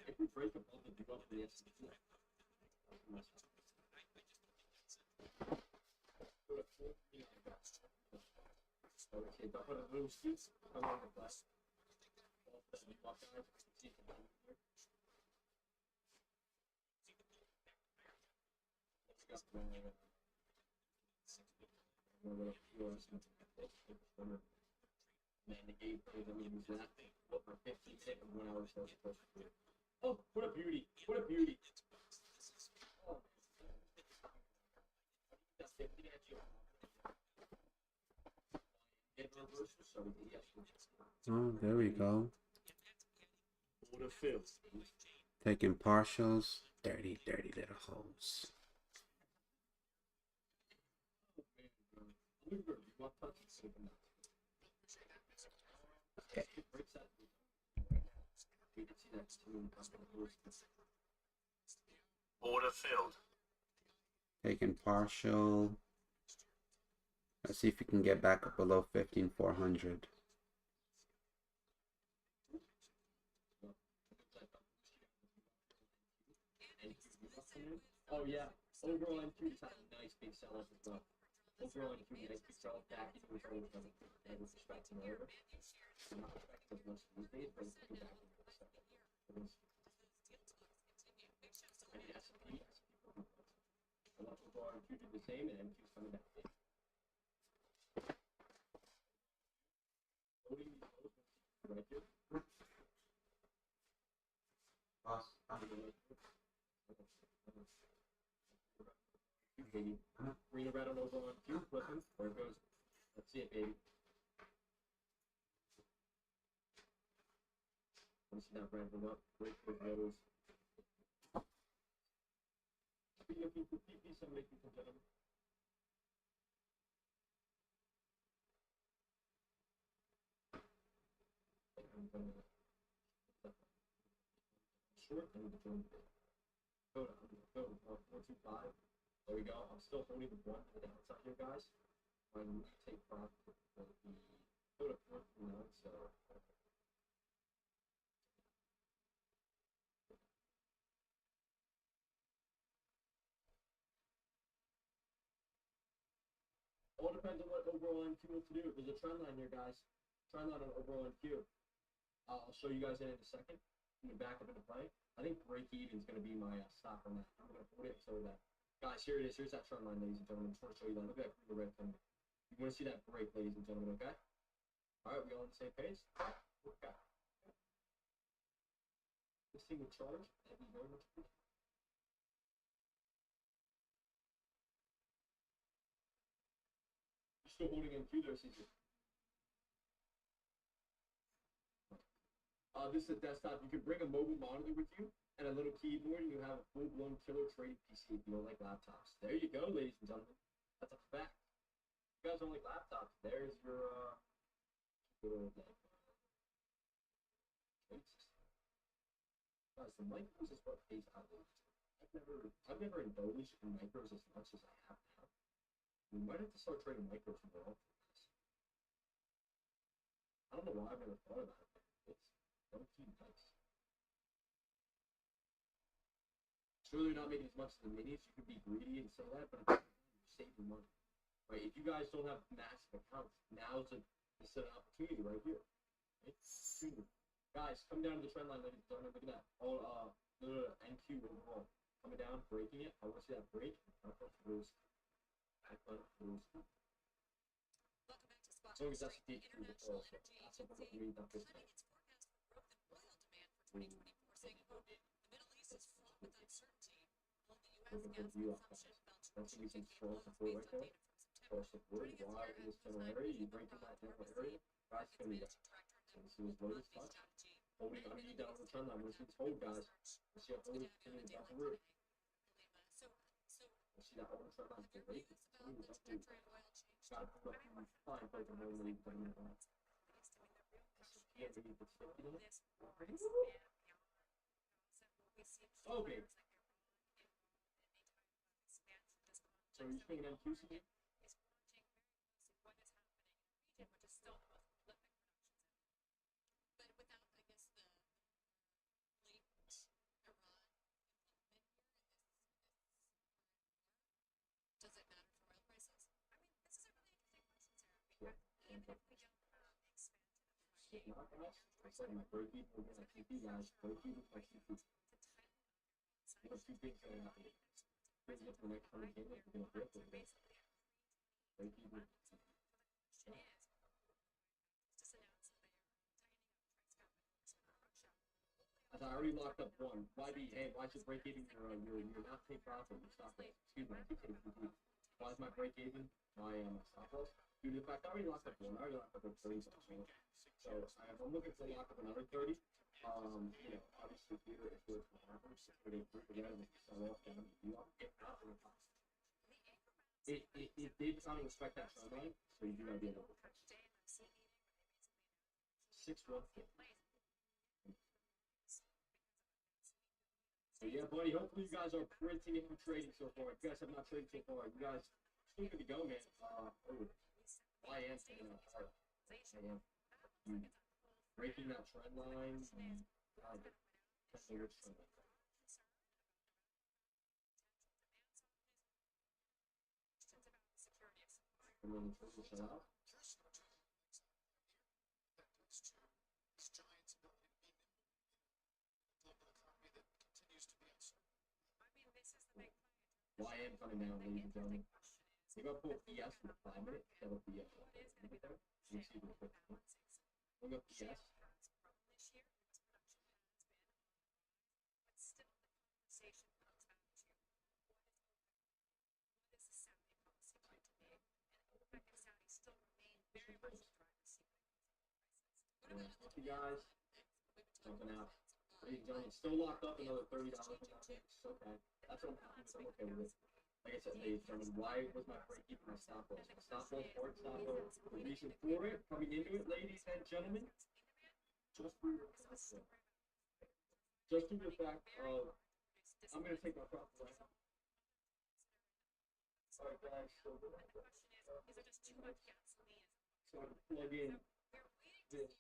If we break them, I'll do up the S&P. Okay, don't put a little scoot. I'm on the bus. Man, the game plays, I mean, he's not what my 15 minute of 1 hour show is supposed to do. Oh, what a beauty! What a beauty! Oh, that's 50 at you. Oh, there we go. What a fill. Taking partials. Dirty, dirty little holes. Okay. Order filled. Taking partial. Let's see if we can get back up below 15,400. Oh yeah, overall NQ just had a nice big sell off as well. Overall NQ, nice big sell off back into the early and was expecting over. I'm not expecting as much these days, but it's coming back into the second. I mean, S&P. I want overall NQ to do the same, and NQ's coming back in. Loading these lows right here. Green or red on over on Q, flipping, there it goes. Let's see it, baby. Let's see that ramping up, break those lows. Be looking for PP, some ladies and gentlemen. Short, and the go to 425. There we go. I'm still holding the one to the downside here, guys. I need to take profit for the go to 439, so. All depends on what overall NQ wants to do. There's a trend line here, guys. Trend line on overall NQ. I'll show you guys in a second. I'm going to back up into play. I think break even is going to be my stop on that. I'm going to hold it so that. Guys, here it is. Here's that trend line, ladies and gentlemen. I just want to show you that. Look at that green red coming. You want to see that break, ladies and gentlemen, okay? All right, we all on the same page? Okay. This thing will charge. That'd be very much appreciated. You're still holding NQ there, CJ. This is a desktop. You can bring a mobile monitor with you and a little keyboard, and you have a full-blown killer trading PC if you don't like laptops. There you go, ladies and gentlemen. That's a fact. If you guys don't like laptops, there's your little trading system. Guys, the micros is what pays out. I've never indulged in micros as much as I have now. We might have to start trading micros more often. I don't know why I've never thought about it. It's low-key nice. Sure, they're not making as much as the minis. You could be greedy and say that, but you're saving money. Right? If you guys don't have massive accounts, now's an opportunity right here. Right? Guys, come down to the trend line, ladies and gentlemen. Look at that. All the NQ overall coming down, breaking it. I want to see that break. Welcome back to Spot News. The International Energy Agency cutting its forecast for growth in oil demand for 2024, saying, quote, the Middle East is fraught with uncertainty, while the U.S. gas consumption fell to 2.8 oil based on data from September. Turning its year-end refined renewable product harvesting, Guys, its managing director of the commodity strategy. we need that on the trend line. We're told, guys. Let's see how Good old to have you on the it's daily today. So Let's see that old trend line. have your views about the trajectory of oil changed? Got to put fine for the moment. At least, I mean, the real question is, Yeah, we need to will stick to this it. war expand beyond, so will we see Okay. players like Iran involved in any type of expansion of this conflict? So you're speaking That MQ again? is watching very closely what is happening in the region, which is still the most prolific production center. But without, I guess, the blatant Iran involvement here, does it matter for oil prices? I mean, this is a really interesting question, Sarah. Because even if we don't have expansion of the Not guys. I said my breaking over my TP guys. Breaking with my TP. What two things that happen? Things that the next time we get it, we're gonna break it. Break even. As I already locked up one. Why be? Hey, why should break even your not take profit? Your stop loss. Excuse me. I keep saying TP. Why is my break even? My stop loss. Due to the fact I already locked up one. I already locked up a 30. So I'm looking to lock up another 30. You know, obviously here if there's what happens, but if we're going to sell off down, you know, get out of the box. It did kind of respect that trend line, so you do gotta be able to catch. 6-1. So yeah, buddy. Hopefully you guys are printing and trading so far. If you guys have not traded so far, you guys still good to go, man. I am taking that hard. I am. Breaking that trend line. That's a good trend line. And then transition out. YM coming down, ladies and gentlemen. They got both ES for the 5 minute. They got ES. You see the quick. We got ES. You guys, jumping out. Ladies and gentlemen, still locked up another $30 on that. It's okay. That's what I'm happy with. I'm okay with it. Like I said, ladies and gentlemen, why was my break even my stop loss? My stop loss, hard stop loss. The reason for it, coming into it, ladies and gentlemen, just for the fact of, I'm going to take my profit right now. Alright guys, so I plug in this.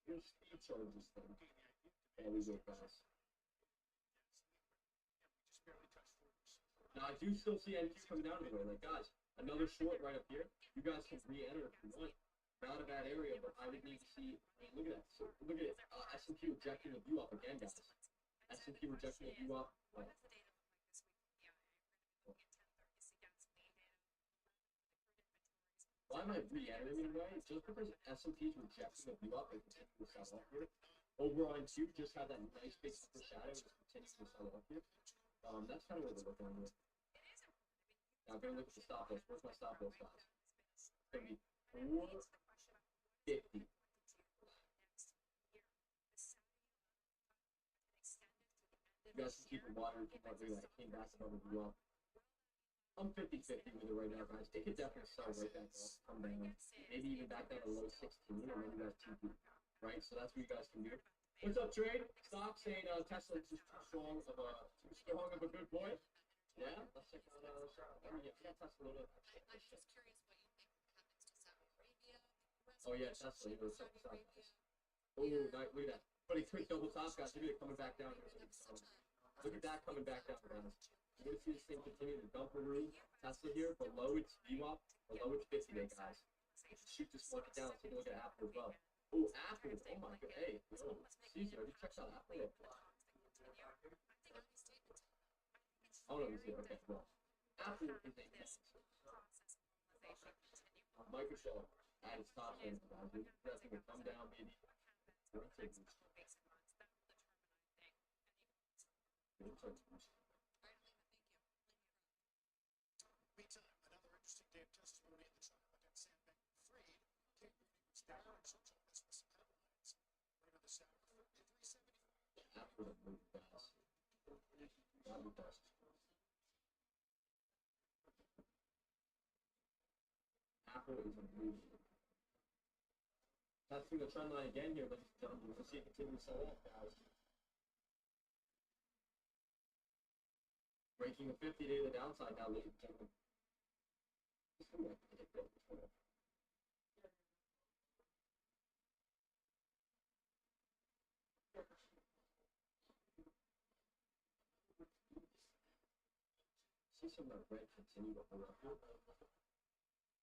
Your speed charges thing. Yeah, we go fast. Now I do still see NQ coming down the way. Like guys, another short right up here. You guys can re-enter if you want. Not a bad area, but I would need to see. Look at that. So, look at it. S&P rejecting the view up again, guys. S&P rejecting the view up. Right. Why am I re-entering right? Just because S&P's rejecting the view up and continuing to sell off here. Over on Q just had that nice big upper shadow and just continues to sell off here. That's kind of what we're looking at here. Now I'm gonna look at the stop loss. Where's my stop loss, guys? It's gonna be 450. You guys can keep it water. Keep on doing that. Came back above as well. I'm 50-50 with it right now, guys. It could definitely sell right back up, come down, maybe even back down to low 16, and then you guys TP, right? So that's what you guys can do. What's up, trade? Stock saying Tesla is just too strong of a good boy. Yeah, let's check out. Yeah, Tesla. I'm just curious what you think happens to Saudi Arabia. Oh yeah, Tesla. You know, check this out, guys. Oh, look at that. But he quick double top, guys. Look at it coming back down. Look at that coming back down, guys. You're going to see this thing continue to dump a room. Tesla here, below its VWAP, below its 50 day, guys. Shoot this market down. Let's take a look at Apple as well. Oh, Apple. Oh, my God. Hey, yo, Caesar, have you checked out Apple yet? Oh, no, he's here. Okay, well. Apple is a mess. Microsoft at its top end, guys. That's going to come down, maybe. Meantime, another interesting day of testimony in the trial against Sam Bankman-Fried. Kate Mooney was down on social business headlines. Later this hour, at 3:70. Apple is moving fast. Apple fast. Apple is moving. Testing the trend line again here, ladies and gentlemen. We'll see it continue to sell off, guys. Breaking the 50 day to the downside now, ladies and gentlemen. See some of that red continue to hold up here.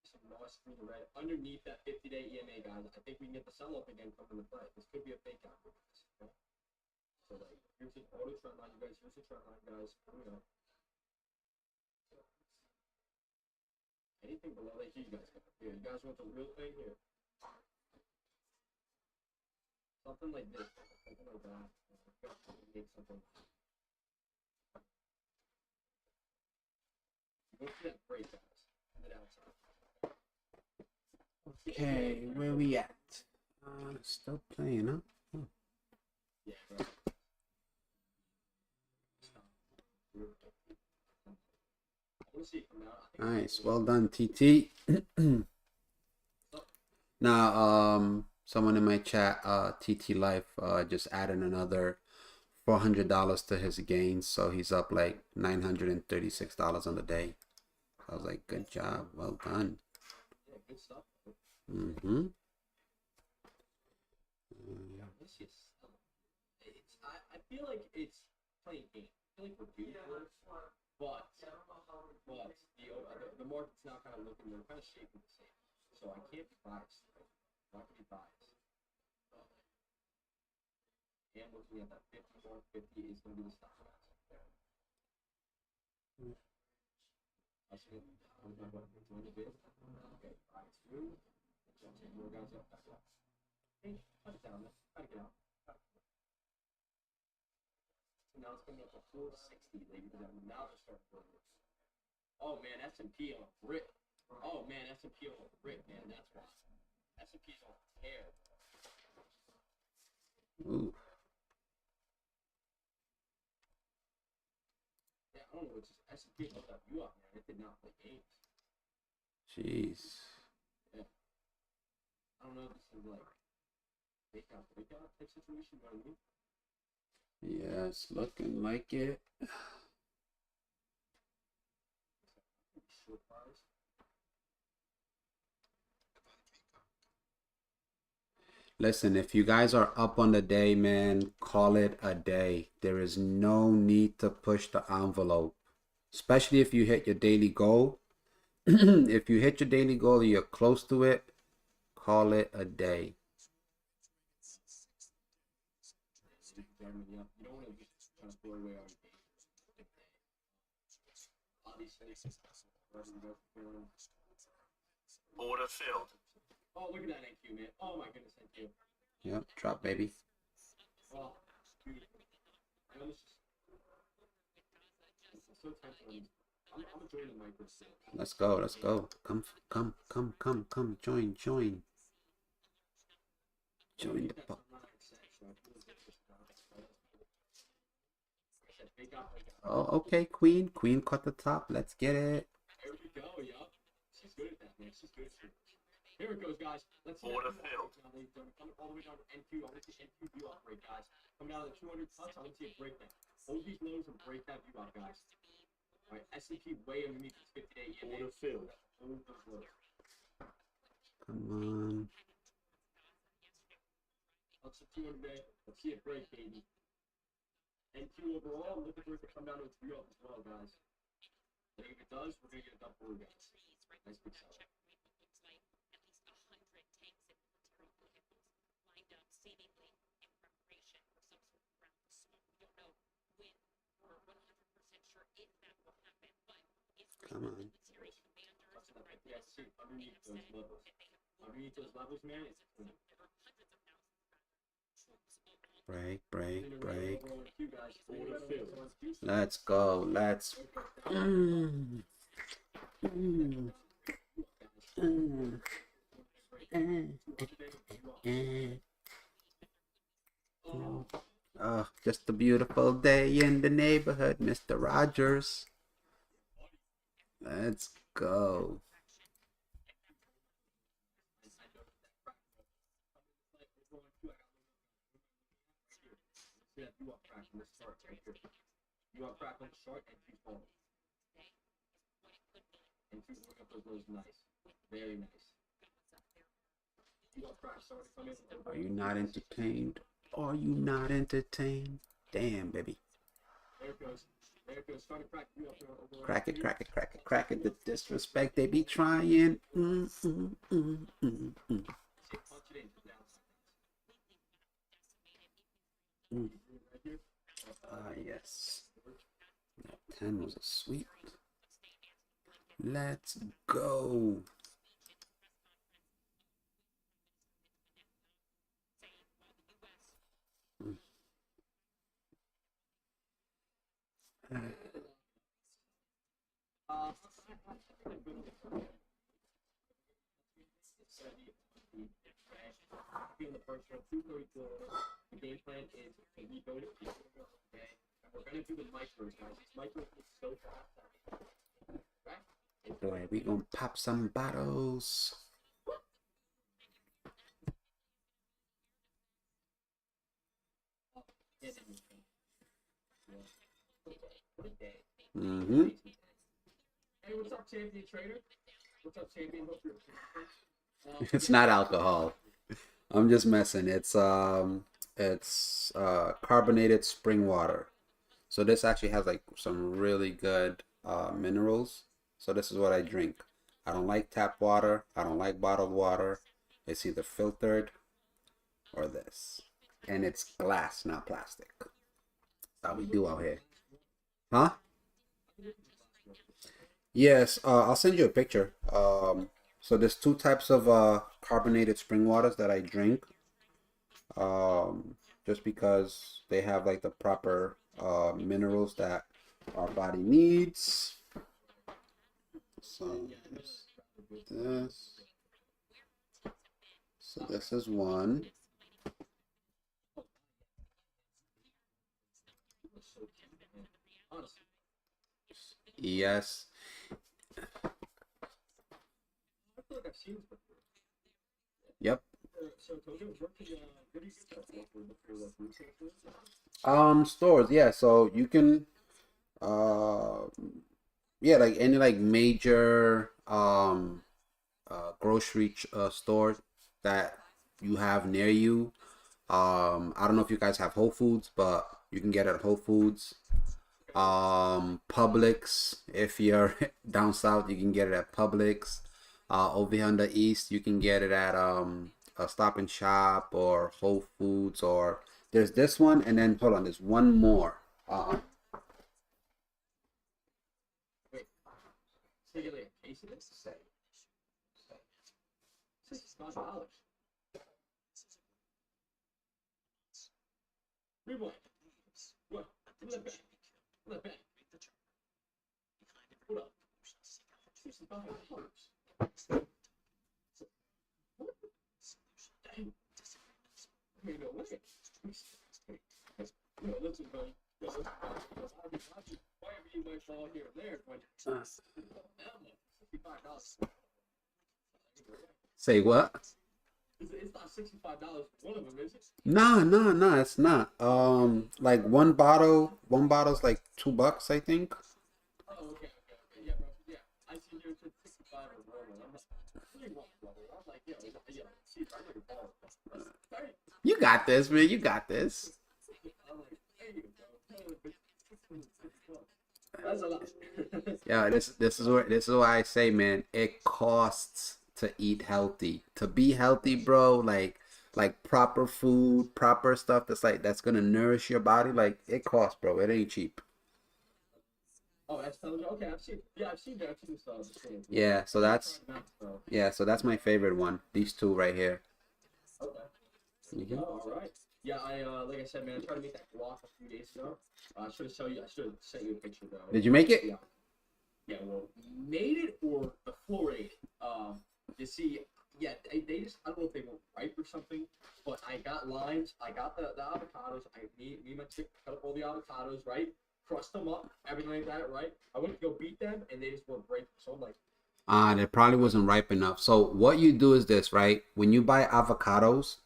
Some nice green red underneath that 50 day EMA, guys. I think we can get the sell off again coming into play. This could be a fake out for this. Okay? So, like, here's the auto trend line, you guys. Here's the trend line, guys. Coming up. Anything below that, you guys got here. You guys want the real thing here? Something like this. Something like that. Make something. You go see that break, guys. On the downside. Okay, where we at? Still playing, huh? Oh. Yeah, right. We'll see from now. Nice, well done, TT. Now, someone in my chat, TT Life, just added another $400 to his gains, so he's up like $936 on the day. I was like, good job, well done. Yeah, good stuff. Mm-hmm. This is, I feel like it's playing game. I feel like we're due for it, but the market's now kind of looking, they're kind of shaping the same. So I can't be biased. Right? I'm not going to be biased. And looking at that 54.50 is going to be the stop loss. That's good. Okay, right through. More guys up, back up. Hey, cut it down, man. Gotta get out. So now it's coming up to 460, ladies and gentlemen. Now they're starting to work. Oh man, S&P on a rip. Oh man, S&P on a rip, man. That's why. S&P's on a tear. Ooh. Yeah, I don't know. It's just S&P held that view up, man. It did not play games. Jeez. Yeah. I don't know if this is like breakout type situation, you know what I mean? Yeah, it's looking like it. Short bars. Listen, if you guys are up on the day, man, call it a day. There is no need to push the envelope, especially if you hit your daily goal. If you hit your daily goal or you're close to it, call it a day. You don't want to just try to throw away all your games. Obviously, Order filled. oh, look at that NQ, man. Oh my goodness, NQ. Yep, drop, baby. Oh, dude. I almost just. It's so tempting. I'm enjoying the micro still. Let's go. Let's go. Come. Join. Join the pub. Oh, okay, Queen. Queen cut the top. Let's get it. There we go, yup. She's good at that, man. She's good at it. Here it goes, guys. Let's see. Order filled. Coming all the way down to NQ. I want to see NQ view upgrade, guys. Coming down to the 200 touch. I want to see a breakdown. Hold these lows and break that view out, guys. All right, S&P way underneath this 50-day EMA. Order filled. Hold those lows. Come on. Let's see 200-day. Let's see it break, baby. NQ overall, I'm looking for it to come down to a 3 up as well, guys. And if it does, we're going to get a double, guys. Nice big sell. Come on. Yeah, see, underneath those levels. Underneath those levels, man, it's clean. Break. You guys, order filled. Let's go. Let's. Oh, just a beautiful day in the neighborhood, Mr. Rogers. Let's go. You are crack on the start right here. You are crack on the start and keep falling. And keep looking up those lows nice. Very nice. You are crack starting to come in. Are you not entertained? Are you not entertained? Damn, baby. There it goes. There it goes. Starting to crack you up over. Crack it. The disrespect they be trying. Punch it in. Yes. That 10 was a sweep. Let's go. In the first round, 234. The game plan is to rebuild it. Okay, and we're gonna do the micros, guys. These micros is so fast. Right? Boy, we gonna pop some bottles. Mm-hmm. Hey, what's up, champion trader? What's up, champion? Hope you're It's not alcohol. I'm just messing. It's carbonated spring water. So this actually has like some really good minerals. So this is what I drink. I don't like tap water. I don't like bottled water. It's either filtered or this. And it's glass, not plastic. That's how we do out here. Huh? Yes, I'll send you a picture. So there's two types of carbonated spring waters that I drink. Just because they have like the proper minerals that our body needs. So this. So this is one. Yes. Yep. Stores, yeah. So you can, yeah, like any like major grocery store that you have near you. I don't know if you guys have Whole Foods, but you can get it at Whole Foods. Publix, if you're down south, you can get it at Publix. Over here on the east, you can get it at a Stop and Shop or Whole Foods, or there's this one, and then hold on, there's one more. Wait. So you like a case of this? $65. Rewind. What? Let back. Let back. Hold up. $65. Dang. Ain't no way. Yo, listen, buddy. Listen, whatever you might fall here and there, but $65. Say what? It's not $65 for one of them, is it? Nah, it's not. Like one bottle's like $2, I think. Oh, okay. Yeah, bro. Yeah. I see you said 65 or more. I'm like, what do you want, brother? I'm like, yo, see, I know you're balling. Right? You got this, man. You got this. I'm like, hey, bro. That's a lot. Yeah, this is why I say, man, it costs to eat healthy. To be healthy, bro, like proper food, proper stuff that's gonna nourish your body, like it costs, bro. It ain't cheap. Oh, that's television. Okay, I've seen. Yeah, I've seen that. I've seen this before. Yeah, so that's my favorite one. These two right here. Okay. Mhm. Oh, all right. Yeah, I like I said, man, I tried to make that guac a few days ago. I should have shown you. I should have sent you a picture though. Did you make it? Yeah. Yeah. Well, made it or the floor ate it. You see, yeah, they just I don't know if they were ripe or something, but I got limes. I got the avocados. Me and my chick cut up all the avocados, right? Crushed them up, everything like that, right? I went to go beat them, and they just weren't breaking. So I'm like, That probably wasn't ripe enough. So what you do is this, right? When you buy avocados,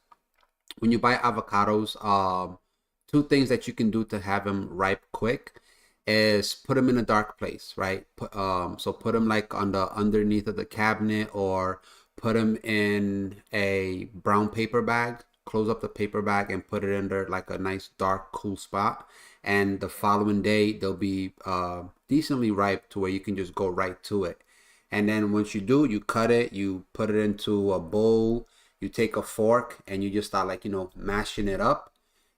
two things that you can do to have them ripe quick is put them in a dark place, right? Put them like on the underneath of the cabinet, or put them in a brown paper bag. Close up the paper bag and put it under like a nice dark, cool spot. And the following day, they'll be decently ripe to where you can just go right to it. And then once you do, you cut it, you put it into a bowl, you take a fork and you just start, like, mashing it up.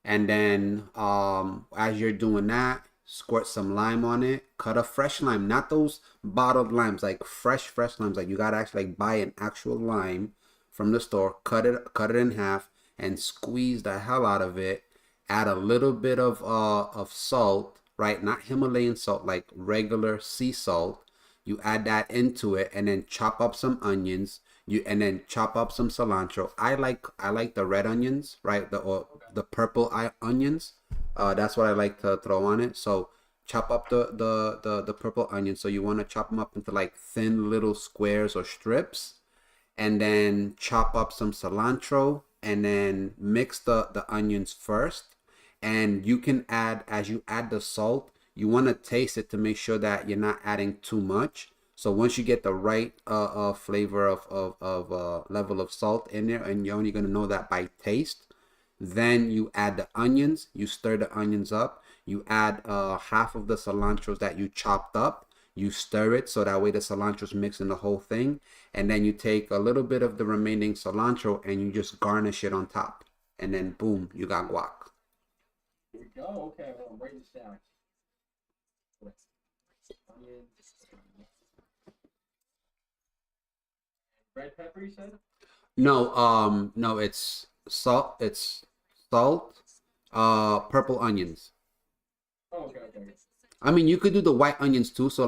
And then as you're doing that, squirt some lime on it. Cut a fresh lime, not those bottled limes, like fresh limes. Like you gotta actually like buy an actual lime from the store. Cut it in half and squeeze the hell out of it. Add a little bit of salt, right? Not Himalayan salt, like regular sea salt. You add that into it, and then chop up some onions. And then chop up some cilantro. I like the red onions, right? The purple onions. That's what I like to throw on it. So chop up the purple onions. So you want to chop them up into like thin little squares or strips, and then chop up some cilantro, and then mix the onions first. And you can add, as you add the salt, you want to taste it to make sure that you're not adding too much. So once you get the right flavor of level of salt in there, and you're only going to know that by taste, then you add the onions. You stir the onions up. You add half of the cilantros that you chopped up. You stir it so that way the cilantro's mixed in the whole thing. And then you take a little bit of the remaining cilantro and you just garnish it on top. And then boom, you got guac. here we go. Okay, well, I'm writing this down. Onions. Red pepper, you said? No, it's salt, purple onions. Oh, okay. I mean, you could do the white onions too. So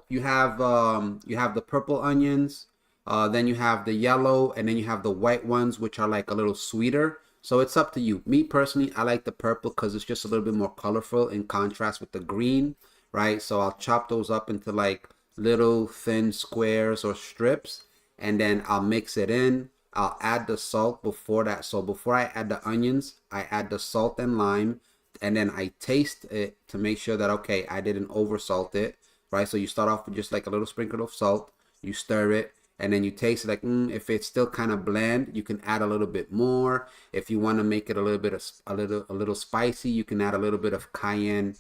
you have the purple onions, then you have the yellow, and then you have the white ones, which are like a little sweeter. So it's up to you. Me personally, I like the purple because it's just a little bit more colorful in contrast with the green, right? So I'll chop those up into like little thin squares or strips, and then I'll mix it in. I'll add the salt before that. So before I add the onions, I add the salt and lime, and then I taste it to make sure that, okay, I didn't over salt it, right? So you start off with just like a little sprinkle of salt, you stir it, and then you taste it like, if it's still kind of bland, you can add a little bit more. If you want to make it a little bit of a little spicy, you can add a little bit of cayenne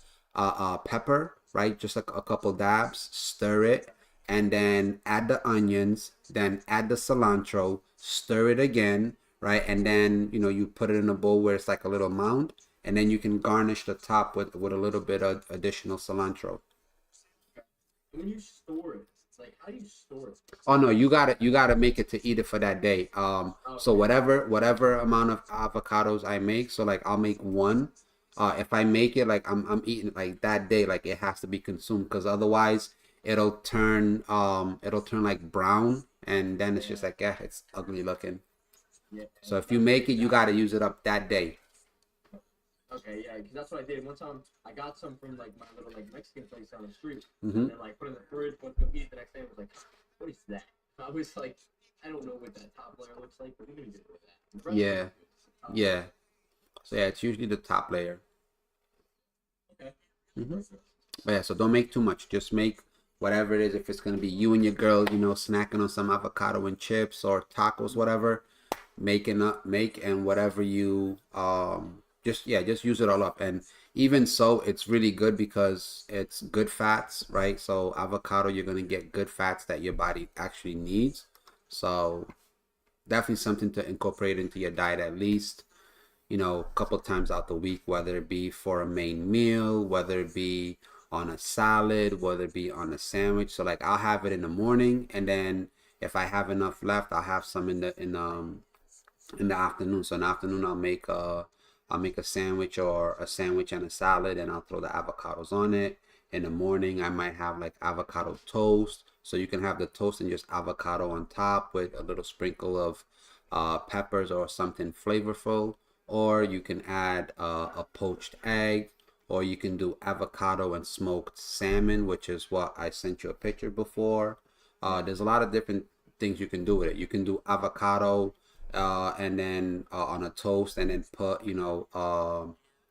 pepper, right? Just like a couple dabs, stir it, and then add the onions, then add the cilantro, stir it again, right? And then, you put it in a bowl where it's like a little mound, and then you can garnish the top with a little bit of additional cilantro. When you store it, like, how do you store it? Oh no, you gotta make it to eat it for that day. So whatever amount of avocados I make, so like I'll make one. If I make it, like I'm eating it like that day, like it has to be consumed, because otherwise it'll turn like brown, and then it's just like, yeah, it's ugly looking. Yeah. So if you make it, you got to use it up that day. Okay, yeah, because that's what I did. One time, I got some from like my little like Mexican place down the street, Mm-hmm. and then like put it in the fridge. Went to go eat it the next day. And was like, what is that? I was like, I don't know what that top layer looks like, but we're gonna do it with that. The rest Yeah. looks good. Yeah. So yeah, it's usually the top layer. Okay. Mm-hmm. But yeah, so don't make too much. Just make whatever it is. If it's gonna be you and your girl, snacking on some avocado and chips or tacos, whatever, make and whatever you just use it all up. And even so, it's really good because it's good fats, right? So avocado, you're gonna get good fats that your body actually needs. So definitely something to incorporate into your diet at least, a couple times out the week, whether it be for a main meal, whether it be on a salad, whether it be on a sandwich. So like I'll have it in the morning, and then if I have enough left, I'll have some in the afternoon. So in the afternoon, I'll make a sandwich or a sandwich and a salad, and I'll throw the avocados on it. In the morning, I might have like avocado toast. So you can have the toast and just avocado on top with a little sprinkle of peppers or something flavorful. Or you can add a poached egg, or you can do avocado and smoked salmon, which is what I sent you a picture before. There's a lot of different things you can do with it. You can do avocado and then on a toast, and then put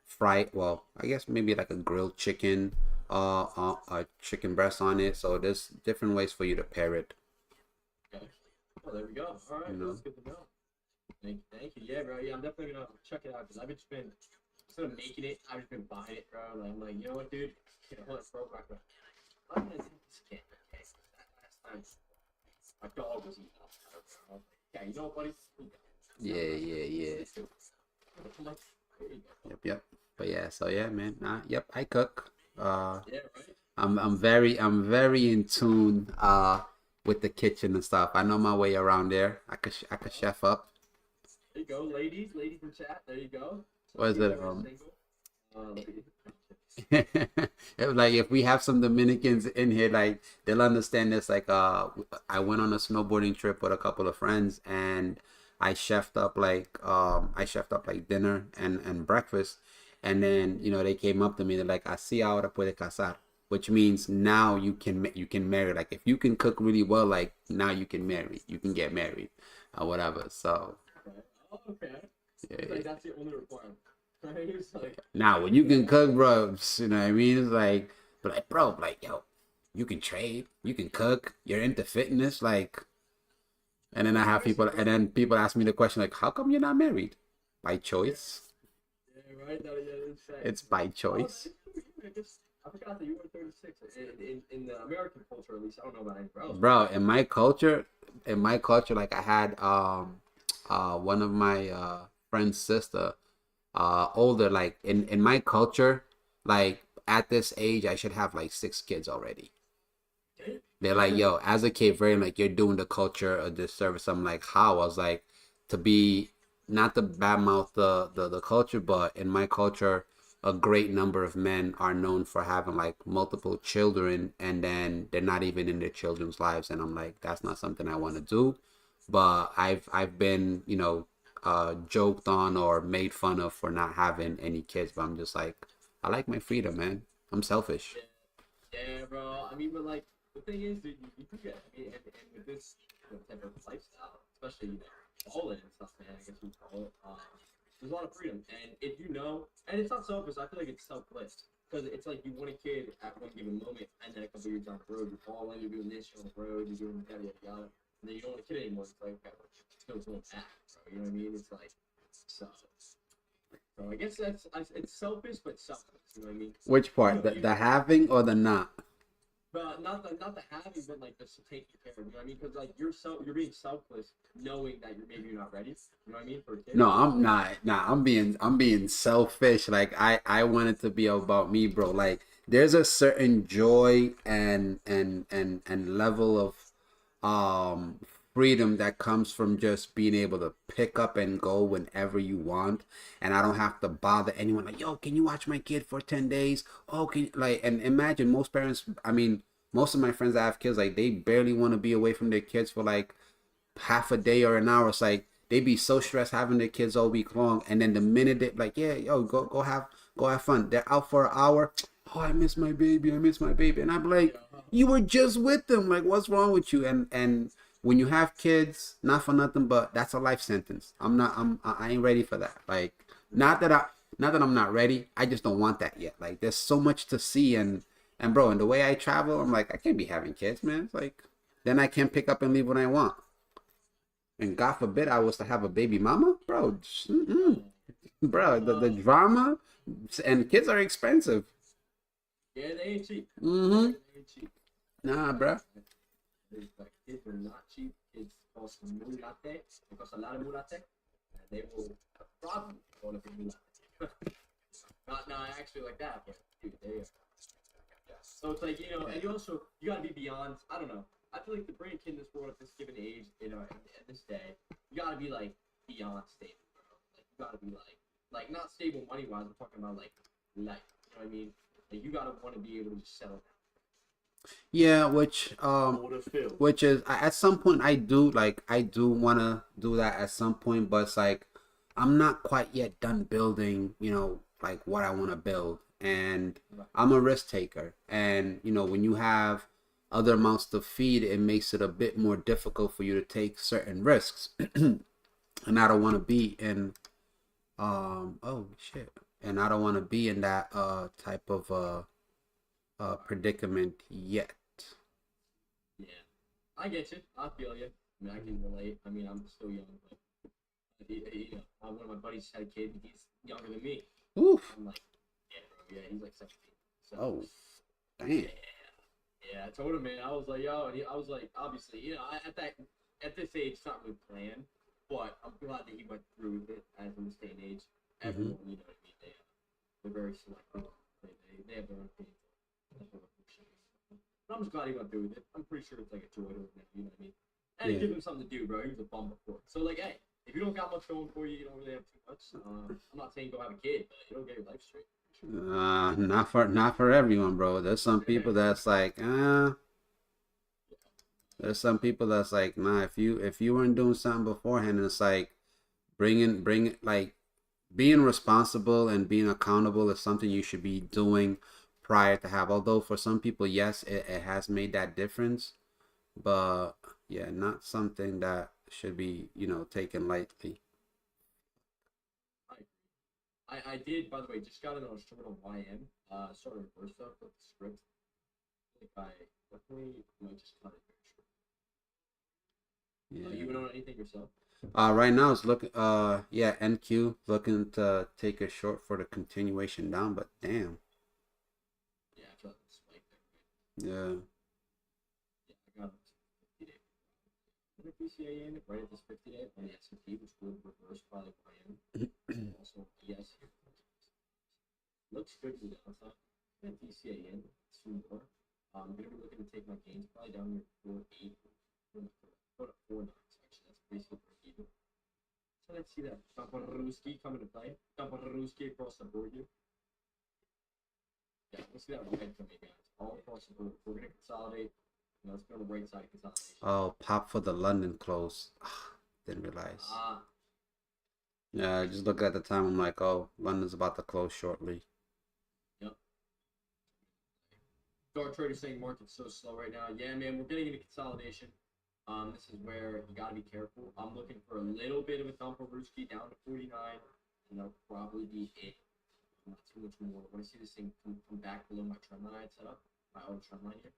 fried, well, I guess maybe like a grilled chicken, a chicken breast on it. So there's different ways for you to pair it. Okay. Well, there we go. All right, that's good to know. Thank you. Yeah, bro. Yeah, I'm definitely gonna check it out because I've just been instead of making it, I've just been buying it, bro. Like, I'm like, you know what, dude? Hold on, bro. I'm gonna take this kid. Okay, last time my dog was eating off of it, bro. Yeah, you know what, buddy? Yeah. I'm like, there you go. Yep. But yeah, so yeah, man. Yep, I cook. Yeah, right. I'm very in tune with the kitchen and stuff. I know my way around there. I could chef up. There you go, ladies in chat. There you go. So What is it? single. It was like if we have some Dominicans in here, like they'll understand this. Like I went on a snowboarding trip with a couple of friends, and I chefed up like dinner and breakfast, and then they came up to me. They're like, "Así ahora puede casar," which means now you can marry. Like if you can cook really well, like now you can get married, or whatever. So Okay. yeah, It's like that's the only requirement. Right? It's like now when you can cook, bro, you know what I mean? It's like, bro, like, yo, you can trade, you can cook, you're into fitness, like, and then people ask me the question, like, how come you're not married? By choice. yeah, right. No, yeah, it's sad. It's by Oh, choice. I forgot that you were 36 in the American culture, at least. I don't know about anywhere else. Bro, in my culture, like I had one of my friend's sister, older, like in my culture, like at this age I should have like 6 kids already. They're like, yo, as a Cape Verdean, like you're doing the culture a disservice. I'm like, how? I was like, to be not to badmouth the culture, but in my culture, a great number of men are known for having like multiple children, and then they're not even in their children's lives. And I'm like, that's not something I want to do. But I've been, joked on or made fun of for not having any kids. But I'm just like, I like my freedom, man. I'm selfish. Yeah, bro. I mean, but like the thing is, dude, you forget. I mean, and with this type of lifestyle, especially balling and stuff, man. I guess we call it. There's a lot of freedom, and if and it's not selfish. I feel like it's selfless because it's like you want a kid at one given moment, and then a couple years down the road, you're balling, you're doing this, you're on the road, you're doing yada yada yada, and then you don't want a kid anymore. It's like, okay, well, still going back, bro. You know what I mean? It's like, so. So I guess it's selfish, but selfless. You know what I mean? Which part? The having or the not? But not the having, but like the taking care of. You know what I mean? Because like you're being selfless, knowing that you're not ready. You know what I mean? For a kid. No, I'm not. Nah, I'm being selfish. Like I want it to be about me, bro. Like there's a certain joy and level of freedom that comes from just being able to pick up and go whenever you want, and I don't have to bother anyone like, yo, can you watch my kid for 10 days? Oh, can you, like, and imagine most parents, I mean, most of my friends that have kids, like they barely want to be away from their kids for like half a day or an hour. It's like they be so stressed having their kids all week long, and then the minute they like, yeah, yo, go have fun. They're out for an hour. Oh, I miss my baby. I miss my baby, and I'm like, you were just with them. Like, what's wrong with you? And when you have kids, not for nothing, but that's a life sentence. I ain't ready for that. Like, not that I'm not ready. I just don't want that yet. Like, there's so much to see, and bro, and the way I travel, I'm like, I can't be having kids, man. It's like, then I can pick up and leave when I want. And God forbid I was to have a baby mama, bro. Bro, the drama, and kids are expensive. Yeah, they ain't cheap. Mm-hmm. They ain't cheap. Nah, bro. Like, kids are not cheap. Kids cost mulate. They cost a lot of mulate. And they will probably go to mulate. Not actually like that, but dude, they are. So it's like, and you gotta be beyond. I don't know. I feel like to bring a kid in this world at this given age, at this day, you gotta be like beyond stable, bro. Like you gotta be like not stable money wise. I'm talking about like life. You know what I mean? Like you gotta want to be able to just settle down. Yeah, which is at some point I do wanna do that at some point, but it's like I'm not quite yet done building, like what I want to build, and I'm a risk taker, and when you have other amounts to feed, it makes it a bit more difficult for you to take certain risks, and I don't want to be in oh shit, and I don't want to be in that type of predicament yet. Yeah, I get you. I feel you. I mean, I can relate. I mean, I'm still young, but one of my buddies had a kid. He's younger than me. Oof. I'm like, yeah, bro. Yeah, he's like 17. So, Oh, damn. yeah. Yeah, I told him, man. I was like, yo, and I was like, obviously, at this age, it's not really planned, but I'm glad that he went through with it. As in this day and age, everyone, you know what I mean? They're very selective. They have their own thing. But I'm just glad he went through with it. I'm pretty sure it's like a joy to him, you know what I mean? And it gives him something to do, bro. He was a bum before. So, like, hey, if you don't got much going for you, you don't really have too much. I'm not saying go have a kid, but it'll get your life straight. Not for everyone, bro. There's some people that's like, there's some people that's like, nah. If you weren't doing something beforehand, it's like bring like being responsible and being accountable is something you should be doing prior to have. Although for some people, yes, it has made that difference, but yeah, not something that should be taken lightly. I did, by the way, just got it on a short on YM. Sort of reverse stuff with the script. If I definitely might just cut it very short. Yeah. You know anything yourself? Right now it's looking yeah, NQ looking to take it short for the continuation down, but damn. Yeah, I feel like it's spike Yeah. there. Yeah, I got it. 50 day. And the PCA in right at this 50 day on the S&P, which will reverse probably YM. Also, yes. Looks good to the downside. And DCA in, 2 more. I'm gonna be looking to take my gains probably down near 4.8, 4.9. Actually, that's basically break even. So let's see that Paparuski come into play. Paparuski across the board here. Yeah, let's see that red for me, guys. All across the board. We're gonna consolidate. Let's go on the right side consolidation. Oh, pop for the London close. Didn't realize. Yeah, I just look at the time. I'm like, oh, London's about to close shortly. Yep. Dark trader saying market's so slow right now. Yeah, man, we're getting into consolidation. This is where you gotta be careful. I'm looking for a little bit of a dump of Ruski down to 49, and that'll probably be it. Not too much more. I want to see this thing come back below my trend line I had set up. My old trend line here.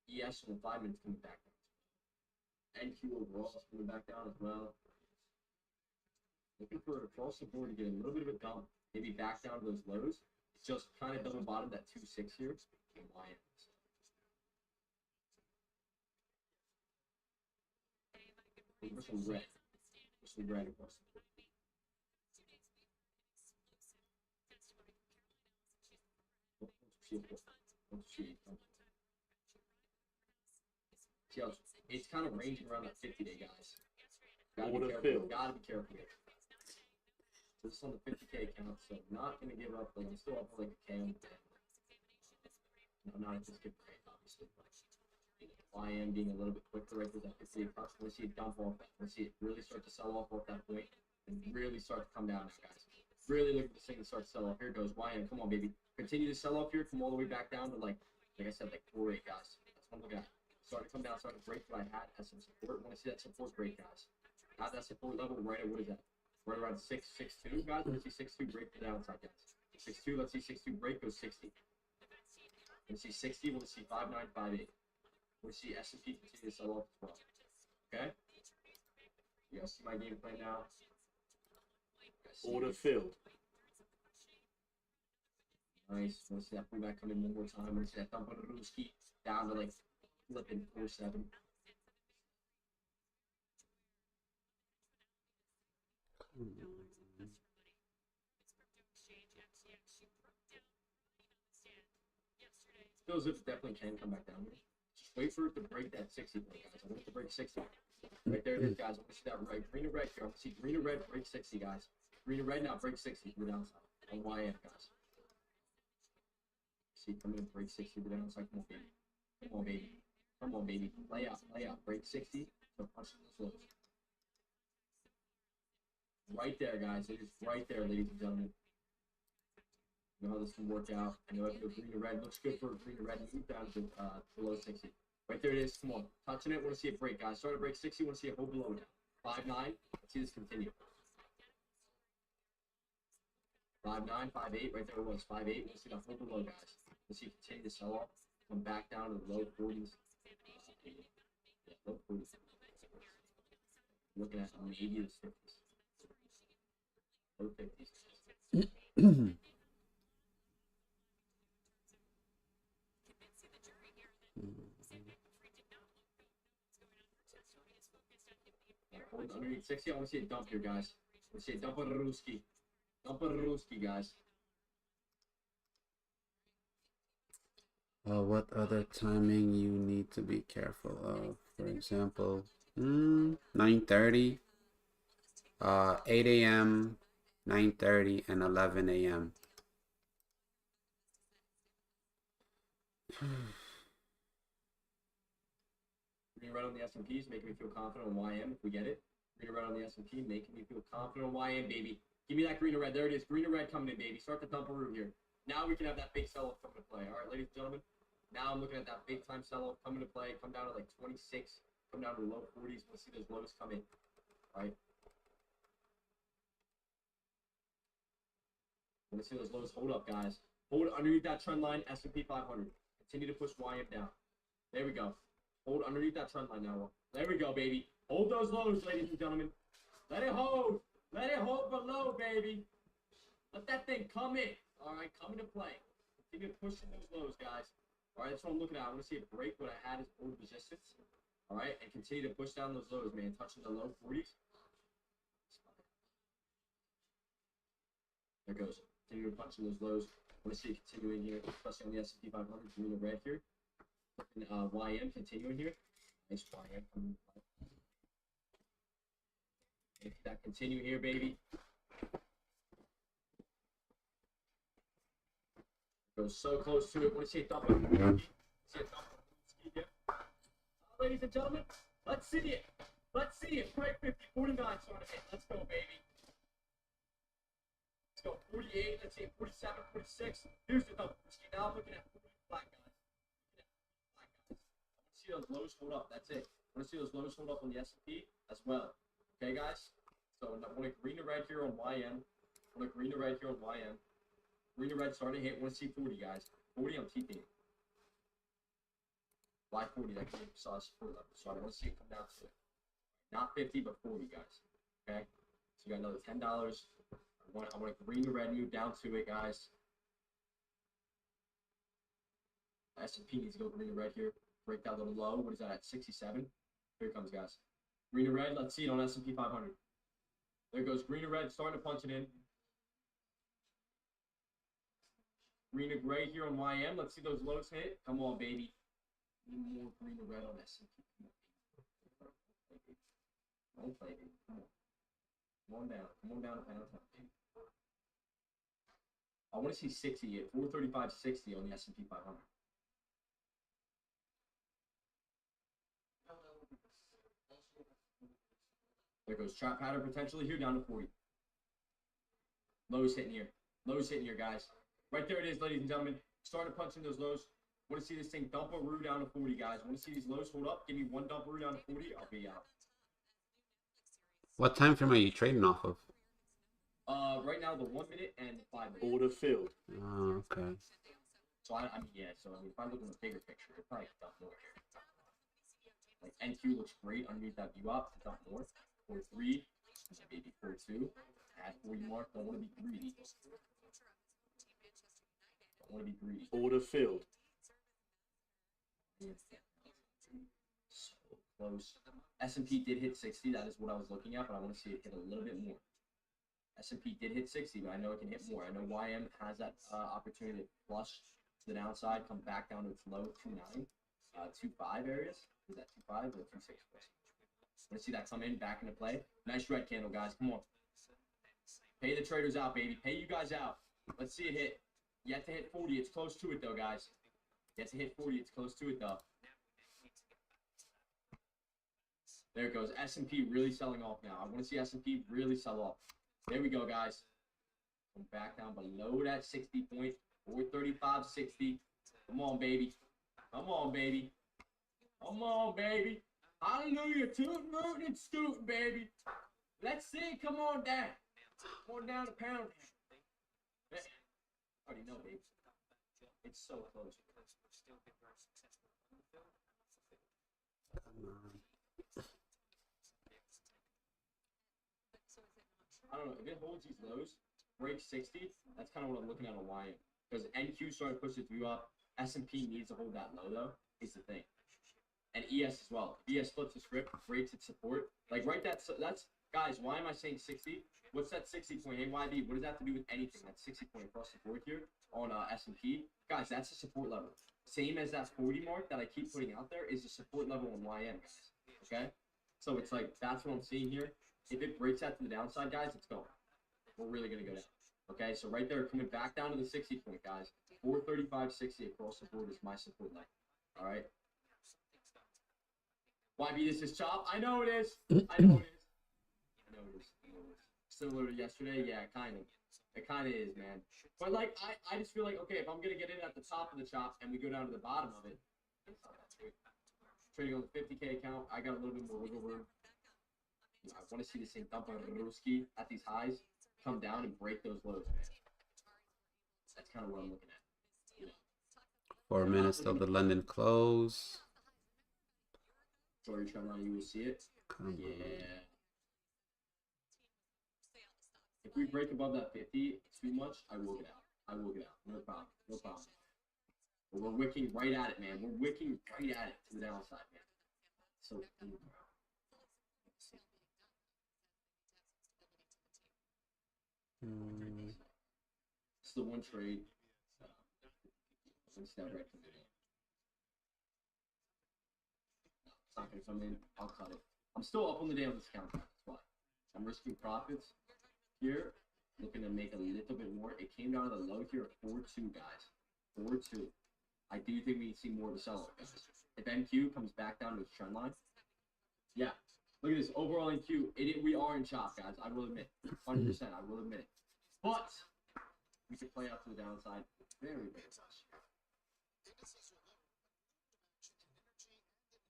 ES in the 5 minutes coming back down. NQ overall is coming back down as well. Looking for across the board to get a little bit of a dump, maybe back down to those lows. It's just kind of double bottom that 2.6 here. And why? For some red. For some red across the board. It's kind of ranging around that 50 day, guys. Gotta be careful. Gotta be careful here. This is on the 50K account, so I'm not gonna give up, but I'm still up like a K on the 10. but not at this good rate, obviously. YM being a little bit quicker right there, that 58 cuts. Let's see it dump off that. Let's see it really start to sell off that point and really start to come down now, guys. Really look at this thing and start to sell off. Here it goes. YM, come on, baby. Continue to sell off here. Come all the way back down to like I said, like 4-8, guys. That's what I'm looking at. Start to come down, start to break what I had as some support. Want to see that support break, guys. Have that support level right at, what is that? Right around 6.62, guys. Let's see 6.2 break the downside, guys. 6.2, let's see 6.2 break goes 60. Let's see 60, we'll see 5.9, 5.8. We'll see S&P continue to sell off as well. Okay? You guys see my game plan now? Order filled. Nice. Want to see that pullback come in one more time. Want to see that dump on the Ruski down to like flipping 4.7. Feels as if it definitely can come back down. Just wait for it to break that 60 point, guys. I want it to break 60. Right there it is, guys. I want to see that right. Green and red here. I want to see green and red break 60, guys. Green and red now break 60 to the downside. On YM, guys. See, come in and break 60 to the downside. Come on, baby. Come on, baby. Come on, baby. Lay out, lay out. Break 60. So punch those lows. Right there, guys. It is right there, ladies and gentlemen. You know how this can work out. I know if the green and red looks good for green and red. Move down to below 60. Right there it is. Come on. Touching it. Want to see it break, guys. Start to break 60. Want to see it hold below now. 5.9. Let's see this continue. 5.9, 5.8. Right there it was. 5.8. Want to see that hold below, guys. Let's see it continue to sell off. Come back down to the low 40s. Yeah, low 40s. Looking at maybe the 50s. Low 50s. Underneath 60, I want to see it dump here, guys. I want to see it dump on Ruski. Dump on Ruski, guys. What other timing you need to be careful of? For example, 9:30, 8 a.m., 9:30, and 11 a.m. Green red on the S&Ps, making me feel confident on YM if we get it. Green and red on the S&P, making me feel confident on YM, baby. Give me that green and red. There it is. Green and red coming in, baby. Start the dumperoo here. Now we can have that big sell-off coming to play. All right, ladies and gentlemen. Now I'm looking at that big-time sell-off coming to play. Come down to like 26. Come down to the low 40s. We'll see those lows come in. All right. Want to see those lows hold up, guys. Hold underneath that trend line, S&P 500. Continue to push YM down. There we go. Hold underneath that trend line now. There we go, baby. Hold those lows, ladies and gentlemen. Let it hold. Let it hold below, baby. Let that thing come in. All right, come into play. Continue pushing those lows, guys. All right, that's what I'm looking at. I want to see it break what I had as old resistance. All right, and continue to push down those lows, man. Touching the low 40s. There it goes. Continue to punch in those lows. I want to see it continuing here, especially on the S&P 500, green and red here. And YM continuing here. Nice YM coming. If that continue here, baby. Goes so close to it. Want to see it dump on the see it dump on the ladies and gentlemen, let's see it. Let's see it. Break 50, 49 sort of hit. Let's go, baby. Let's go. 48. Let's see it. 47, 46. Here's the dump. Now I'm looking at black guys. I want to see those lows hold up. That's it. I want to see those lows hold up on the S&P as well. Okay, guys? So I want a green and red here on YM. I want a green and red here on YM. Green and red starting to hit. I want to see 40, guys. 40 on TP. Why 40? That can saw a support level. So I want to see it come down to it. Not 50, but 40, guys. Okay? So you got another $10. I want a green and red move down to it, guys. S&P needs to go green and red here. Break that little low. What is that at 67? Here it comes, guys. Green and red. Let's see it on S&P 500. There goes green and red. Starting to punch it in. Green and gray here on YM. Let's see those lows hit. Come on, baby. More green and red on S&P. Don't play, baby. Come on. Come on down. Come on down to pound time, baby. I want to see 60 at 435.60 on the S&P 500. There goes trap pattern potentially here down to 40. Lows hitting here. Lows hitting here, guys. Right there it is, ladies and gentlemen. Starting to punch in those lows. Want to see this thing dump-a-roo down to 40, guys. Want to see these lows hold up? Give me one dump-a-roo down to 40. I'll be out. What time frame are you trading off of? Right now the 1 minute and 5 minutes. Order filled. Oh, okay. So I mean, yeah. So I mean, if I look in the bigger picture, it probably dump more here. Like NQ looks great underneath that view up to dump more. 4-3, maybe 4-2. At 40 mark, don't want to be greedy. Don't want to be greedy. Order filled. So close. S&P did hit 60. That is what I was looking at, but I want to see it hit a little bit more. S&P did hit 60, but I know it can hit more. I know YM has that opportunity to flush to the downside, come back down to its low 2.9, 2.5 areas. Is that 2.5 or 2.6? Want to see that come in, back into play. Nice red candle, guys. Come on. Pay the traders out, baby. Pay you guys out. Let's see it hit. Yet to hit 40. It's close to it, though, guys. Yet to hit 40. It's close to it, though. There it goes. S&P really selling off now. I want to see S&P really sell off. There we go, guys. Come back down below that 60 point. 435.60. Come on, baby. Come on, baby. Come on, baby. Hallelujah. Tootin', rootin', and scootin', baby. Let's see it. Come on down. Come on down to pound. Already know, baby. It's so close. I don't know. If it holds these lows, breaks 60, that's kind of what I'm looking at on YM. Because NQ started to push its view up. S&P needs to hold that low, though, is the thing. And ES as well. If ES flips the script, breaks its support. Like, right, that's guys, why am I saying 60? What's that 60 point? AYD, what does that have to do with anything? That's 60 point across the board here on S&P. Guys, that's a support level. Same as that 40 mark that I keep putting out there is the support level on YM, guys. Okay? So it's like, that's what I'm seeing here. If it breaks that to the downside, guys, it's going. We're really going to go down. Okay, so right there, coming back down to the 60 point, guys. 435.60 across the board is my support line. All right? YB, this is chop. I know it is. I know it is. I know it is. Similar to yesterday? Yeah, kind of. It kind of is, man. But, like, I just feel like, okay, if I'm going to get in at the top of the chop and we go down to the bottom of it, it's not that good. Trading on the 50K account, I got a little bit more wiggle room. I want to see this thing dump on Ruski at these highs, come down and break those lows, man. That's kind of what I'm looking at. You know. 4 minutes till the London close. Sorry, Tremont, you will see it. Come Yeah. If we break above that 50 too much, I will get out. I will get out. No problem. No problem. But we're wicking right at it, man. We're wicking right at it to the downside, man. So, it's the one trade. Once that red comes in. It's not going to come in. I'll cut it. I'm still up on the day on this count. That's why. I'm risking profits here. Looking to make a little bit more. It came down to the low here at 4.2, guys. 4.2. I do think we see more of a sell-off, guys. If NQ comes back down to its trend line. Yeah. Look at this. Overall NQ, we are in chop, guys. I will admit. 100%. I will admit it. But we could play out to the downside very, very much.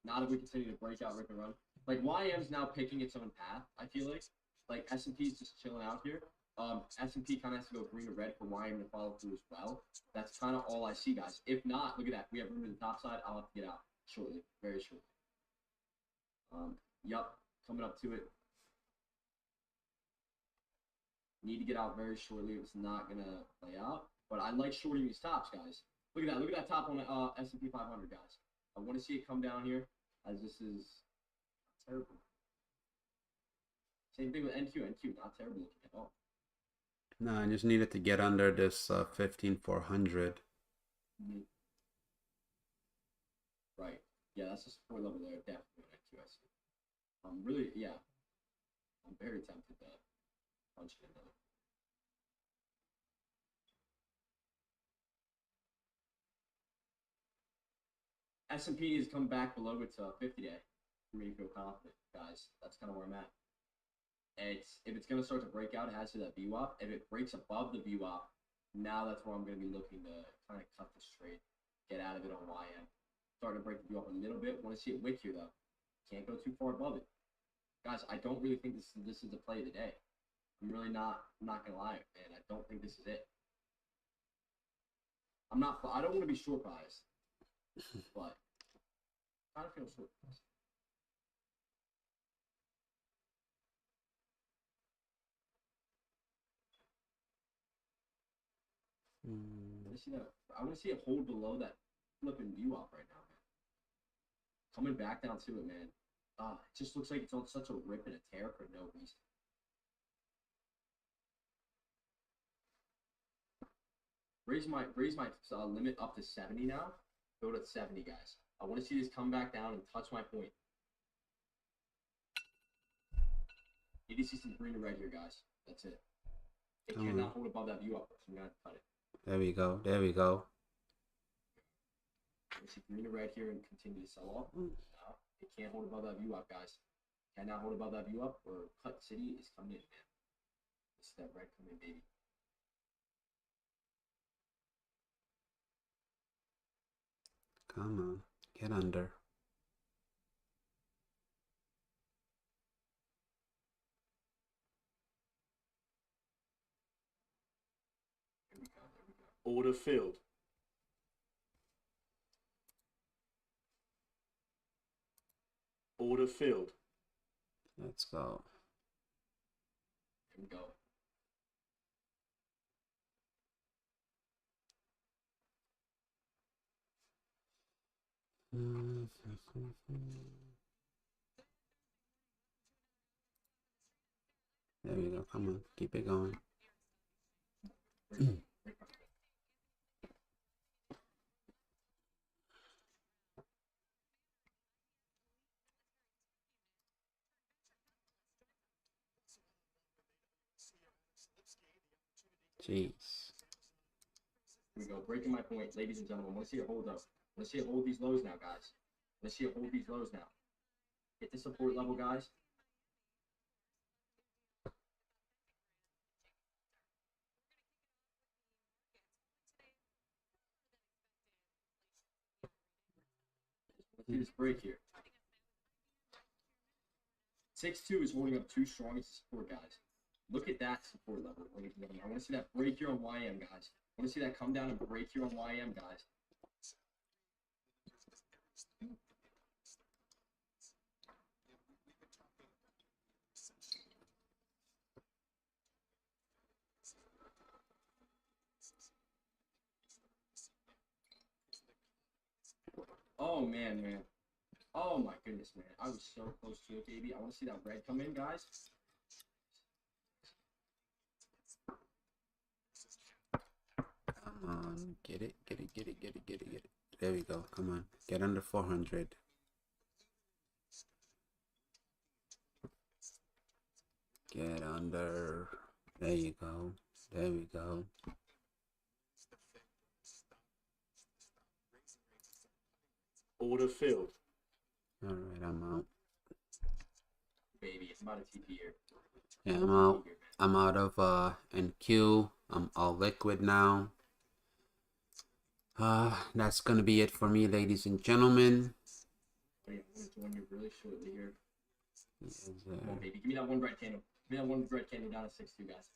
Not if we continue to break out, rip and run. Like, YM's now picking its own path, I feel like. Like, S&P's just chilling out here. S&P kind of has to go green or red for YM to follow through as well. That's kind of all I see, guys. If not, look at that. We have room to the top side. I'll have to get out shortly. Very shortly. Yup. Coming up to it. Need to get out very shortly. It's not going to play out. But I like shorting these tops, guys. Look at that. Look at that top on S&P 500, guys. I want to see it come down here, as this is terrible. Same thing with NQ. NQ, not terrible looking at all. No, I just needed to get under this 15,400. Right. Yeah, that's a support level there. Definitely with NQ, I see. I'm really, yeah. I'm very tempted to punch it in there. S&P has come back below its 50 day for me to feel confident, guys. That's kind of where I'm at. if it's gonna start to break out, it has to that VWAP. If it breaks above the VWAP, now that's where I'm gonna be looking to kind of cut this trade, get out of it on YM. Starting to break the VWAP a little bit. Want to see it wick here though. Can't go too far above it, guys. I don't really think this is the play of the day. I'm really not. I'm not gonna lie, man. I don't think this is it. I'm not. I don't want to be short biased, but I kind of feel short biased. I want to see it hold below that flipping view up right now, man. Coming back down to it, man. It just looks like it's on such a rip and a tear for no reason. Raise my limit up to 70 now. Go to 70, guys. I want to see this come back down and touch my point. Need to see some green and red here, guys. That's it. It cannot hold above that view up. So I'm gonna cut it. There we go. There we go. We see green and red here and continue to sell off. No, it can't hold above that view up, guys. Cannot hold above that view up, or Cut City is coming in, man. This is that red coming in, baby. Come on. Get under. Here we go. There we go. Order filled. Order filled. Let's go. Here we go. There we go. Come on. Keep it going. Jeez. Here we go. Breaking my point, ladies and gentlemen. I want to see it hold up. I want to see it hold these lows now, guys. I want to see it hold these lows now. Hit the support level, guys. Let's see this break here. 6-2 is holding up too strong as support, guys. Look at that support level. I want to see that break here on YM, guys. I want to see that come down and break here on YM, guys. Oh, man. Oh, my goodness, man. I was so close to it, baby. I want to see that red come in, guys. Come on. Get it. There we go. Come on. Get under 400. Get under. There you go. There we go. Order filled. All right, I'm out. Baby, it's about a TP here. Yeah, I'm out. I'm out of NQ. I'm all liquid now. That's gonna be it for me, ladies and gentlemen. Wait, I'm gonna join you really shortly here. Yes, Come on, baby. Give me that one red candle. Give me that one red candle down at 6-2, guys.